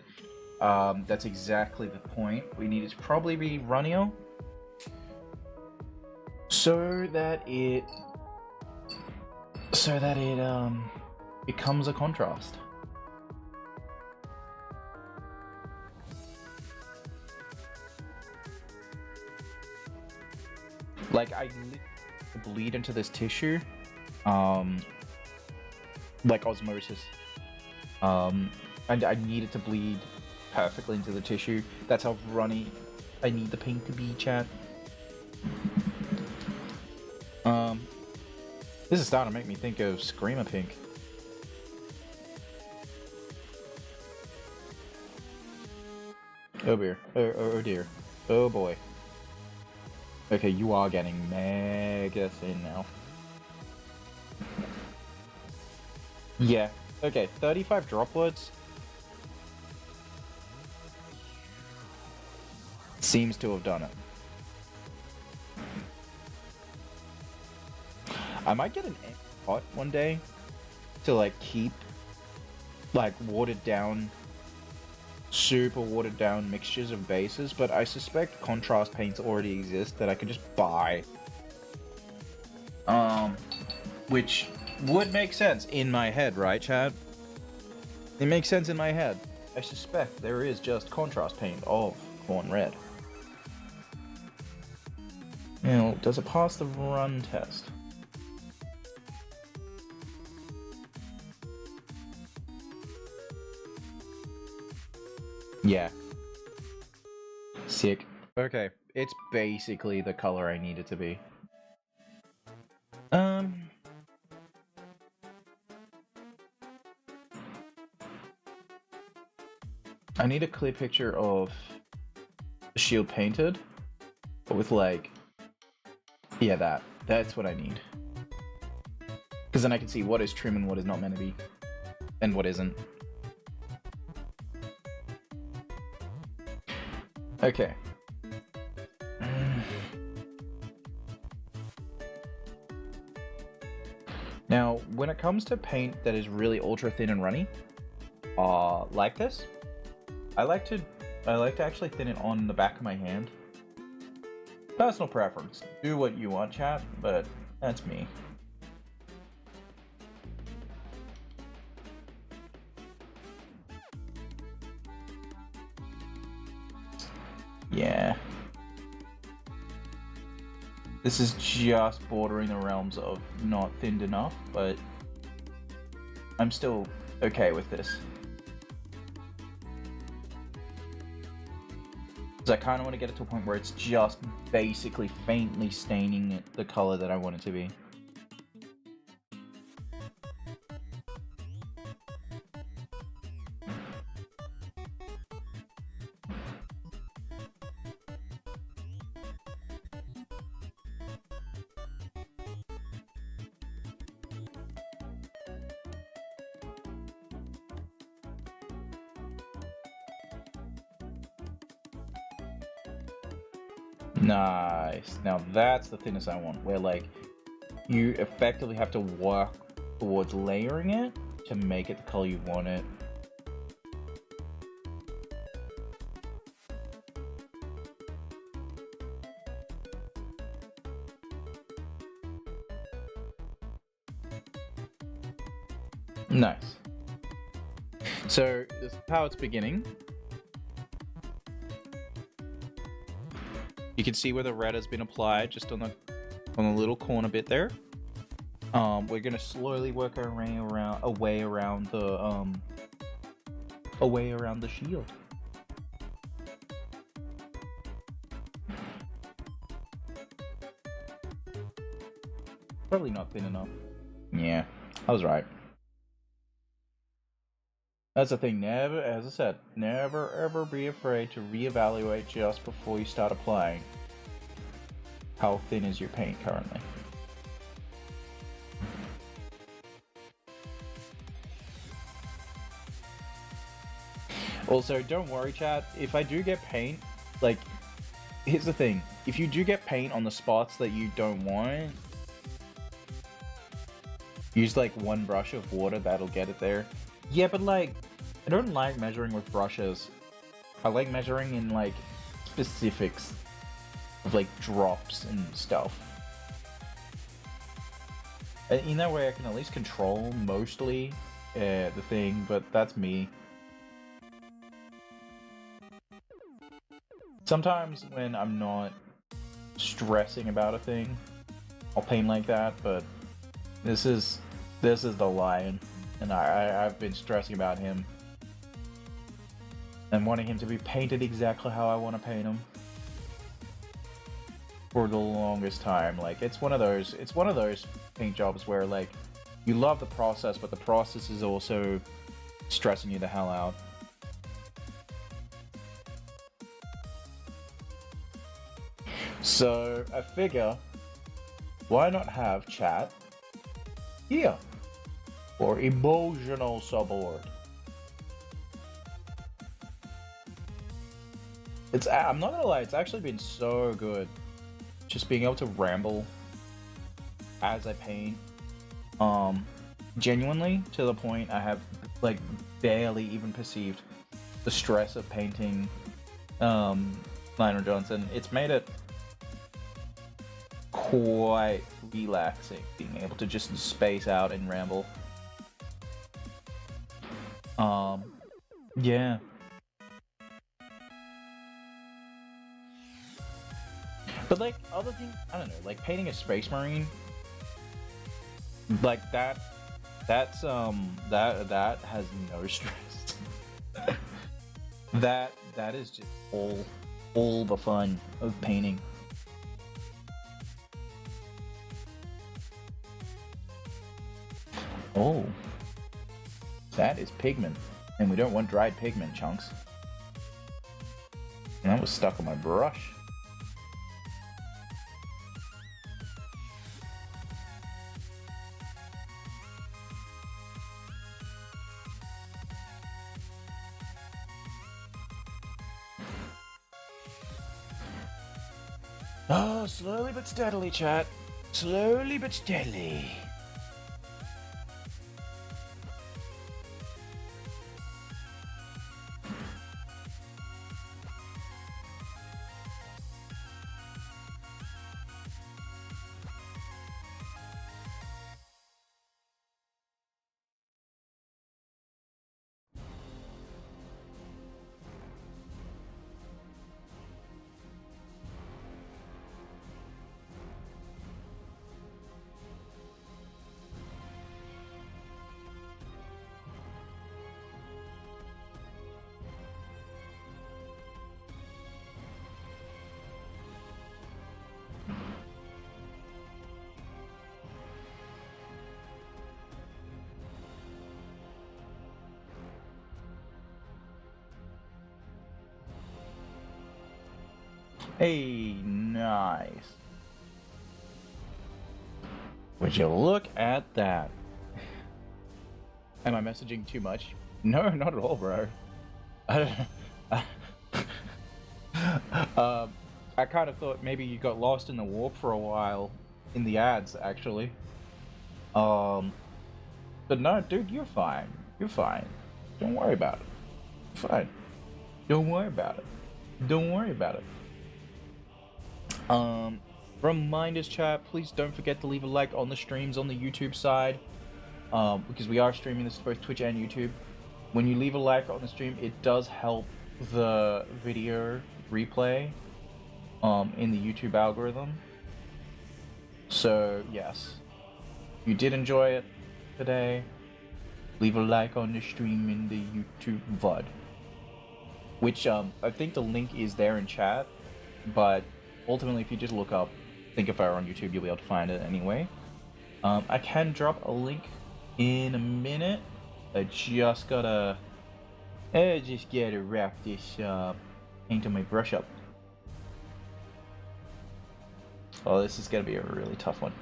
that's exactly the point. We need it to probably be runnier so that it becomes a contrast. Like, I bleed into this tissue, like osmosis. And I need it to bleed perfectly into the tissue. That's how runny I need the paint to be, chat. This is starting to make me think of Screamer Pink. Oh dear. Oh dear. Oh boy. Okay, you are getting mega thin now. Yeah. Okay, 35 droplets. Seems to have done it. I might get an pot one day to like keep like watered down, super watered down mixtures of bases, but I suspect contrast paints already exist that I could just buy. Which would make sense in my head, right, Chad? It makes sense in my head. I suspect there is just contrast paint of Corn Red. Now, does it pass the run test? Yeah. Sick. Okay, it's basically the color I need it to be. I need a clear picture of the shield painted, but with like, yeah, that's what I need. Because then I can see what is trim and what is not meant to be, and what isn't. Okay. Now, when it comes to paint that is really ultra thin and runny, like this, I like to actually thin it on the back of my hand. Personal preference. Do what you want, chat, but that's me. Yeah. This is just bordering the realms of not thinned enough, but I'm still okay with this. Because I kind of want to get it to a point where it's just basically faintly staining it the color that I want it to be. Nice. Now that's the thinness I want, where like you effectively have to work towards layering it to make it the color you want it. Nice. So this is how it's beginning. You can see where the red has been applied, just on the little corner bit there. We're gonna slowly work our way around the shield. Probably not thin enough. Yeah, I was right. That's the thing, as I said, never ever be afraid to reevaluate just before you start applying. How thin is your paint currently? Also, don't worry chat, if I do get paint, like, here's the thing, if you do get paint on the spots that you don't want, use like one brush of water, that'll get it there. Yeah, but like, I don't like measuring with brushes. I like measuring in like specifics of like drops and stuff. And in that way I can at least control mostly the thing, but that's me. Sometimes when I'm not stressing about a thing, I'll paint like that, but this is the lion, and I've been stressing about him and wanting him to be painted exactly how I want to paint him for the longest time. Like, it's one of those paint jobs where like you love the process, but the process is also stressing you the hell out. So I figure, why not have chat here for emotional support? I'm not gonna lie, it's actually been so good just being able to ramble as I paint. Genuinely, to the point I have like barely even perceived the stress of painting Lion El'Johnson. It's made it quite relaxing being able to just space out and ramble. Yeah. But like other things, I don't know, like painting a space marine, like that has no stress. that is just all the fun of painting. Oh, that is pigment, and we don't want dried pigment chunks. And that was stuck on my brush. Oh, slowly but steadily, chat. Slowly but steadily. Hey, nice. Would you look at that? Am I messaging too much? No, not at all, bro. I kind of thought maybe you got lost in the warp for a while in the ads, actually. But no, dude, you're fine. You're fine. Don't worry about it. Fine. Don't worry about it. Don't worry about it. Reminders, chat, please don't forget to leave a like on the streams on the YouTube side. Because we are streaming this to both Twitch and YouTube. When you leave a like on the stream, it does help the video replay in the YouTube algorithm. So yes, if you did enjoy it today, leave a like on the stream in the YouTube VOD. Which I think the link is there in chat, but ultimately if you just look up Thinkafurr on YouTube, you'll be able to find it anyway. I can drop a link in a minute. I just gotta wrap this paint on my brush up. Oh, this is gonna be a really tough one.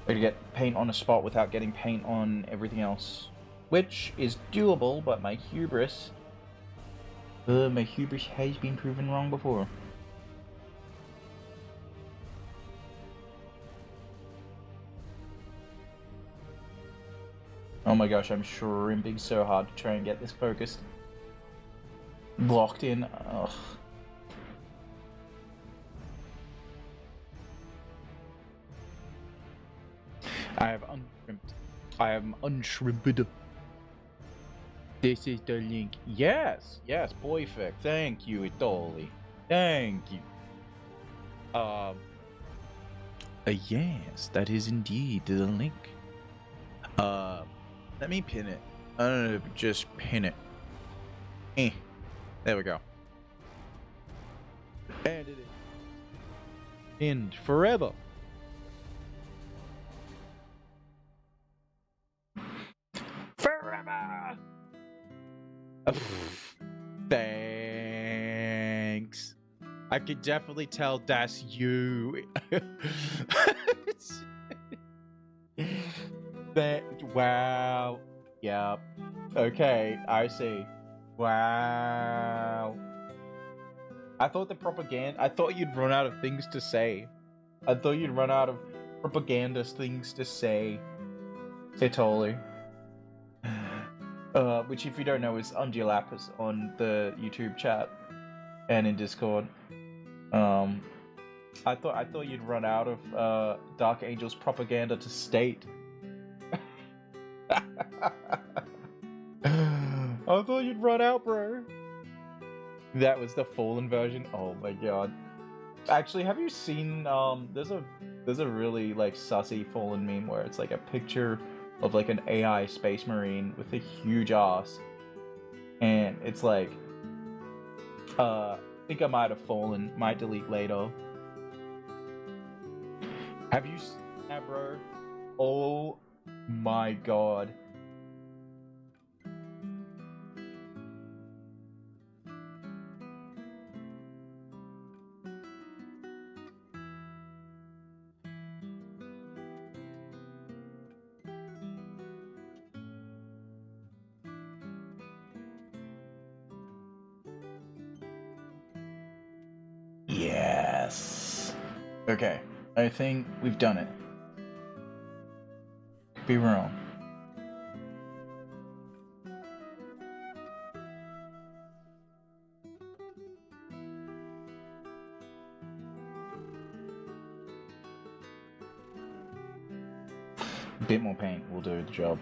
I gotta get paint on a spot without getting paint on everything else, which is doable, but my hubris has been proven wrong before. Oh my gosh, I'm shrimping so hard to try and get this focused. Locked in. Ugh. I have unshrimped. I am unshrimped. This is the link. Yes, yes, perfect. Thank you, Itoli. Thank you. Yes, that is indeed the link. Let me pin it. Just pin it. There we go. And it is pinned forever. Forever. Thanks. I could definitely tell that's you. Wow. Yeah. Okay, I see. Wow. I thought you'd run out of things to say. I thought you'd run out of propagandist things to say. Totally. Which, if you don't know, is Undulapis on the YouTube chat and in Discord. I thought you'd run out of Dark Angel's propaganda to state. I thought you'd run out, bro. That was the Fallen version. Oh my god. Actually, have you seen there's a really like sussy Fallen meme where it's like a picture of like an AI space marine with a huge ass, and it's like I think I might have fallen, might delete later. Have you seen that, bro? Oh my god. Yes. Okay, I think we've done it. Could be wrong. A bit more paint will do the job.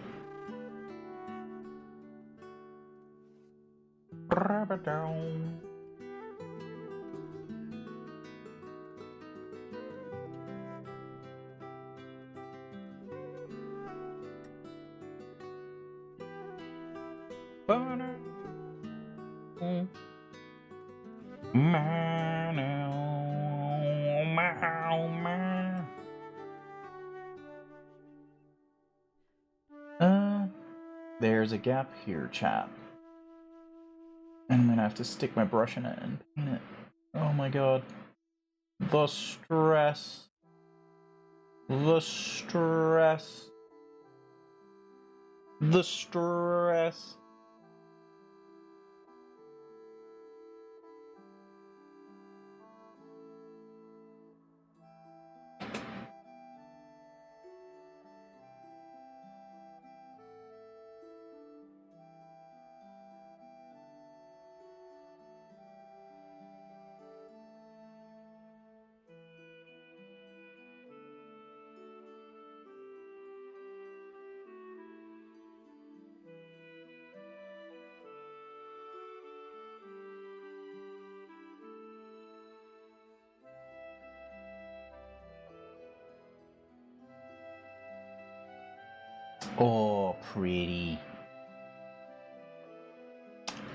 There's a gap here, chat. And I'm gonna have to stick my brush in it and paint it. Oh my god. The stress. The stress. The stress. Oh, pretty.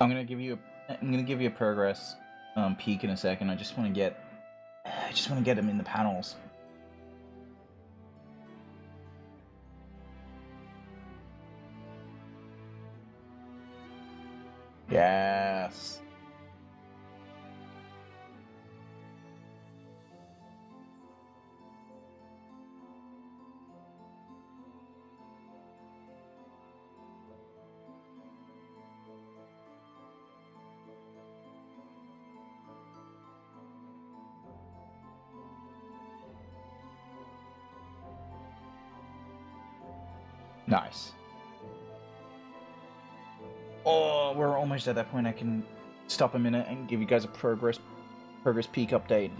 I'm gonna give you a progress peek in a second. I just want to get him in the panels. Yes. Nice. Oh, we're almost at that point. I can stop a minute and give you guys a progress peek update.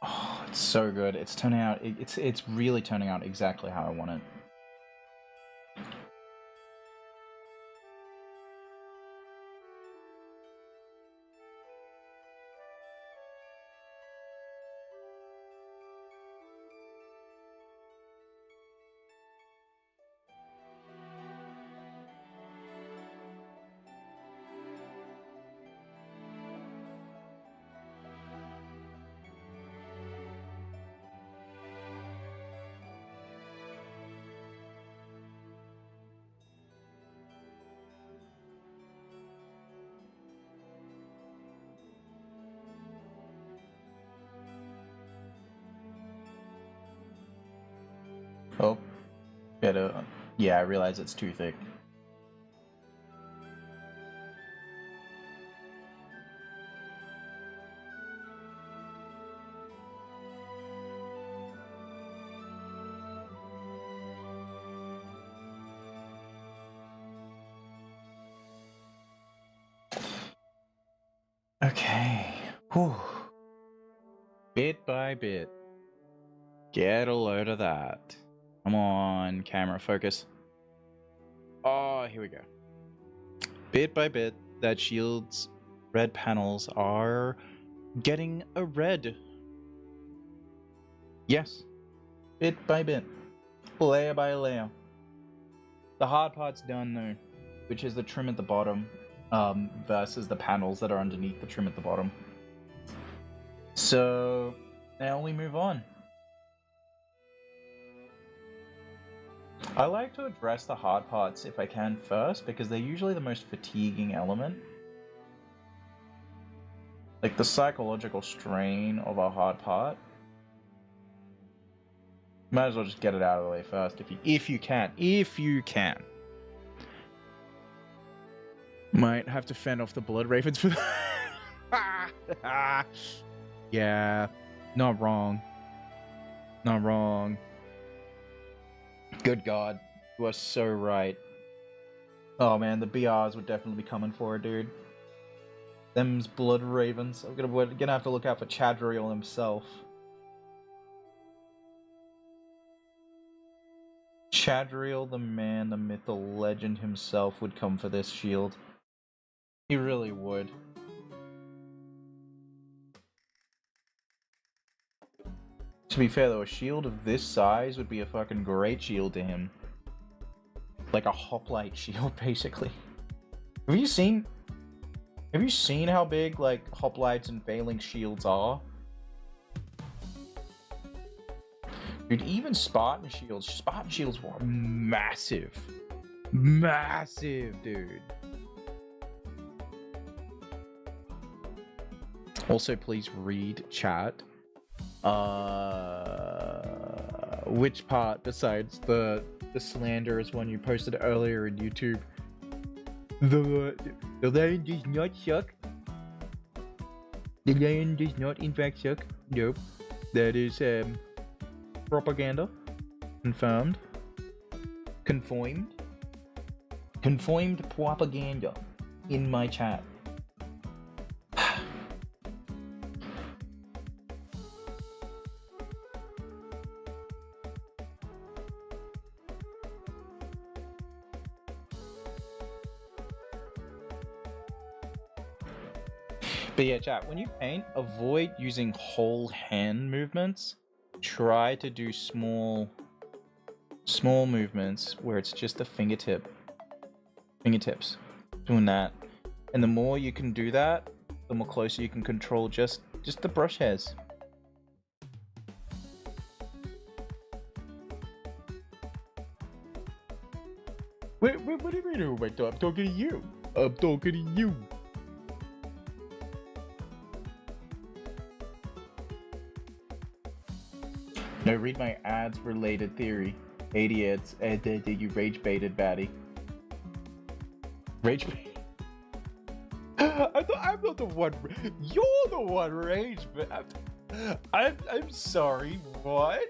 Oh, it's so good. It's turning out. It's really turning out exactly how I want it. Oh, better. Yeah, I realize it's too thick. Okay. Whew. Bit by bit. Get a load of that. Come on, camera, focus. Oh, here we go. Bit by bit, that shield's red panels are getting a red. Yes. Bit by bit. Layer by layer. The hard part's done though, which is the trim at the bottom, versus the panels that are underneath the trim at the bottom. So now we move on. I like to address the hard parts if I can first, because they're usually the most fatiguing element. Like the psychological strain of a hard part. Might as well just get it out of the way first if you can. Might have to fend off the blood ravens for that. Yeah, not wrong. Not wrong. Good God, you are so right. Oh man, the BRs would definitely be coming for it, dude. Them's blood ravens. We're gonna have to look out for Chadriel himself. Chadriel, the man, the myth, the legend himself would come for this shield. He really would. To be fair though, a shield of this size would be a fucking great shield to him. Like a hoplite shield, basically. Have you seen how big, like, hoplites and phalanx shields are? Dude, even Spartan shields were massive. Massive, dude. Also, please read chat. Which part besides the slanderous one you posted earlier in YouTube? The lion does not suck. The lion does not in fact suck. Nope. That is propaganda. Confirmed. Conformed. Conformed propaganda in my chat. But yeah, chat, when you paint, avoid using whole hand movements. Try to do small movements where it's just the fingertips. Doing that. And the more you can do that, the more closer you can control just the brush hairs. What do you mean, oh my god? I'm talking to you. I'm talking to you. No, read my ads related theory. Idiots, you rage baited baddie. Rage bait. I'm not the one. You're the one rage bait. I'm sorry. What?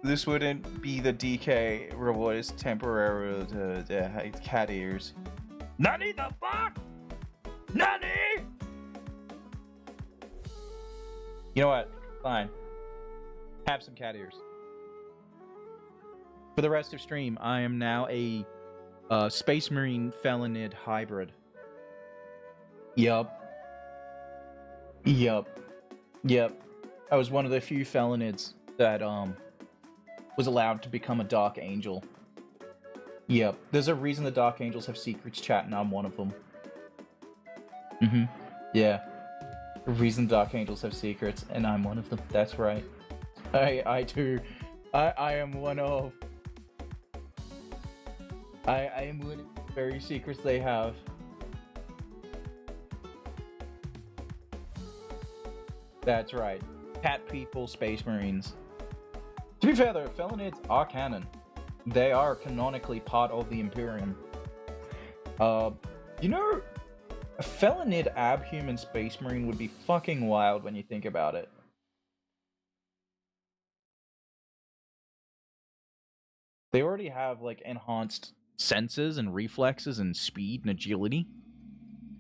This wouldn't be the DK reward is temporary to cat ears. Nani the fuck? Nani? You know what? Fine. Have some cat ears. For the rest of stream, I am now a Space Marine Felonid hybrid. Yup. I was one of the few Felonids that was allowed to become a Dark Angel. Yep. There's a reason the Dark Angels have secrets, chat, and I'm one of them. Yeah. The reason Dark Angels have secrets, and I'm one of them. That's right. I too. I am one of. I am one of the very secrets they have. That's right. Cat people, Space Marines. To be fair though, Felonids are canon. They are canonically part of the Imperium. You know, a Felonid abhuman Space Marine would be fucking wild when you think about it. They already have, like, enhanced senses and reflexes and speed and agility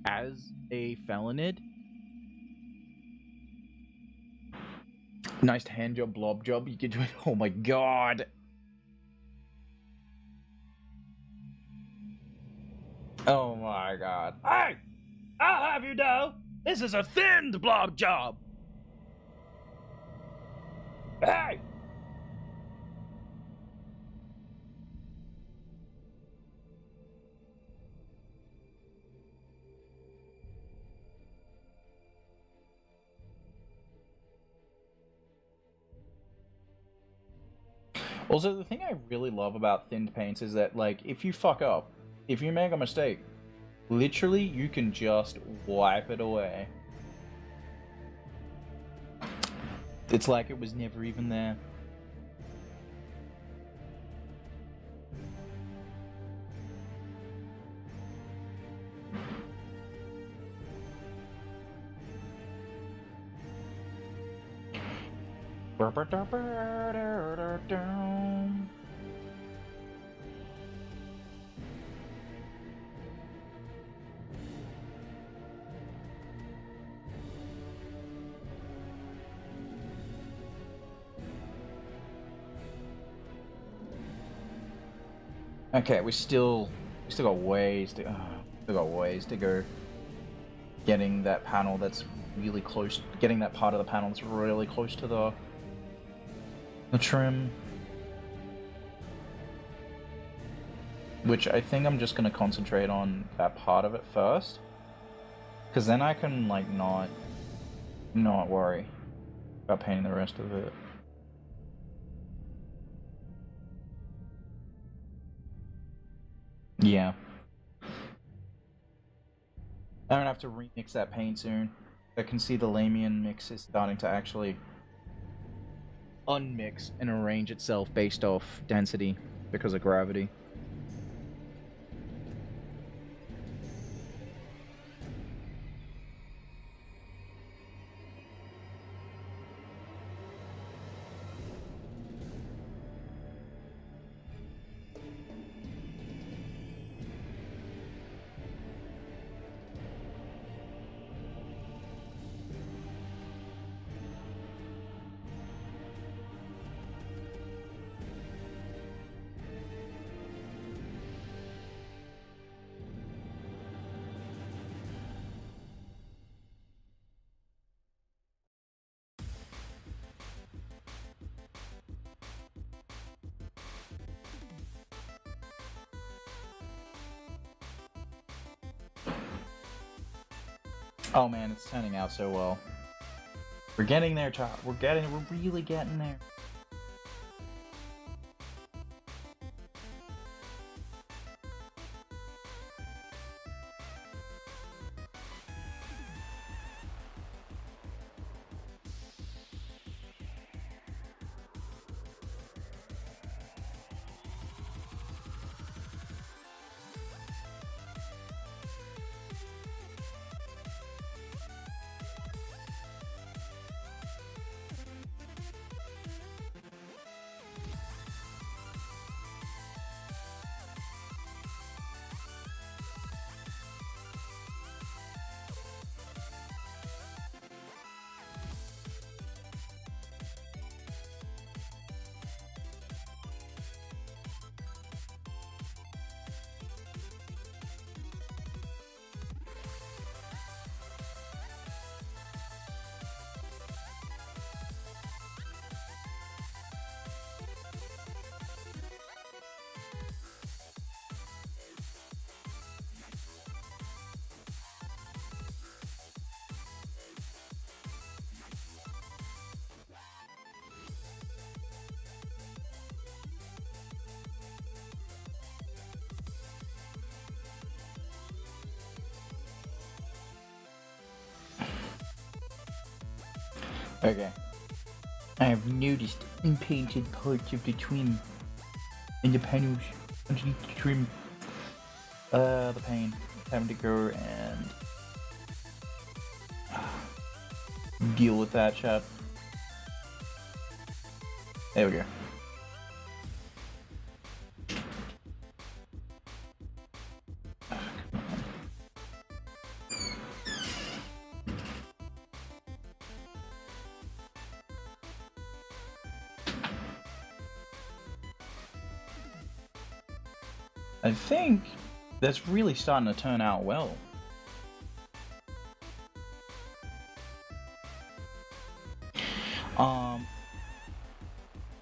as a Felonid. Nice hand job, blob job. You could do it. Oh my god. Oh my god. Hey! I'll have you know, this is a thinned blob job! Hey! Also, the thing I really love about thinned paints is that, like, if you fuck up, if you make a mistake, literally, you can just wipe it away. It's like it was never even there. Okay, we still got ways to go. Getting that panel that's really close, getting that part of the panel that's really close to the trim. Which I think I'm just gonna concentrate on that part of it first, because then I can, like, not worry about painting the rest of it. Yeah. I'm gonna have to remix that paint soon. I can see the Lamian mix is starting to actually unmix and arrange itself based off density because of gravity. Oh man, it's turning out so well. We're getting there, child. We're really getting there. Okay. I have noticed unpainted parts of the trim in the panels underneath the trim. The pain. Time to go and deal with that, chat. There we go. I think that's really starting to turn out well.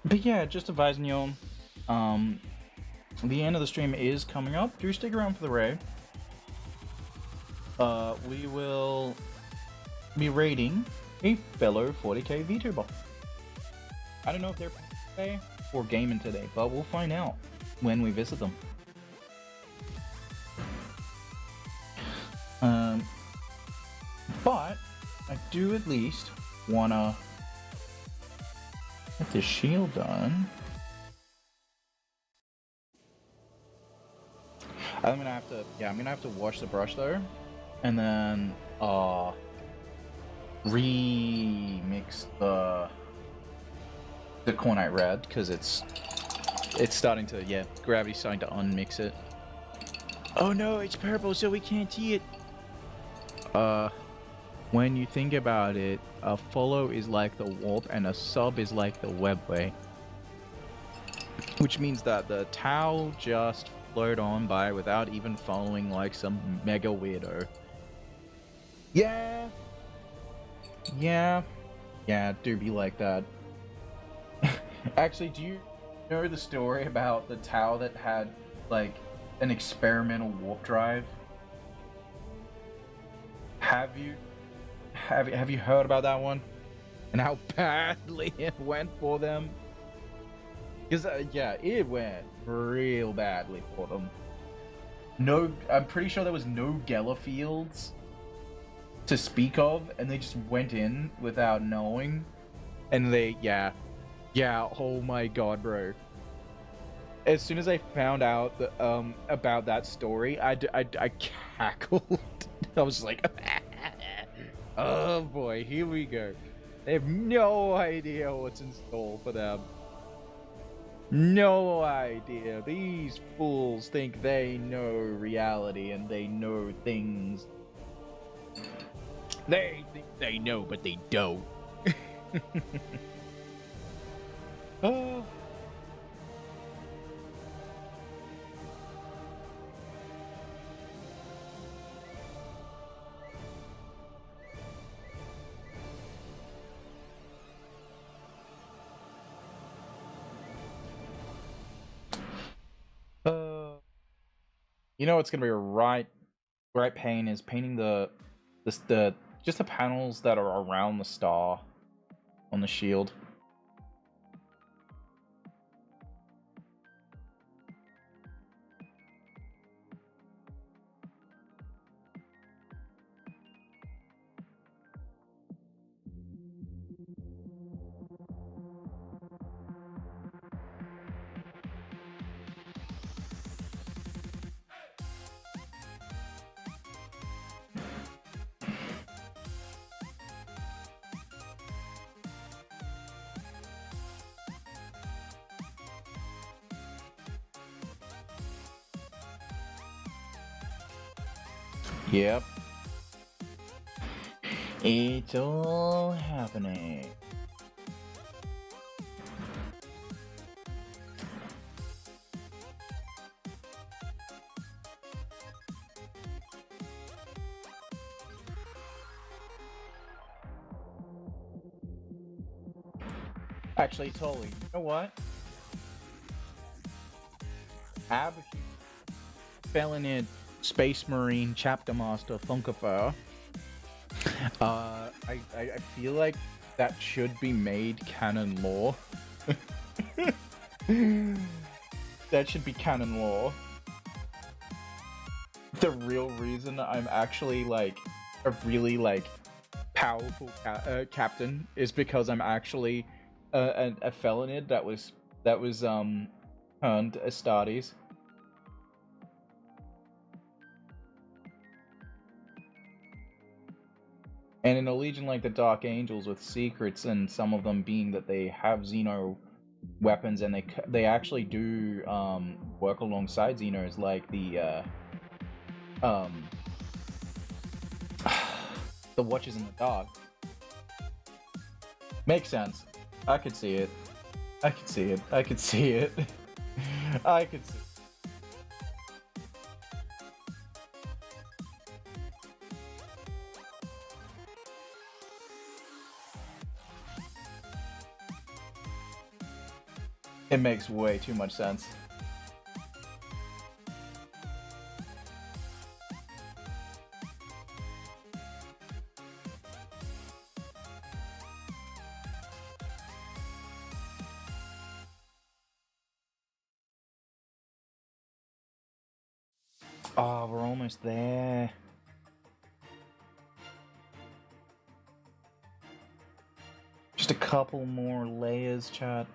But yeah, just advising you, the end of the stream is coming up. Do stick around for the raid. We will be raiding a fellow 40k Vtuber. I don't know if they're today or gaming today, but we'll find out when we visit them. But I do at least wanna get the shield done. I'm gonna have to wash the brush though, and then remix the Cornite red because it's starting to gravity's starting to unmix it. Oh no, it's purple, so we can't see it. When you think about it, a follow is like the warp and a sub is like the webway. Which means that the Tau just float on by without even following like some mega weirdo. Yeah, it do be like that. Actually, do you know the story about the Tau that had like an experimental warp drive? Have you heard about that one? And how badly it went for them? Because it went real badly for them. No, I'm pretty sure there was no Geller fields to speak of, and they just went in without knowing. And they, oh my god, bro. As soon as I found out that, about that story, I cackled. I was just like, oh boy, here we go. They have no idea what's in store for them. No idea. These fools think they know reality and they know things. They think they know, but they don't. Oh. You know what's gonna be a right pain is painting the just the panels that are around the star on the shield. Yep. It's all happening. Actually, totally. You know what? Felonid Space Marine Chapter Master Thinkafurr. I feel like that should be made canon lore. That should be canon lore. The real reason I'm actually like a really like powerful captain is because I'm actually a felonid that was earned Astartes. And in a legion like the Dark Angels with secrets, and some of them being that they have Xeno weapons, and they actually do work alongside Xenos, like the the Watchers in the Dark. Makes sense. I could see it. I could see it. I could see it. I could see it. It makes way too much sense. Oh, we're almost there. Just a couple more layers, chat.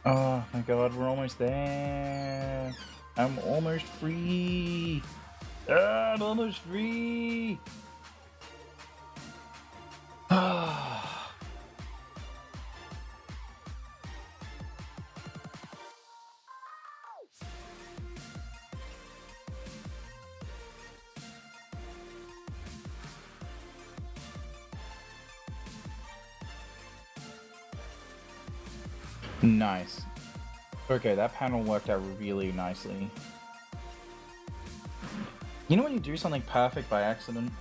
Oh my god, we're almost there. I'm almost free. I'm almost free. Nice. Okay, that panel worked out really nicely. You know when you do something perfect by accident?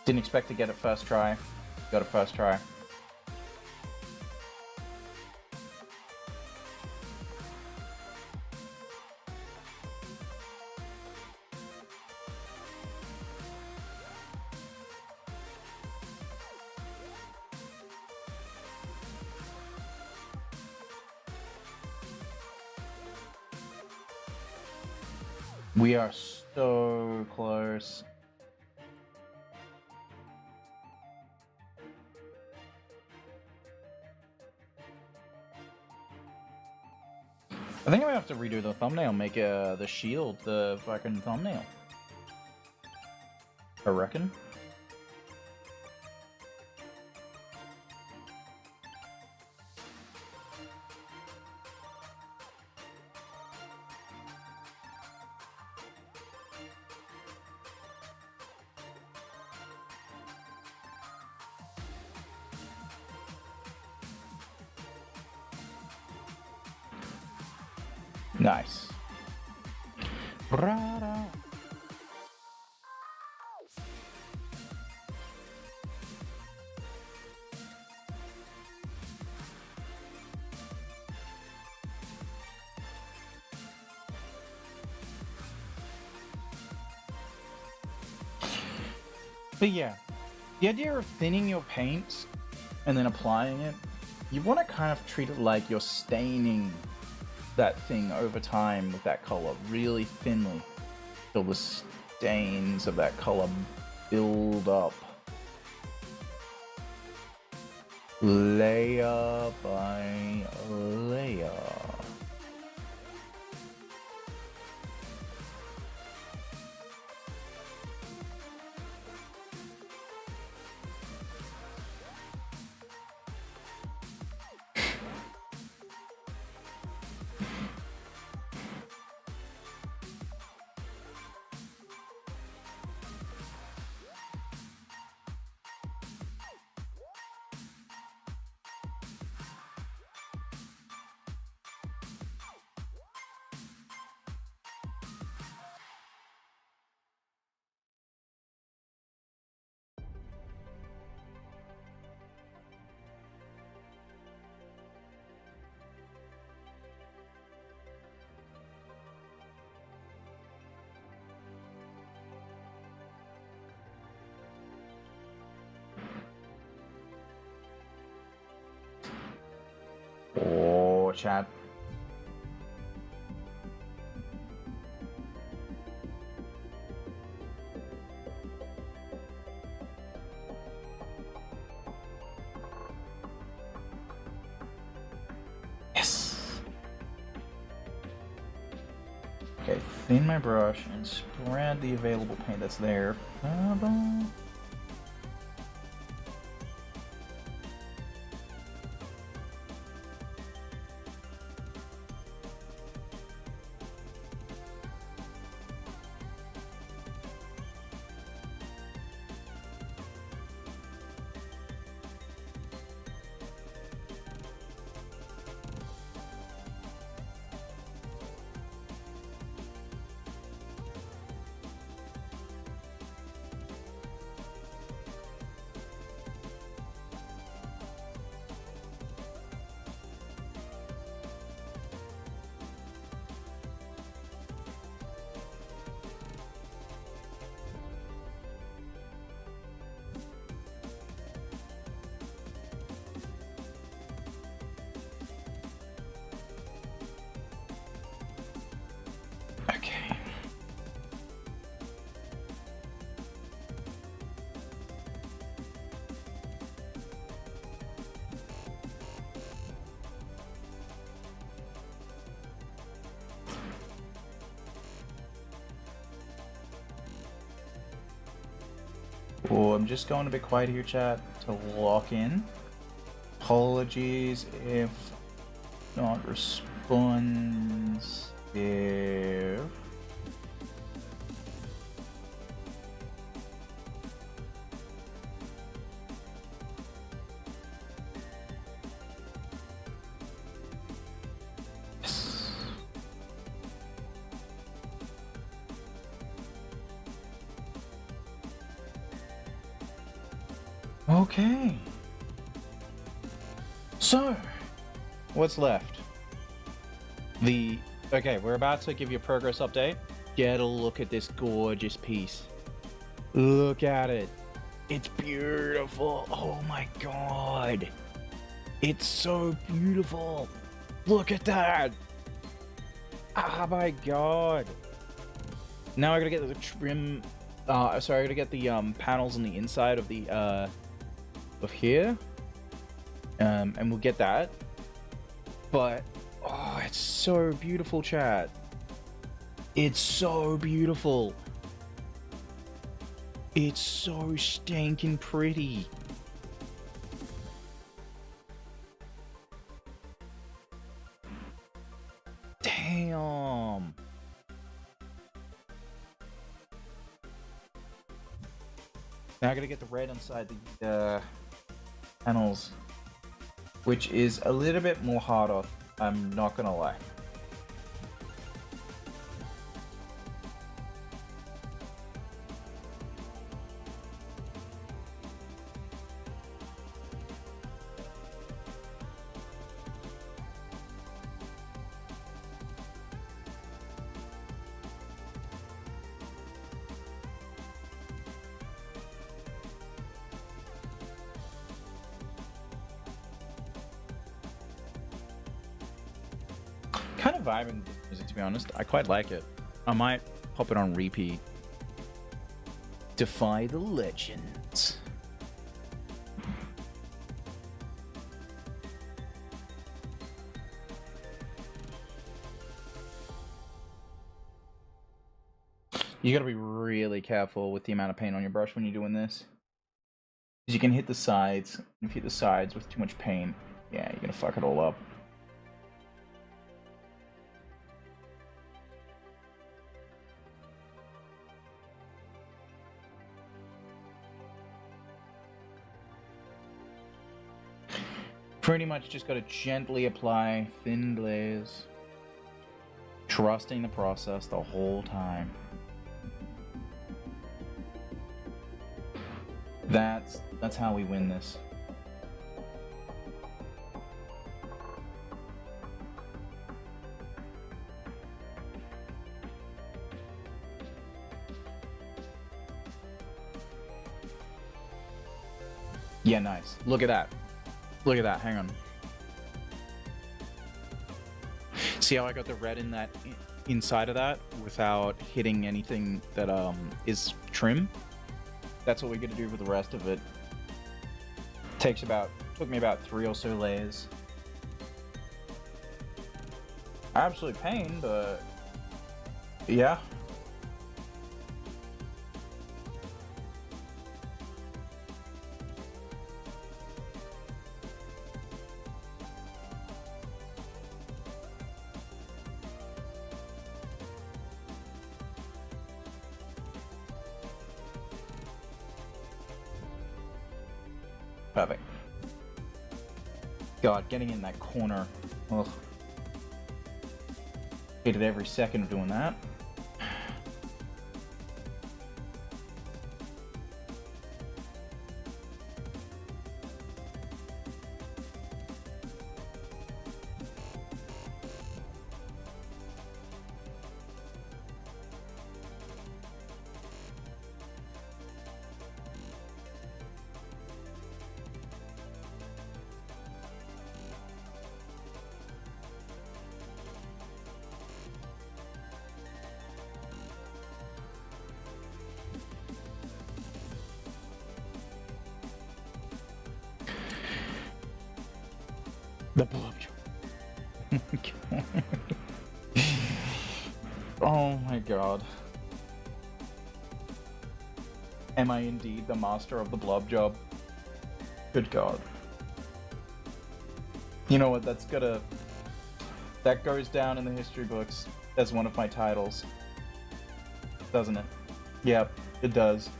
Didn't expect to get it first try. Got it first try. We are so close. I think I might have to redo the thumbnail, make the shield the fucking thumbnail. I reckon. Nice. But yeah, the idea of thinning your paint and then applying it, you want to kind of treat it like you're staining that thing over time with that color really thinly till the stains of that color build up layer by layer. Oh, chat. Yes. Okay, thin my brush and spread the available paint that's there. Okay. Oh, I'm just going a bit quiet here, chat, to lock in. Apologies if not responsive. Yes. Okay. So, what's left? Okay, we're about to give you a progress update. Get a look at this gorgeous piece. Look at it. It's beautiful. Oh my god. It's so beautiful. Look at that. Oh my god. Now I gotta get the trim. Sorry, I gotta get the panels on the inside of the of here. And we'll get that. But oh, it's so beautiful, chat. It's so beautiful. It's so stinking pretty. Damn. Now I gotta get the red inside the panels, which is a little bit more harder, I'm not gonna lie. kind of vibing with the music, to be honest. I quite like it. I might pop it on repeat. Defy the legends. You gotta be really careful with the amount of paint on your brush when you're doing this. Because you can hit the sides. If you hit the sides with too much paint, yeah, you're gonna fuck it all up. Pretty much just gotta gently apply thin glaze. Trusting the process the whole time. That's how we win this. Yeah, nice. Look at that. Look at that. Hang on. See how I got the red in that inside of that without hitting anything that is trim? That's what we're gonna do for the rest of it. Took me about 3 or so layers. Absolute pain, but yeah. Perfect. God, getting in that corner. Ugh. Hated every second of doing that. The blob job. Oh my god. Am I indeed the master of the blob job? Good god. You know what, that goes down in the history books as one of my titles. Doesn't it? Yep, it does.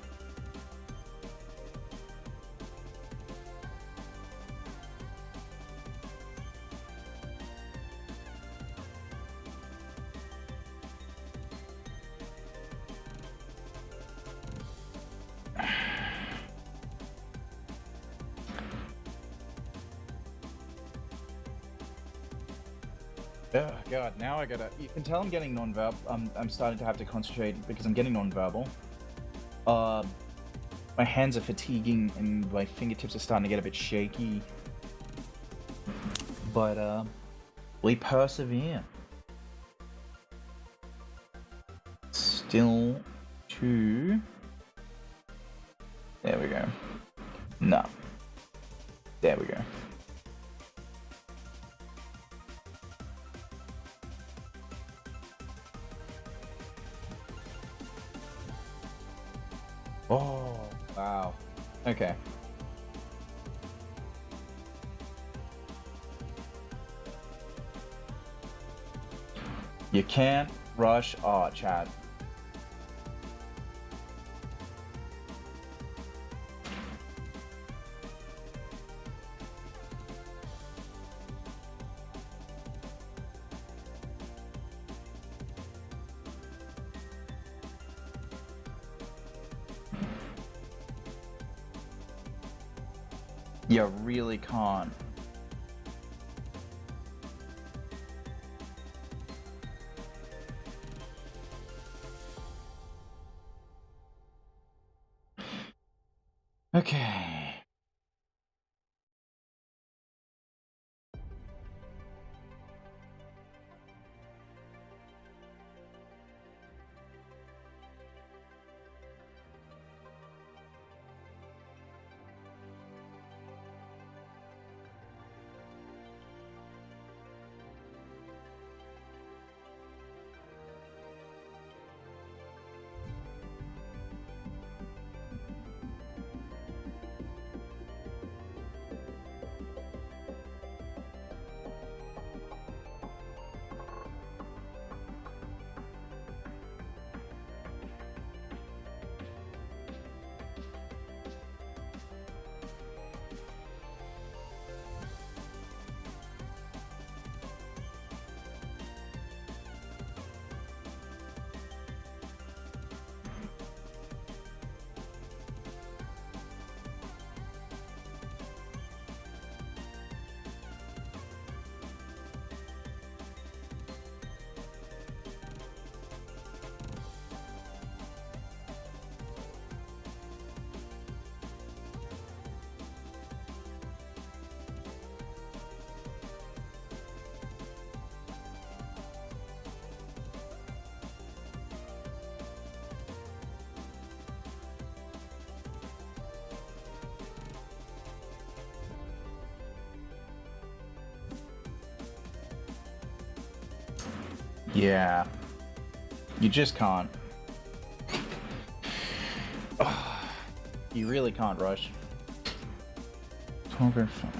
Oh god, now I gotta... You can tell I'm getting non-verbal. I'm starting to have to concentrate because I'm getting non-verbal. My hands are fatiguing and my fingertips are starting to get a bit shaky. But, we persevere. Still to... There we go. No. There we go. Oh, wow. Okay. You can't rush art, Chad. You really can't. Okay. Yeah. You just can't. You really can't rush. 12 or 5.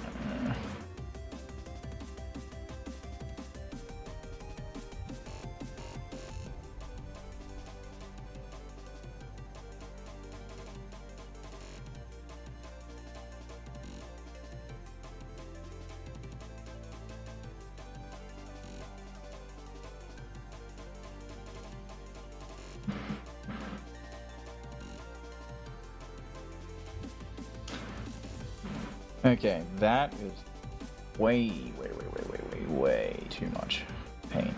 Okay, that is way too much pain.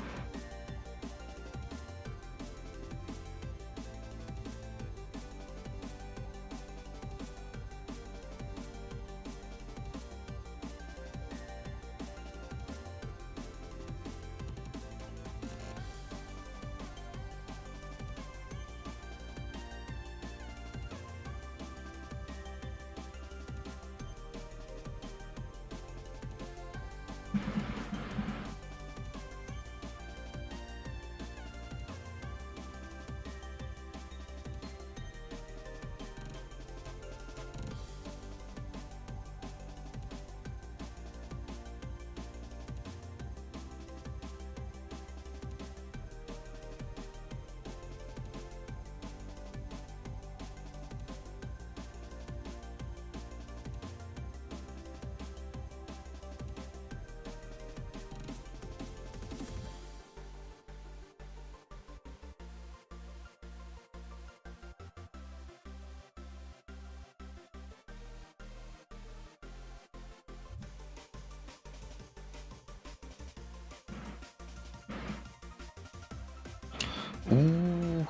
Ooh.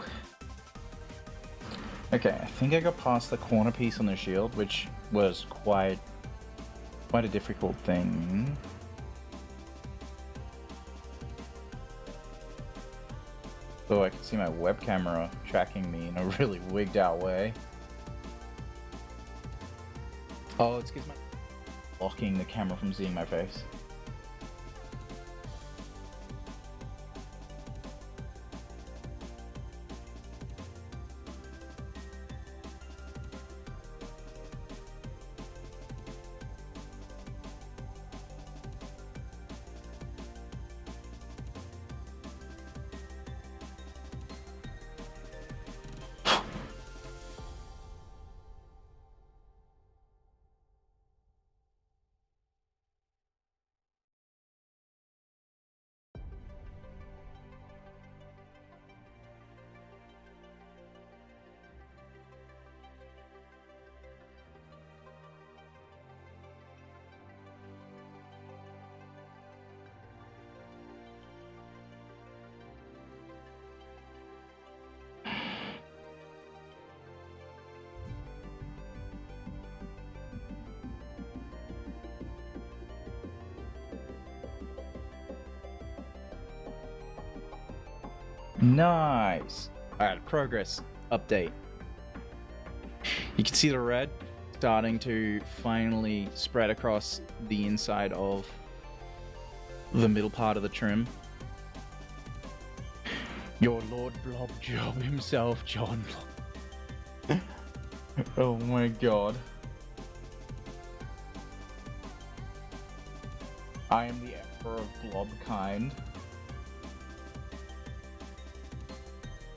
Okay, I think I got past the corner piece on the shield, which was quite a difficult thing. Though I can see my web camera tracking me in a really wigged out way. Oh, it's because my blocking the camera from seeing my face. Nice. Alright, progress update. You can see the red starting to finally spread across the inside of the middle part of the trim. Your Lord Blob Job himself, John. Oh my god. I am the Emperor of Blobkind.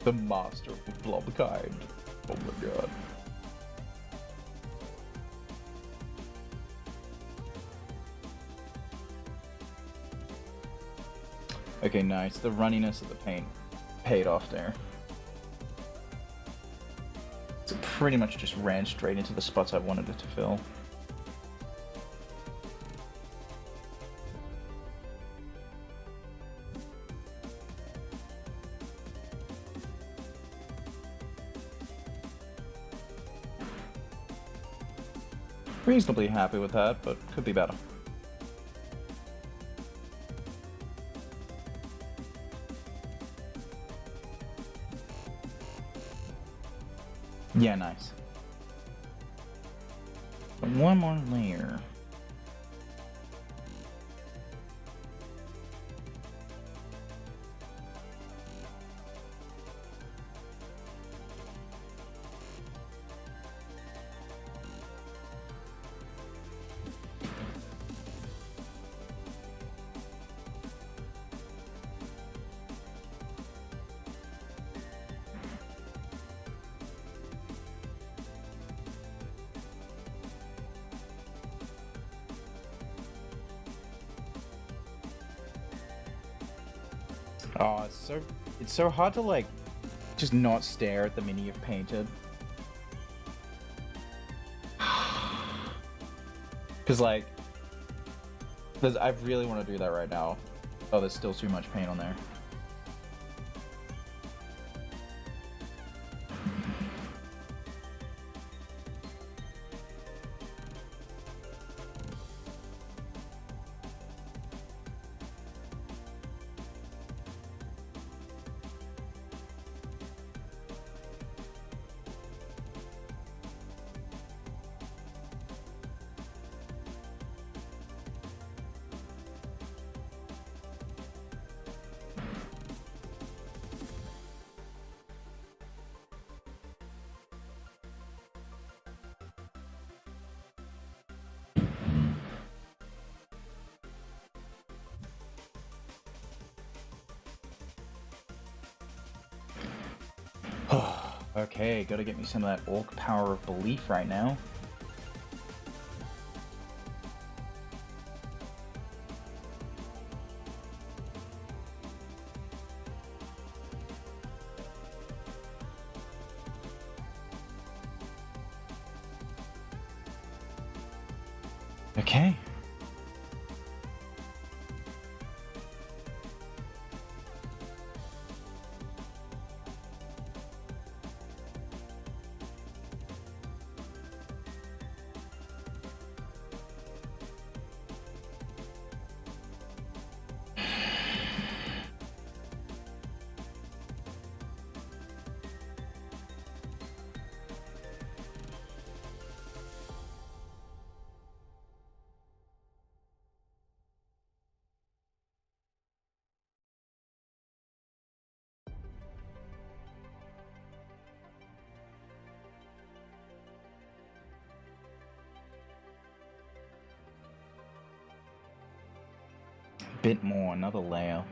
The master of the Blobkind. Oh my god. Okay, nice. The runniness of the paint paid off there. So it pretty much just ran straight into the spots I wanted it to fill. Reasonably happy with that, but could be better. Yeah, nice. One more layer. Oh, it's so hard to like just not stare at the mini you've painted. Cause like I really want to do that right now. Oh, there's still too much paint on there. Okay, gotta get me some of that orc power of belief right now. Okay. Bit more, another layer.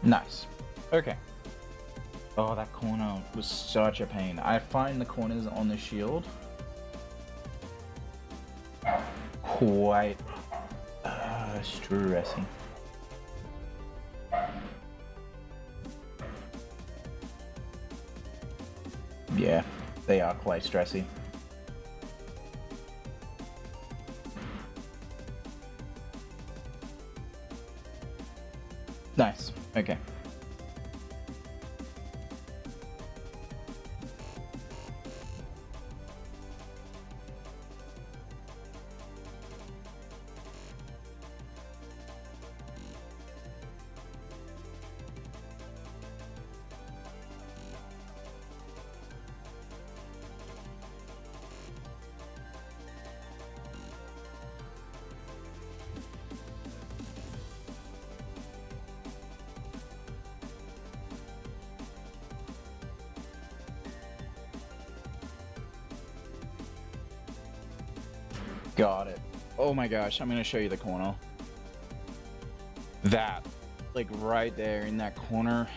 Nice. Okay. Oh, that corner was such a pain. I find the corners on the shield quite stressy. Yeah, they are quite stressy. Nice. Okay. Got it. Oh my gosh, I'm gonna show you the corner. That, like right there in that corner.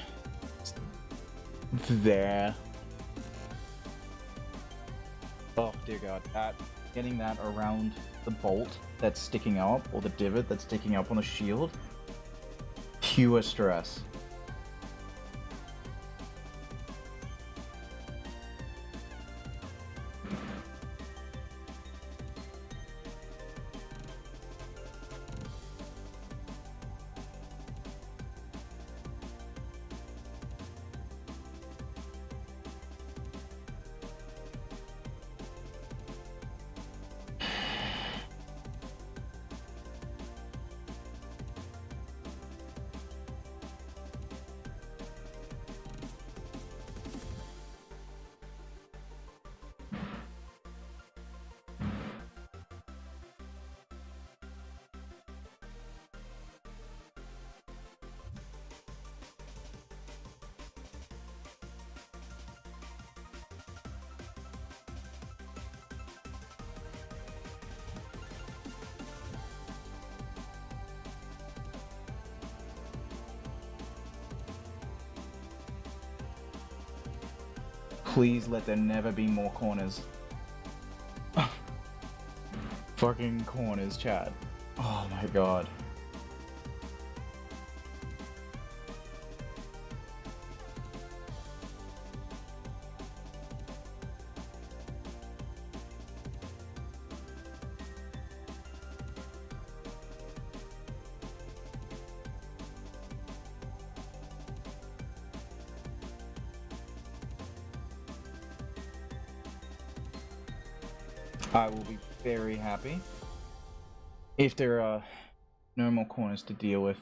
There. Oh dear God, getting that around the bolt that's sticking up, or the divot that's sticking up on the shield. Pure stress. Please let there never be more corners. Fucking corners, chat. Oh my god. I will be very happy if there are no more corners to deal with.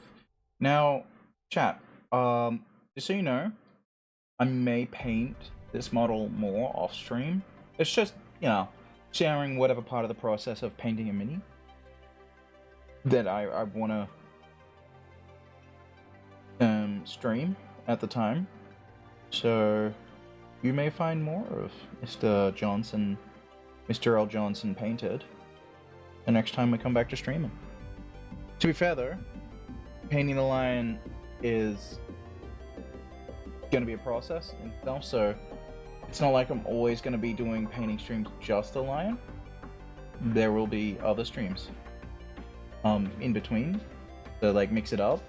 Now, chat, just so you know, I may paint this model more off stream. It's just, you know, sharing whatever part of the process of painting a mini that I want to stream at the time. So you may find more of Mr. El'Johnson painted the next time we come back to streaming. To be fair though, painting the lion is going to be a process in itself, so it's not like I'm always going to be doing painting streams just the lion. There will be other streams in between to like mix it up,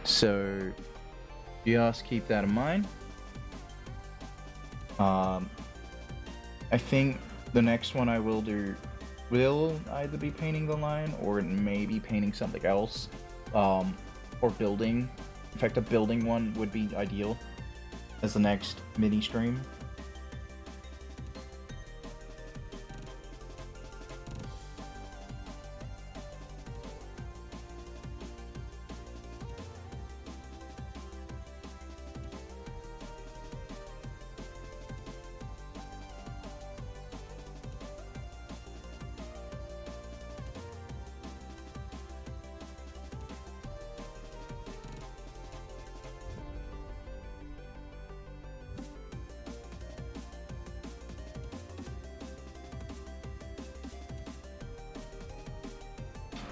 so just keep that in mind. I think the next one I will do will either be painting the lion or it may be painting something else, or building. In fact, a building one would be ideal as the next mini stream.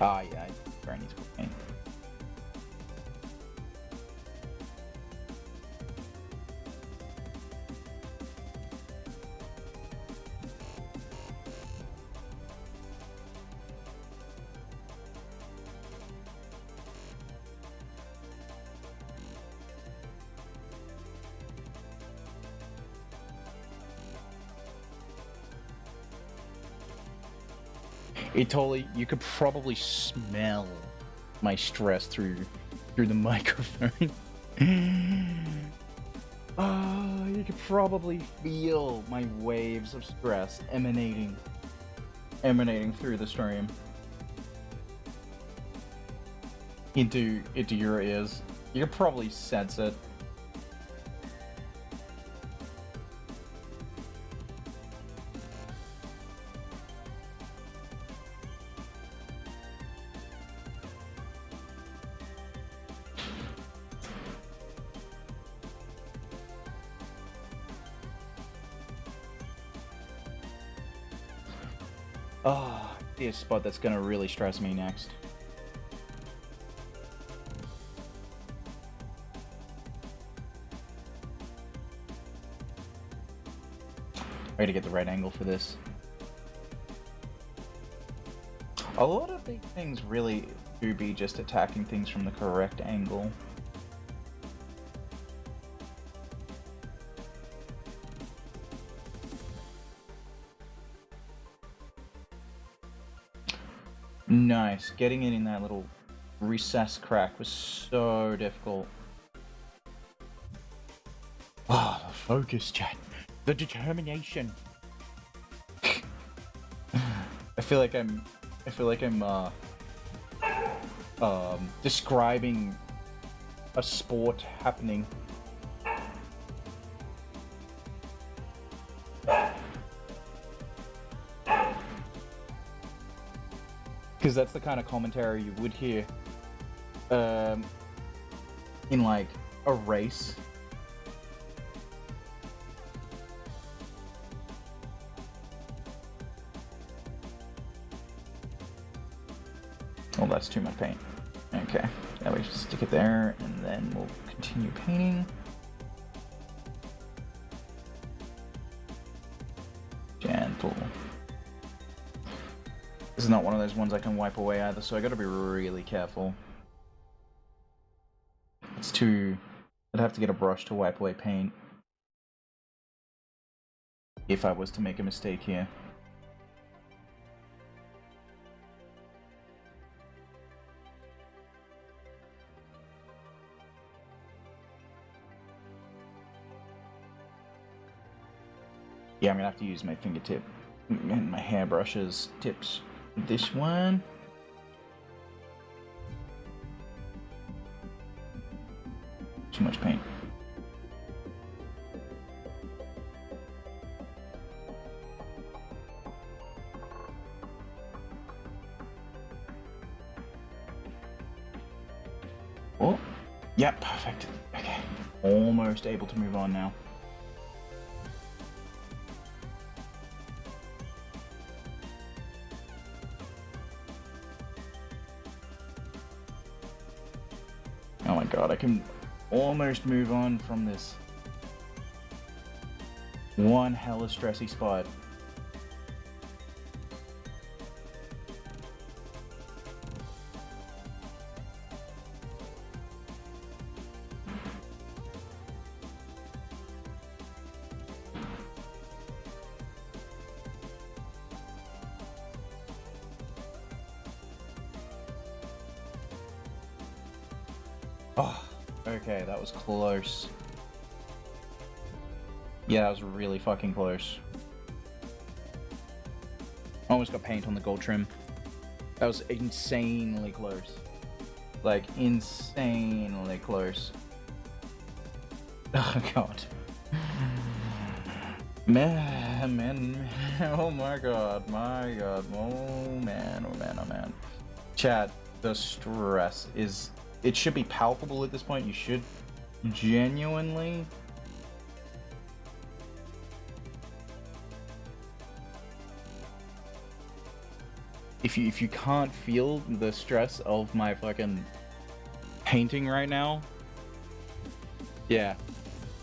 Ah, yeah, Granny's cooking. It totally, you could probably smell my stress through the microphone. You could probably feel my waves of stress emanating through the stream into your ears. You could probably sense it. Oh, see a spot that's gonna really stress me next. I gotta get the right angle for this. A lot of big things really do be just attacking things from the correct angle. Nice. Getting it in that little recess crack was so difficult. Ah, the focus, chat. The determination. I feel like I'm describing a sport happening. Because that's the kind of commentary you would hear in like a race. Oh, that's too much paint. Okay, now we just stick it there and then we'll continue painting. This is not one of those ones I can wipe away either, so I gotta be really careful. It's too... I'd have to get a brush to wipe away paint if I was to make a mistake here. Yeah, I'm gonna have to use my fingertip and my hairbrushes tips. This one. Too much paint. Oh, yeah, perfect. Okay, almost able to move on now. Oh my god, I can almost move on from this one hella stressy spot. Oh, okay, that was close. Yeah, that was really fucking close. Almost got paint on the gold trim. That was insanely close. Like, insanely close. Oh god. Man, oh my god, oh man. Chat, the stress is... It should be palpable at this point. You should genuinely... If you can't feel the stress of my fucking painting right now, yeah,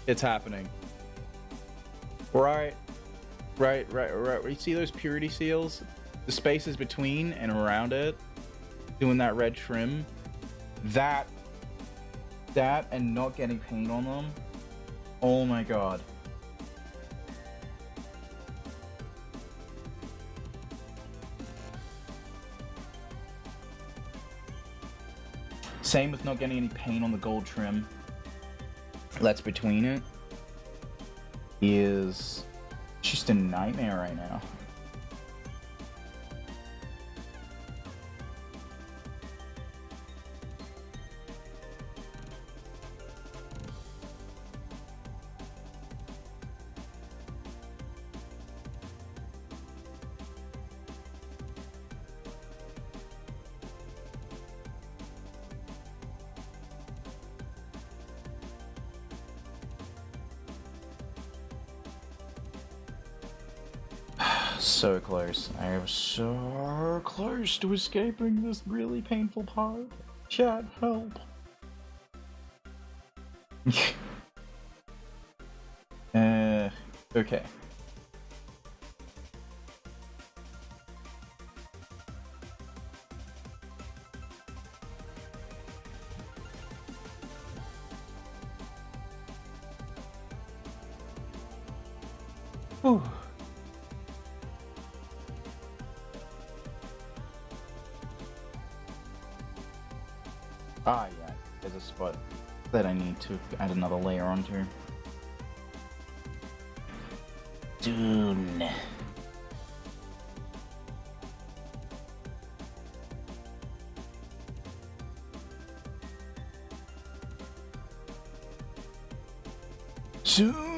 it's happening. Right. You see those purity seals? The spaces between and around it, doing that red trim. That and not getting paint on them. Oh my god. Same with not getting any paint on the gold trim. That's between it. Is just a nightmare right now. So close. I was so close to escaping this really painful part. Chat, help. Okay. Whew. Ah, yeah, there's a spot that I need to add another layer onto. Dune. Soon.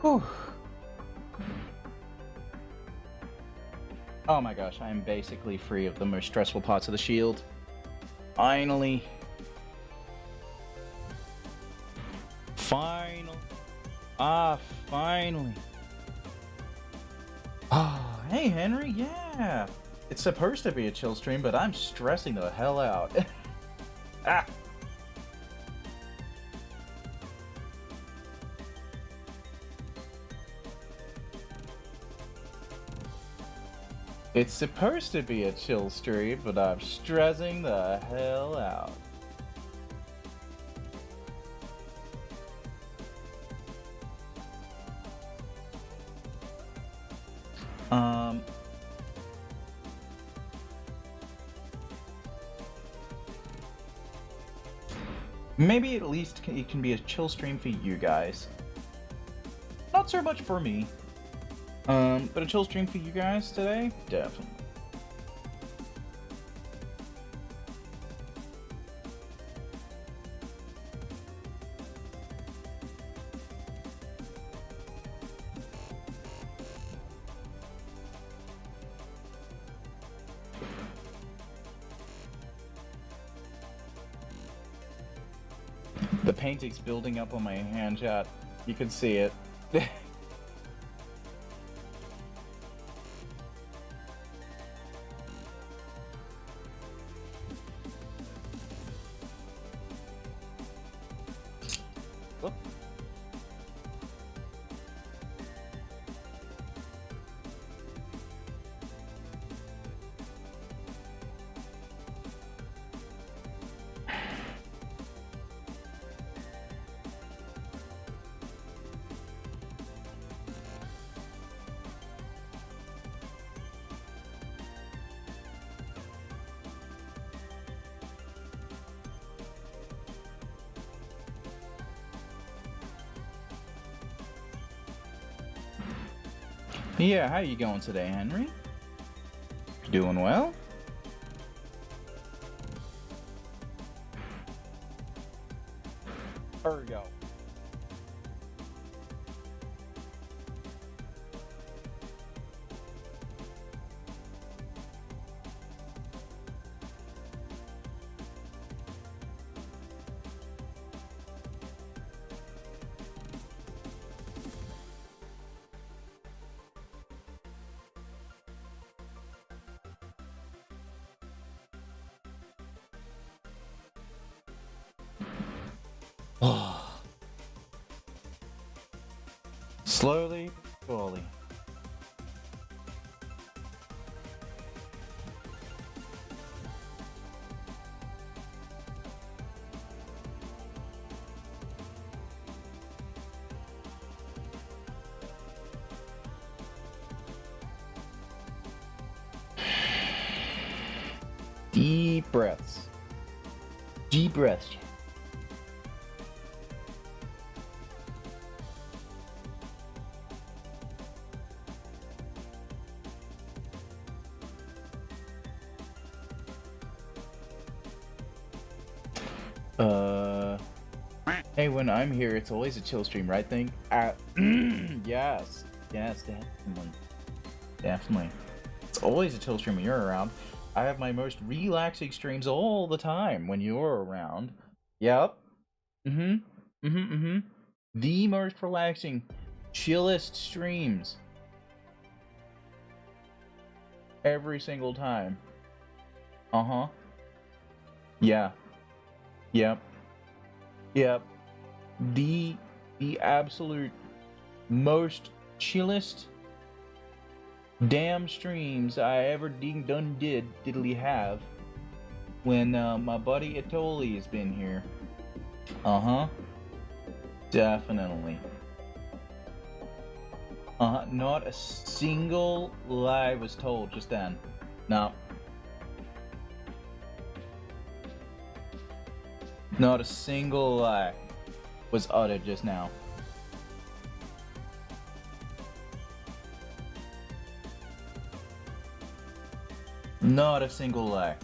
Whew. Oh my gosh, I am basically free of the most stressful parts of the shield. Finally. Finally. Oh, hey Henry, yeah. It's supposed to be a chill stream, but I'm stressing the hell out. Ah. It's supposed to be a chill stream, but I'm stressing the hell out. Maybe at least it can be a chill stream for you guys. Not so much for me. But a chill stream for you guys today? Definitely. The painting's building up on my hand, chat. You can see it. Yeah, how you going today, Henry? Doing well? There we go. Slowly, surely. Deep breaths. Deep breaths. Hey, when I'm here, it's always a chill stream, right? Yes, definitely. It's always a chill stream when you're around. I have my most relaxing streams all the time when you're around. Yep. The most relaxing, chillest streams. Every single time. Yeah. Yep. The absolute most chillest damn streams I ever diddly have when my buddy Atoli has been here. Definitely. Not a single lie was told just then. No. Not a single lie was uttered just now. Not a single lie.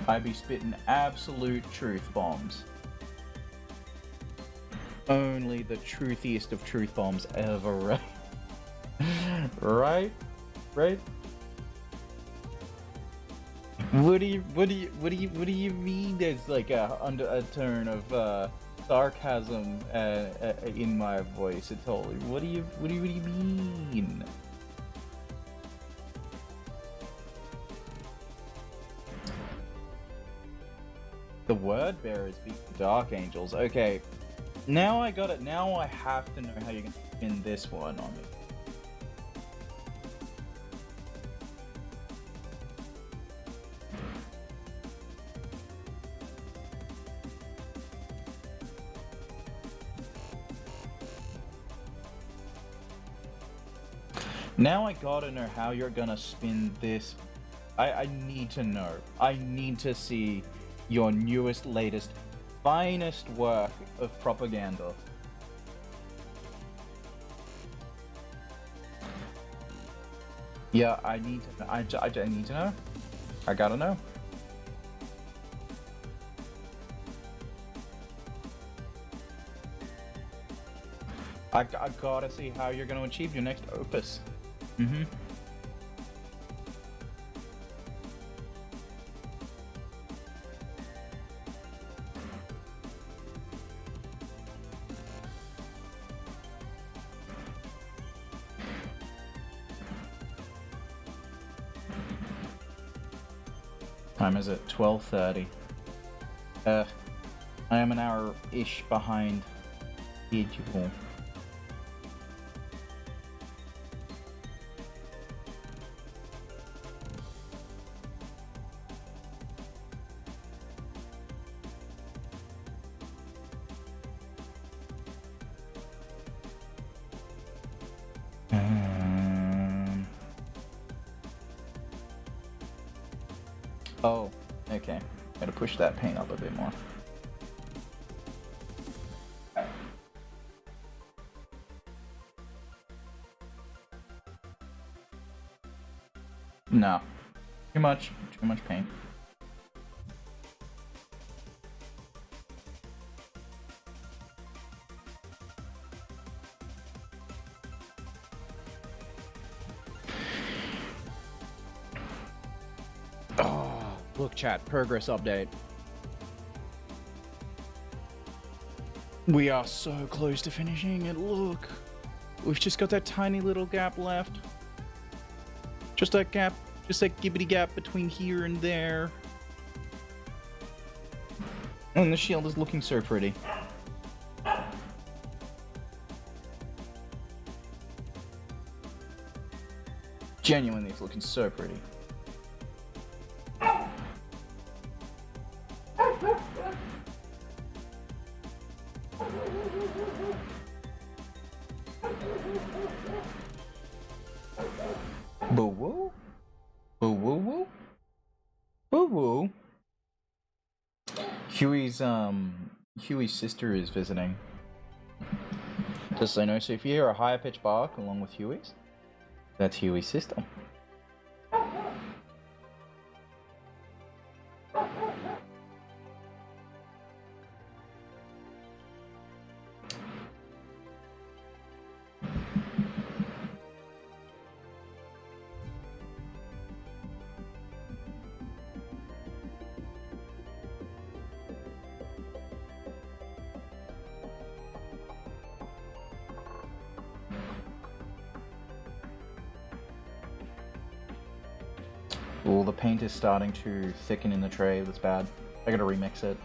I be spitting absolute truth bombs. Only the truthiest of truth bombs ever, right? Right? What do you mean there's like a undertone of sarcasm in my voice at all? What do you mean? The word bearers beat the dark angels. Okay, now I got it. Now I have to know how you're gonna spin this one on me. Now I gotta know how you're gonna spin this. I need to know. I need to see your newest, latest, finest work of propaganda. Yeah, I need to. I need to know. I gotta know. I gotta see how you're gonna achieve your next opus. Mm-hmm. Time is it? 12:30. I am an hour-ish behind schedule. Oh, okay. Gotta push that paint up a bit more. No. Too much paint. Look, chat, progress update. We are so close to finishing it, look. We've just got that tiny little gap left. Just that gap, just that gibbity gap between here and there. And the shield is looking so pretty. Genuinely, it's looking so pretty. Boo-woo? Boo-woo-woo? Boo-woo? Huey's sister is visiting. Just so you know, so if you hear a higher pitched bark along with Huey's, that's Huey's sister. Oh, the paint is starting to thicken in the tray. That's bad. I gotta remix it.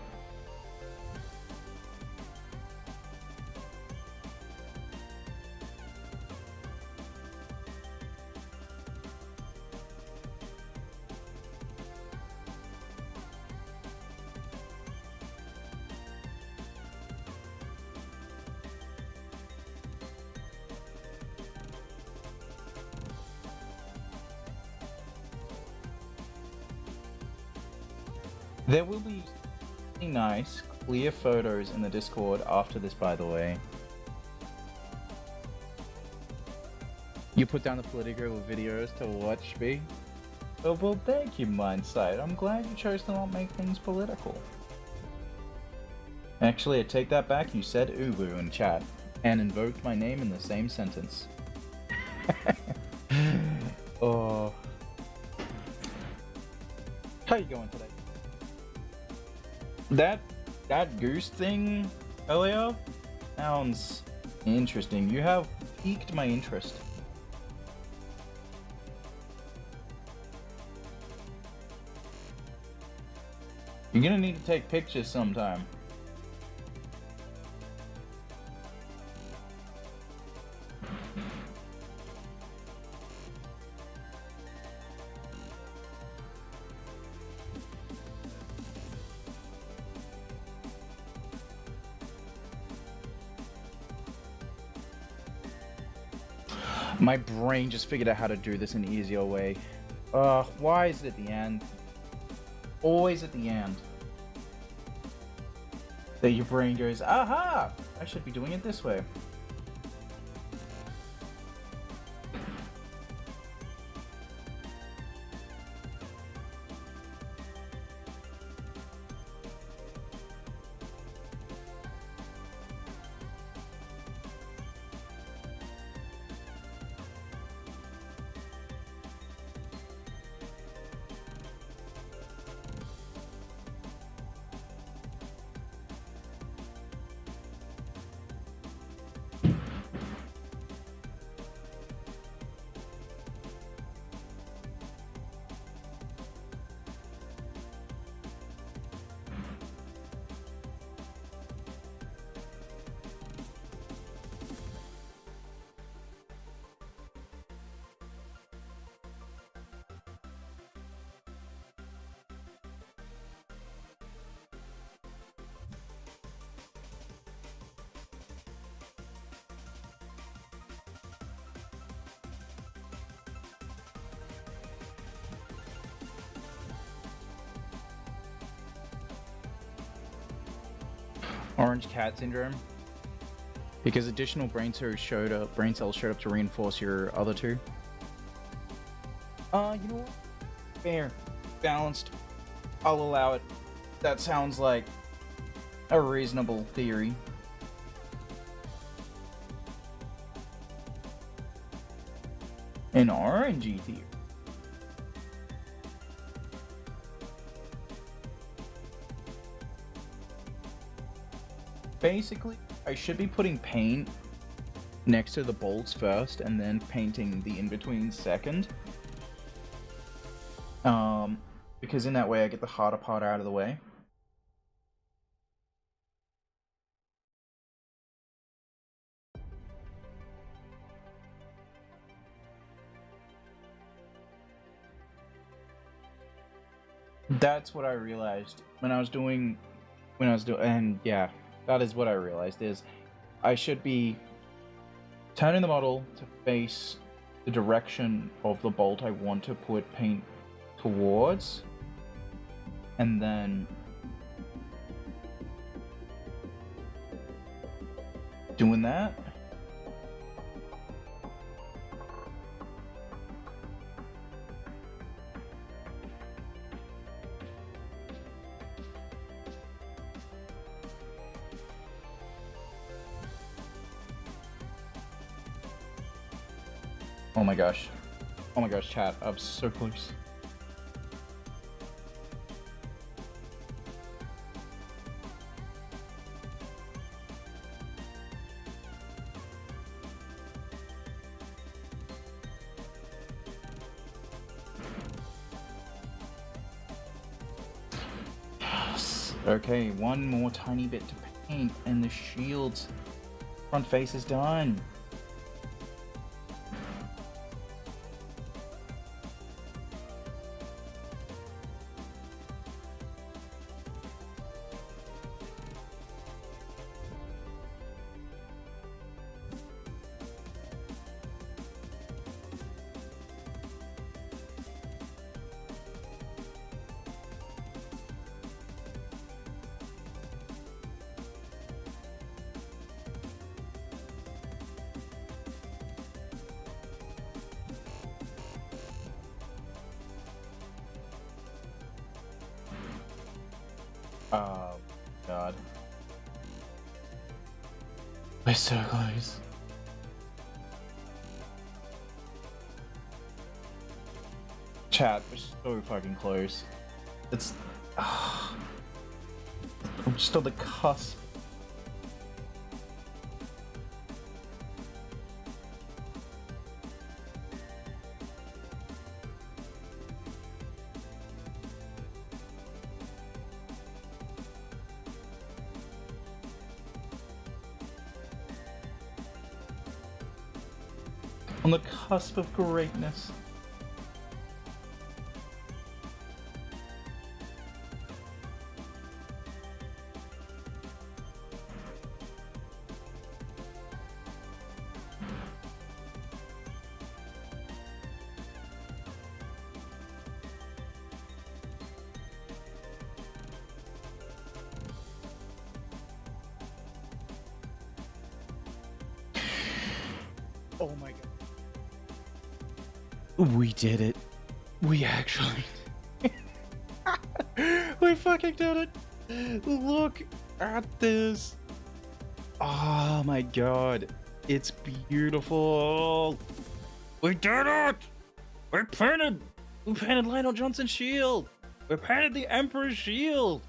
There will be nice, clear photos in the Discord after this, by the way. You put down the political videos to watch me? Oh, well, thank you, Mindsight. I'm glad you chose to not make things political. Actually, I take that back. You said Ubu in chat and invoked my name in the same sentence. Oh. How you going today? That goose thing, Elio, sounds interesting. You have piqued my interest. You're gonna need to take pictures sometime. My brain just figured out how to do this an easier way. Why is it at the end? Always at the end. That your brain goes, aha! I should be doing it this way. Orange cat syndrome. Because additional brain cells showed up to reinforce your other two. You know what? Fair. Balanced. I'll allow it. That sounds like a reasonable theory. An orangey theory. Basically, I should be putting paint next to the bolts first and then painting the in-between second. Because in that way I get the harder part out of the way. That's what I realized when I was doing, and yeah. That is what I realized, is I should be turning the model to face the direction of the bolt I want to put paint towards, and then doing that. Oh my gosh. Oh my gosh, chat. I'm so close. Yes. Okay, one more tiny bit to paint and the shield's front face is done. Oh, God. We're so close. Chat, we're so fucking close. It's... I'm just on the cusp. On the cusp of greatness. Oh my god. We did it. We actually... we fucking did it. Look at this. Oh my god. It's beautiful. We did it. We painted Lion El'Johnson's shield. We painted the Emperor's shield.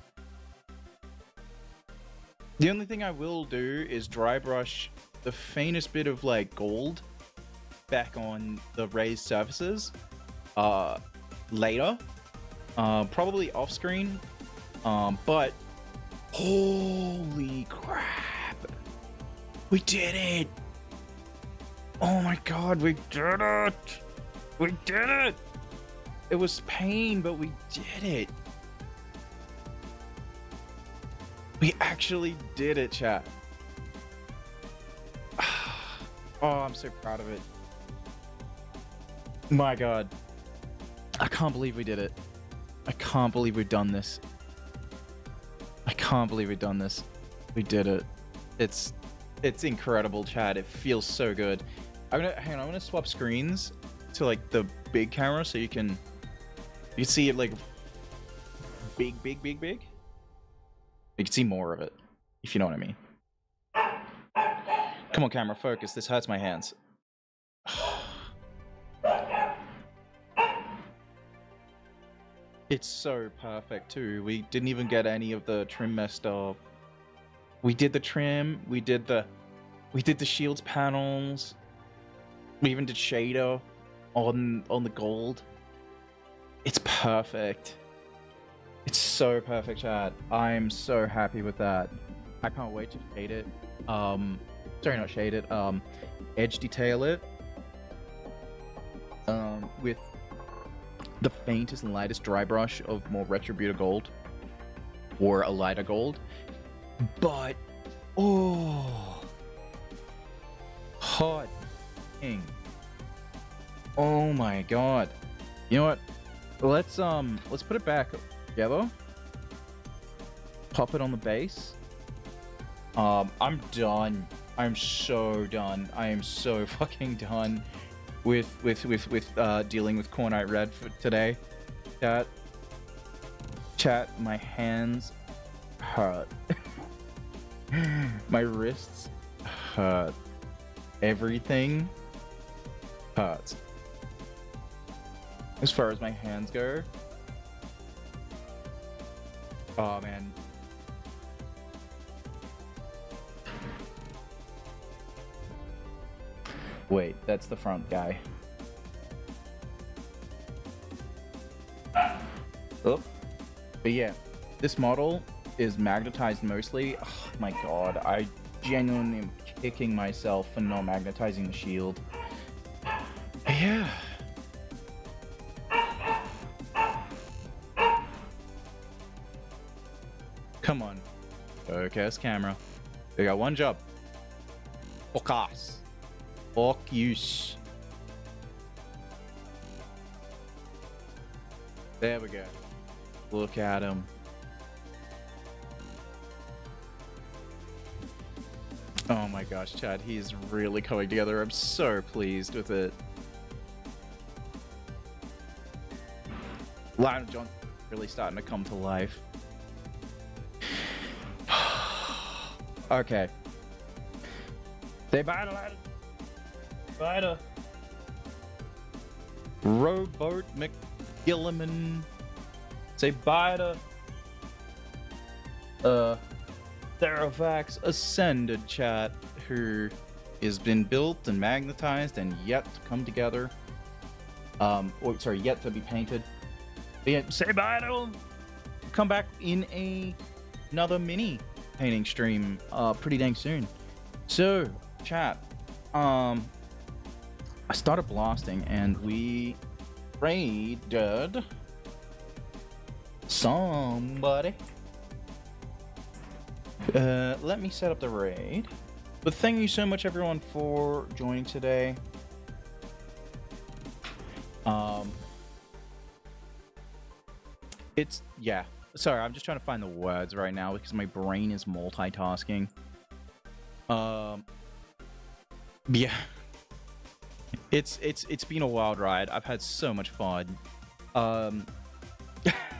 The only thing I will do is dry brush the faintest bit of like gold back on the raised surfaces later, probably off screen, but holy crap, we did it. Oh my god, we did it. We did it. It was pain, but we did it. We actually did it, chat. Oh, I'm so proud of it. My god. I can't believe we did it. I can't believe we've done this. I can't believe we've done this. We did it. It's incredible, chat. It feels so good. Hang on, I'm gonna swap screens to like the big camera so you can see it like big. You can see more of it, if you know what I mean. Come on, camera, focus. This hurts my hands. It's so perfect too. We didn't even get any of the trim messed up. We did the trim. We did the shields panels. We even did shader on the gold. It's perfect. It's so perfect, chat. I'm so happy with that. I can't wait to shade it. Sorry, not shade it. Edge detail it. With the faintest and lightest dry brush of more Retributor gold. Or a lighter gold. But, oh. Hot dang. Oh my god. You know what? Let's put it back together. Pop it on the base. I'm done. I'm so done. I am so fucking done with dealing with Cornite Red for today. Chat, my hands hurt. My wrists hurt. Everything hurts. As far as my hands go. Oh man. Wait, that's the front guy. Oh. But yeah, this model is magnetized mostly. Oh my god, I genuinely am kicking myself for not magnetizing the shield. But yeah. Come on. Focus camera. We got one job. Focus. Focus. There we go. Look at him. Oh my gosh, Chad, he's really coming together. I'm so pleased with it. Lion El'Johnson really starting to come to life. Okay. Say bye to ladders. Bye to Rowboat McGilliman. Say bye to Therovax Ascended, chat, who has been built and magnetized and yet to come together. Or sorry, yet to be painted. But yeah, say bye to him. Come back in another mini painting stream pretty dang soon. So, chat, I started blasting and we raided somebody. Let me set up the raid. But thank you so much everyone for joining today. It's, yeah. Sorry, I'm just trying to find the words right now because my brain is multitasking. Yeah. It's been a wild ride. I've had so much fun.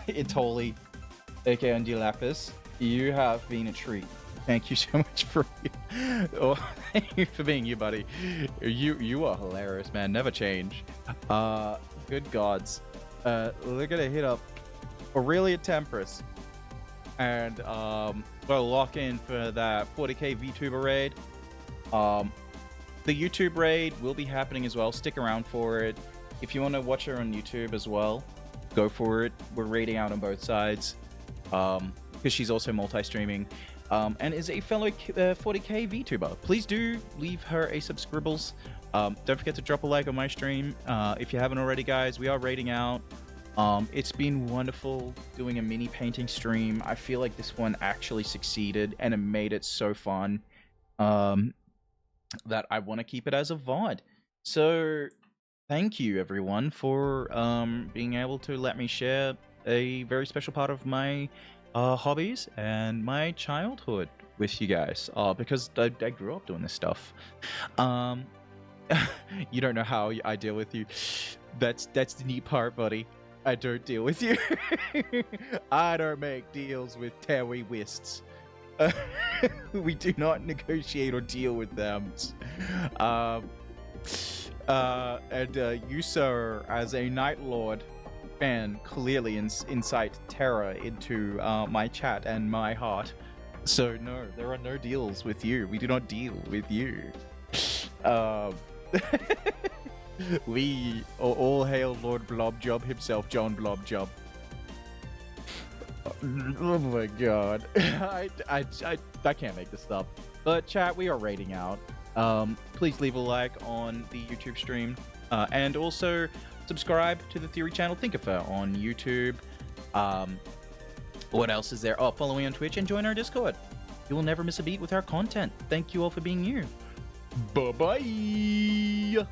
Itoli, aka Undulapis, you have been a treat. Thank you so much for thank you for being you, buddy. You are hilarious, man. Never change. Good gods. We're gonna hit up Aurelia Temperance and we'll lock in for that 40k Vtuber raid. The YouTube raid will be happening as well. Stick around for it. If you want to watch her on YouTube as well, go for it. We're raiding out on both sides because she's also multi-streaming and is a fellow 40k Vtuber. Please do leave her a subscribbles. Don't forget to drop a like on my stream if you haven't already, guys. We are raiding out. It's been wonderful doing a mini painting stream. I feel like this one actually succeeded and it made it so fun that I want to keep it as a VOD. So thank you everyone for being able to let me share a very special part of my hobbies and my childhood with you guys because I grew up doing this stuff. You don't know how I deal with you. That's the neat part, buddy. I don't deal with you. I don't make deals with terrorists. We do not negotiate or deal with them. You, sir, as a Night Lord fan, clearly incite terror into my chat and my heart. So no, there are no deals with you. We do not deal with you. We all hail Lord Blobjob himself, John Blobjob. Oh my god. I can't make this up. But chat, we are raiding out. Please leave a like on the YouTube stream. And also subscribe to the Theory channel Thinkafurr on YouTube. What else is there? Oh, follow me on Twitch and join our Discord. You will never miss a beat with our content. Thank you all for being here. Bye-bye!